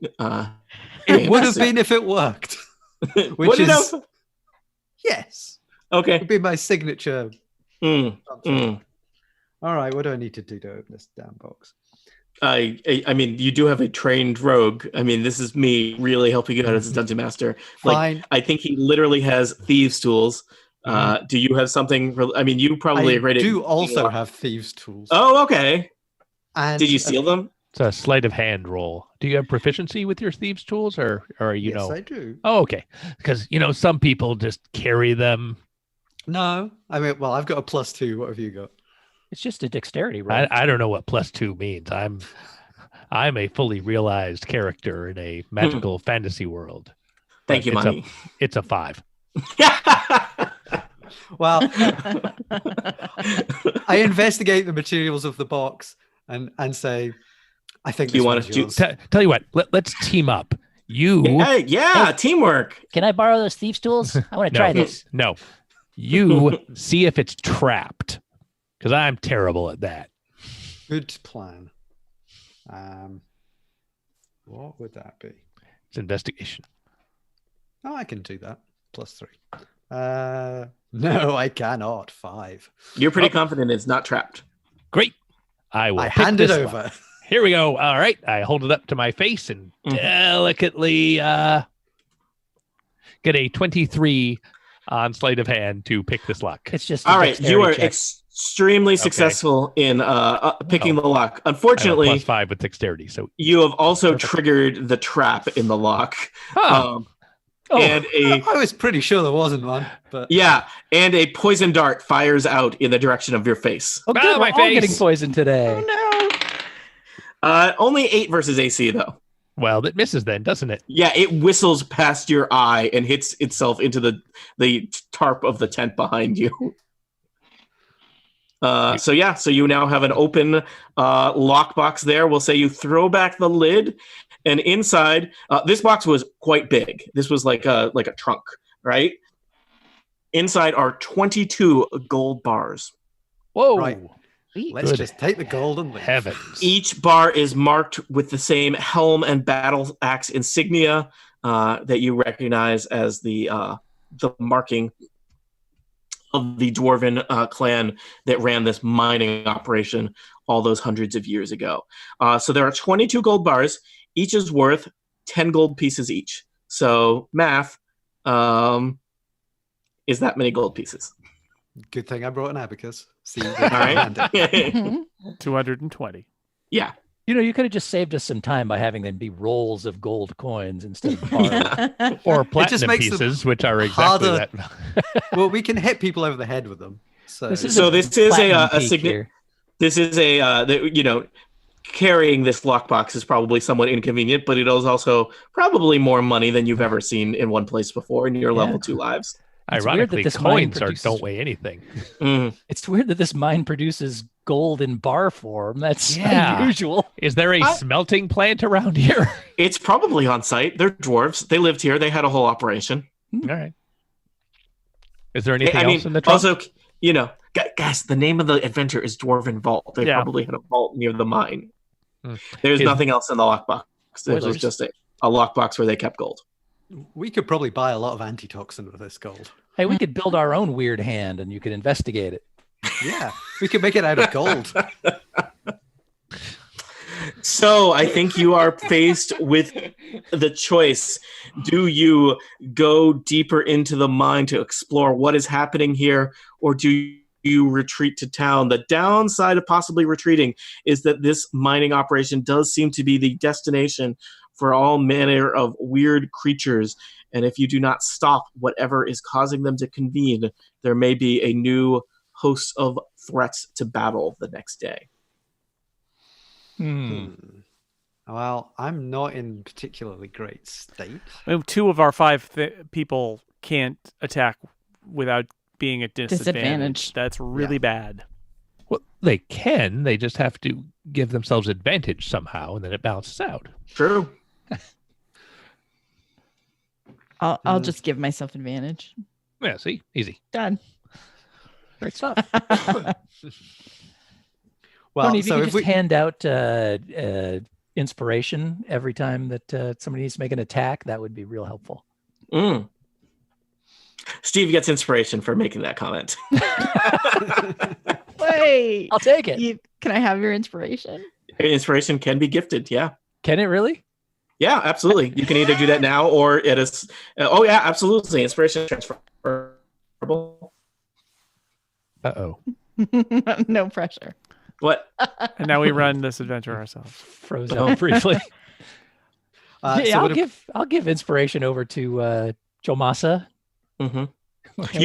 It would have been if it worked. Would Which it is have? yes, Okay. it'd be my signature. Mm, something. mm. All right, what do I need to do to open this damn box? I mean, you do have a trained rogue. I mean, this is me really helping you out as a dungeon master. Like, Fine. I think he literally has thieves' tools. Do you have something? I mean, you probably I are great at. do also have thieves' tools. Oh, okay. And Did you steal them? It's a sleight of hand roll. Do you have proficiency with your thieves' tools, or you yes, know? I do. Oh, okay. Because some people just carry them. No, I mean, well, I've got a +2. What have you got? It's just a dexterity roll. I don't know what +2 means. I'm a fully realized character in a magical fantasy world. Thank you, It's Monty. It's a 5. Well, I investigate the materials of the box and say, I think You this want one's to do- yours. Tell you what. Let's team up. You Hey, yeah, teamwork. Can I borrow those thieves' tools? I want to try this. No. You see if it's trapped. Because I'm terrible at that. Good plan. What would that be? It's investigation. Oh, I can do that. +3. No, I cannot. 5. You're pretty confident it's not trapped. Great. I will I pick hand it this over. lock. Here we go. All right. I hold it up to my face and delicately get a 23 on sleight of hand to pick this lock. It's just a All right, you are dexterity check. extremely successful in picking the lock. Unfortunately, +5 with dexterity. So you have also triggered the trap in the lock. And I was pretty sure there wasn't one, but and a poison dart fires out in the direction of your face. Oh, good, Ah, we're my all face. getting poisoned today. Only 8 versus AC though. well, that misses then, doesn't it? Yeah, it whistles past your eye and hits itself into the tarp of the tent behind you. So you now have an open lockbox there. We'll say you throw back the lid, and inside, this box was quite big. This was like a trunk, right? Inside are 22 gold bars. Whoa. Right. let's Good just take the gold and leave. Heavens. Each bar is marked with the same helm and battle axe insignia that you recognize as the marking of the Dwarven clan that ran this mining operation all those hundreds of years ago. So there are 22 gold bars. Each is worth 10 gold pieces each. So math is that many gold pieces. Good thing I brought an abacus. See, All right. 220. Yeah. You could have just saved us some time by having them be rolls of gold coins instead of bars. Or platinum makes them pieces, which are exactly harder. that. Well, we can hit people over the head with them. So, This is So this is platinum a peak significant. here. This is carrying this lockbox is probably somewhat inconvenient, but it is also probably more money than you've ever seen in one place before in your level 2 lives. It's weird that Ironically, this mine coins produces- don't weigh anything. Mm. It's weird that this mine produces gold in bar form. That's Yeah. unusual. Is there a smelting plant around here? It's probably on site. They're dwarves. They lived here. They had a whole operation. All right. Is there anything I mean, else in the trunk? also, Guys, the name of the adventure is Dwarven Vault. They probably had a vault near the mine. There's nothing else in the lockbox. It was just a lockbox where they kept gold. We could probably buy a lot of antitoxin with this gold. Hey, we could build our own weird hand and you could investigate it. Yeah, we could make it out of gold. So I think you are faced with the choice. Do you go deeper into the mine to explore what is happening here, or do you retreat to town? The downside of possibly retreating is that this mining operation does seem to be the destination for all manner of weird creatures. And if you do not stop whatever is causing them to convene, there may be a new host of threats to battle the next day. Well, I'm not in particularly great state. I mean, 2 of our 5 people can't attack without being at disadvantage. That's really bad. Well, they can. They just have to give themselves advantage somehow, and then it balances out. True. I'll just give myself advantage. Yeah, see? Easy. Done. Great stuff. Well, Tony, if so you if could we just hand out inspiration every time that somebody needs to make an attack, that would be real helpful. Steve gets inspiration for making that comment. Wait, I'll take it. Can I have your inspiration? Inspiration can be gifted, yeah. Can it really? Yeah, absolutely. You can either do that now or it is. Oh, yeah, absolutely. Inspiration transferable. Uh-oh. No pressure. What? And now we run this adventure ourselves. Froze out briefly. so I'll give inspiration over to Jomasa. You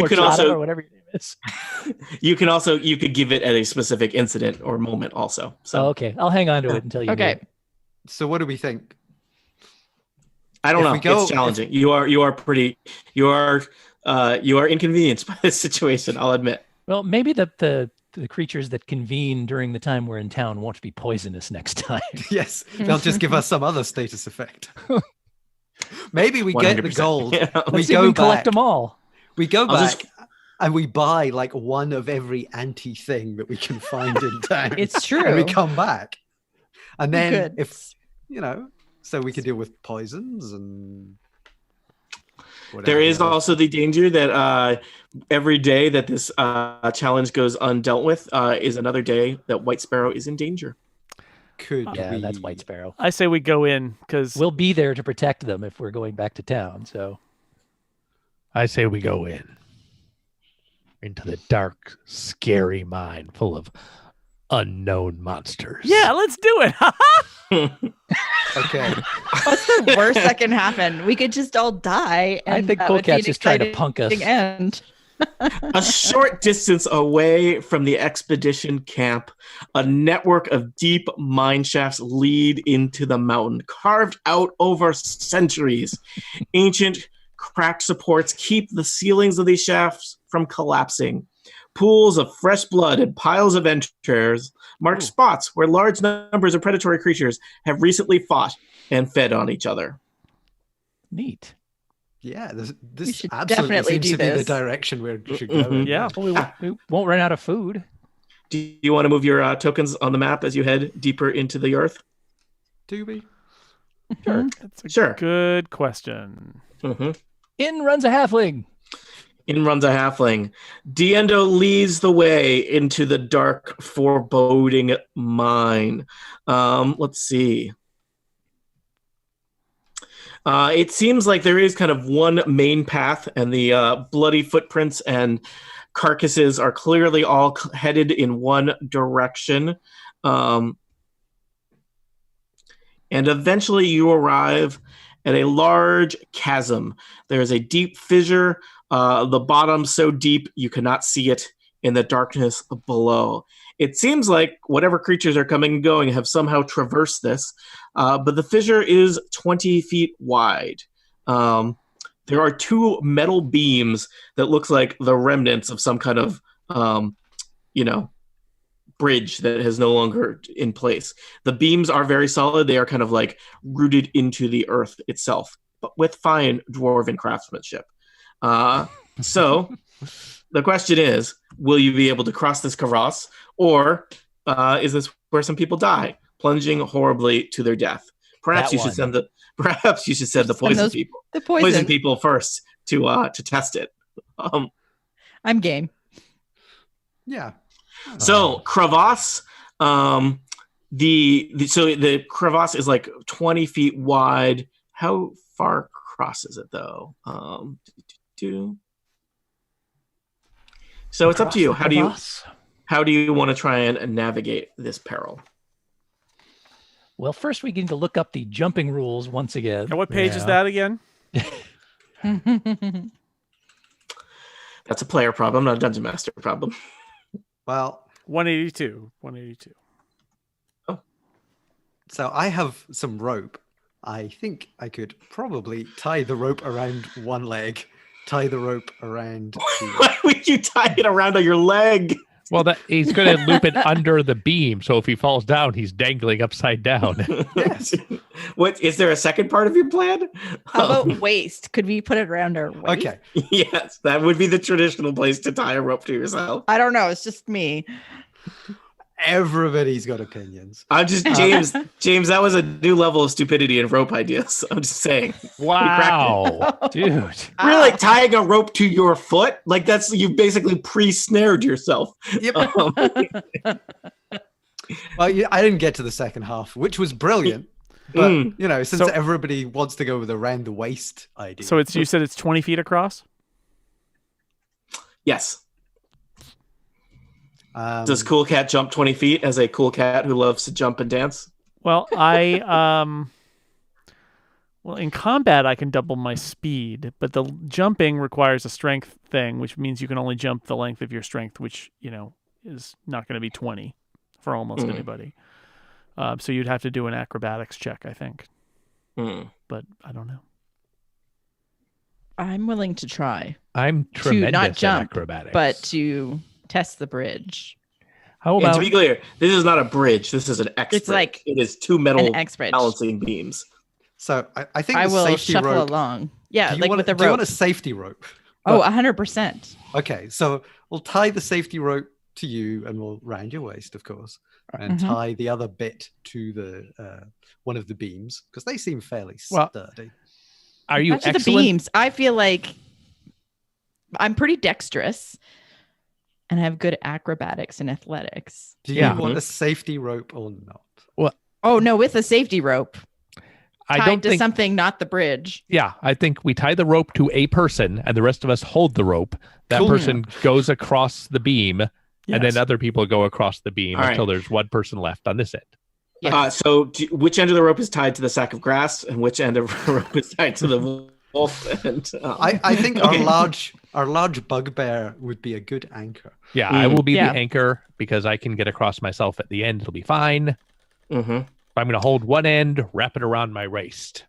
can also, or whatever your name is. you could give it at a specific incident or moment also. So okay, I'll hang on to it until you. Okay. So what do we think? I don't know. It's challenging. You are inconvenienced by this situation, I'll admit. Well, maybe the creatures that convene during the time we're in town won't be poisonous next time. Yes, they'll just give us some other status effect. Maybe we get the gold. Yeah. We go collect them all. We go back and we buy like one of every anti thing that we can find in town. It's true. And we come back, and then Good. so we can deal with poisons and. There is also the danger that every day that this challenge goes undealt with is another day that White Sparrow is in danger. That's White Sparrow. I say we go in because We'll be there to protect them if we're going back to town. So I say we go into the dark, scary mine full of unknown monsters. yeah, let's do it. Okay. What's the worst that can happen? We could just all die. And I think that would be Coolcat's an just trying to exciting punk us. End. A short distance away from the expedition camp, a network of deep mine shafts lead into the mountain, carved out over centuries. Ancient cracked supports keep the ceilings of these shafts from collapsing. Pools of fresh blood and piles of entrails mark spots where large numbers of predatory creatures have recently fought and fed on each other. neat. Yeah, We this should absolutely definitely seems do to be the this. direction we should go. in. Yeah. Well, we won't run out of food. Do you want to move your tokens on the map as you head deeper into the earth? Do we? Sure. That's a Sure. good question. In runs a halfling. In runs a halfling. Diendo leads the way into the dark, foreboding mine. Let's see. It seems like there is kind of one main path, and the bloody footprints and carcasses are clearly all headed in one direction. And eventually you arrive at a large chasm. There is a deep fissure, the bottom so deep you cannot see it in the darkness below. It seems like whatever creatures are coming and going have somehow traversed this, but the fissure is 20 feet wide. There are two metal beams that look like the remnants of some kind of, bridge that is no longer in place. The beams are very solid. They are kind of like rooted into the earth itself, but with fine dwarven craftsmanship. So The question is, will you be able to cross this crevasse, or is this where some people die, plunging horribly to their death? Perhaps That you should one. send the poison people, The poison. people first to test it. I'm game. Yeah. So crevasse, the crevasse is like 20 feet wide. How far across is it though? So it's up to you. How do you want to try and navigate this peril? Well, first we need to look up the jumping rules once again. And what page is that again? That's a player problem, not a dungeon master problem. Well, 182. 182. so I have some rope. I think I could probably tie the rope around one leg, tie the rope around Why would you tie it around your leg? Well, he's going to loop it under the beam, so if he falls down, he's dangling upside down. Yes. What is there a second part of your plan? How about waist? Could we put it around our waist? Okay. Yes, that would be the traditional place to tie a rope to yourself. I don't know. It's just me. Everybody's got opinions. I'm just James. That was a new level of stupidity in rope ideas. I'm just saying. Wow. Dude. Really, like tying a rope to your foot, like that's you basically pre-snared yourself. Yep. Um, Well, I didn't get to the second half, which was brilliant. But since So- everybody wants to go with the round the waist idea, So you said it's 20 feet across? yes. um, Does Cool Cat jump 20 feet as a cool cat who loves to jump and dance? Well, well, in combat, I can double my speed, but the jumping requires a strength thing, which means you can only jump the length of your strength, which, is not going to be 20 for almost anybody. So you'd have to do an acrobatics check, I think. But I don't know. I'm willing to try, I'm tremendous not at jump, acrobatics. but to test the bridge. How And to about be clear, this is not a bridge. This is an expert. It's like it is two metal An X bridge. balancing beams. so I think I the will safety shuffle rope. along. Yeah, Do you like want, with the do you want rope. a safety rope? Oh, 100%. Okay, so we'll tie the safety rope to you, and we'll round your waist, of course, and Mhm. tie the other bit to the one of the beams because they seem fairly Well, sturdy. are you Not to the excellent? beams. I feel like I'm pretty dexterous and I have good acrobatics and athletics. Do you yeah. want a safety rope or not? Oh, no, with a safety rope I tied don't to think. something, not the bridge. Yeah, I think we tie the rope to a person, and the rest of us hold the rope. That Cool. person goes across the beam, and Yes. then other people go across the beam All right. until there's one person left on this end. Yeah. Which end of the rope is tied to the sack of grass, and which end of the rope is tied to the wolf? And I think Okay. our large bugbear would be a good anchor. Yeah, I will be Yeah. the anchor because I can get across myself at the end. It'll be fine. Mhm. I'm going to hold one end, wrap it around my waist.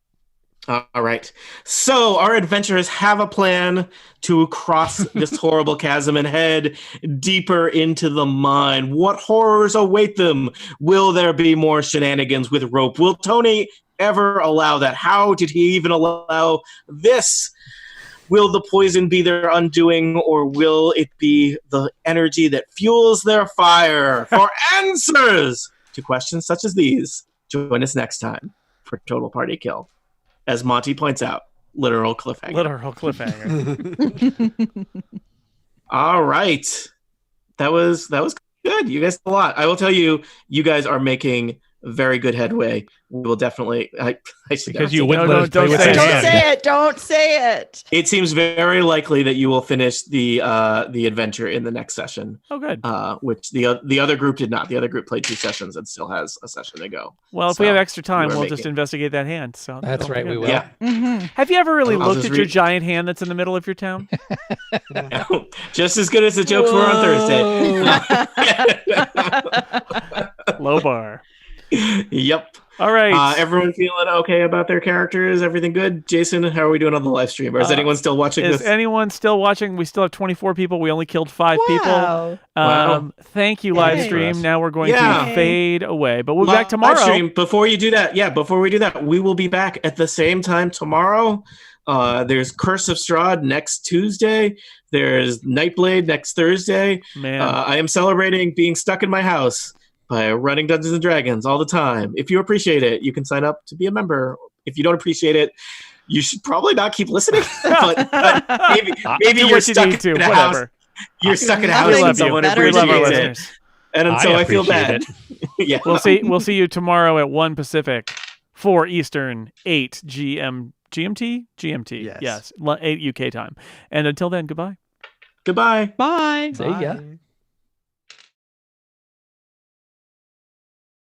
All right. So our adventurers have a plan to cross this horrible chasm and head deeper into the mine. What horrors await them? Will there be more shenanigans with rope? Will Tony ever allow that? How did he even allow this? Will the poison be their undoing, or will it be the energy that fuels their fire? For answers to questions such as these, join us next time for Total Party Kill. As Monty points out, literal cliffhanger. Literal cliffhanger. All right. That was good. You guys did a lot. I will tell you, you guys are making very good headway. We will definitely I should Because not you say wouldn't No, let no, us play don't with say our it. Don't hand. say it. Don't say it. it seems very likely that you will finish the adventure in the next session. Oh, good. Which the other group did not. The other group played 2 sessions and still has a session to go. Well, if we So, have extra time, you are we'll just making- investigate that hand. So That's that'll right, be we good. will. Yeah. Mm-hmm. Have you ever really I'll looked just at your read- giant hand that's in the middle of your town? Just as good as the jokes were on Thursday. Low bar. Yep. All right. Everyone feeling okay about their characters? Everything good? Jason, how are we doing on the live stream? Or is anyone still watching Is this? anyone still watching? We still have 24 people. We only killed 5 people. Wow. Wow. Thank you, live Yay. stream. Now we're going Yeah. to fade away, but we'll be back tomorrow. Live stream, before you do that, before we do that, we will be back at the same time tomorrow There's Curse of Strahd next Tuesday. There's Nightblade next Thursday. Man. I am celebrating being stuck in my house by running Dungeons and Dragons all the time. If you appreciate it, you can sign up to be a member. If you don't appreciate it, you should probably not keep listening. but maybe you're stuck in a house. You're stuck in a house and someone appreciates it. And so I feel bad. Yeah. We'll see you tomorrow at 1 Pacific, 4 Eastern, 8 GMT? GMT. Yes. 8 UK time. And until then, goodbye. Goodbye. Bye. See ya. Bye.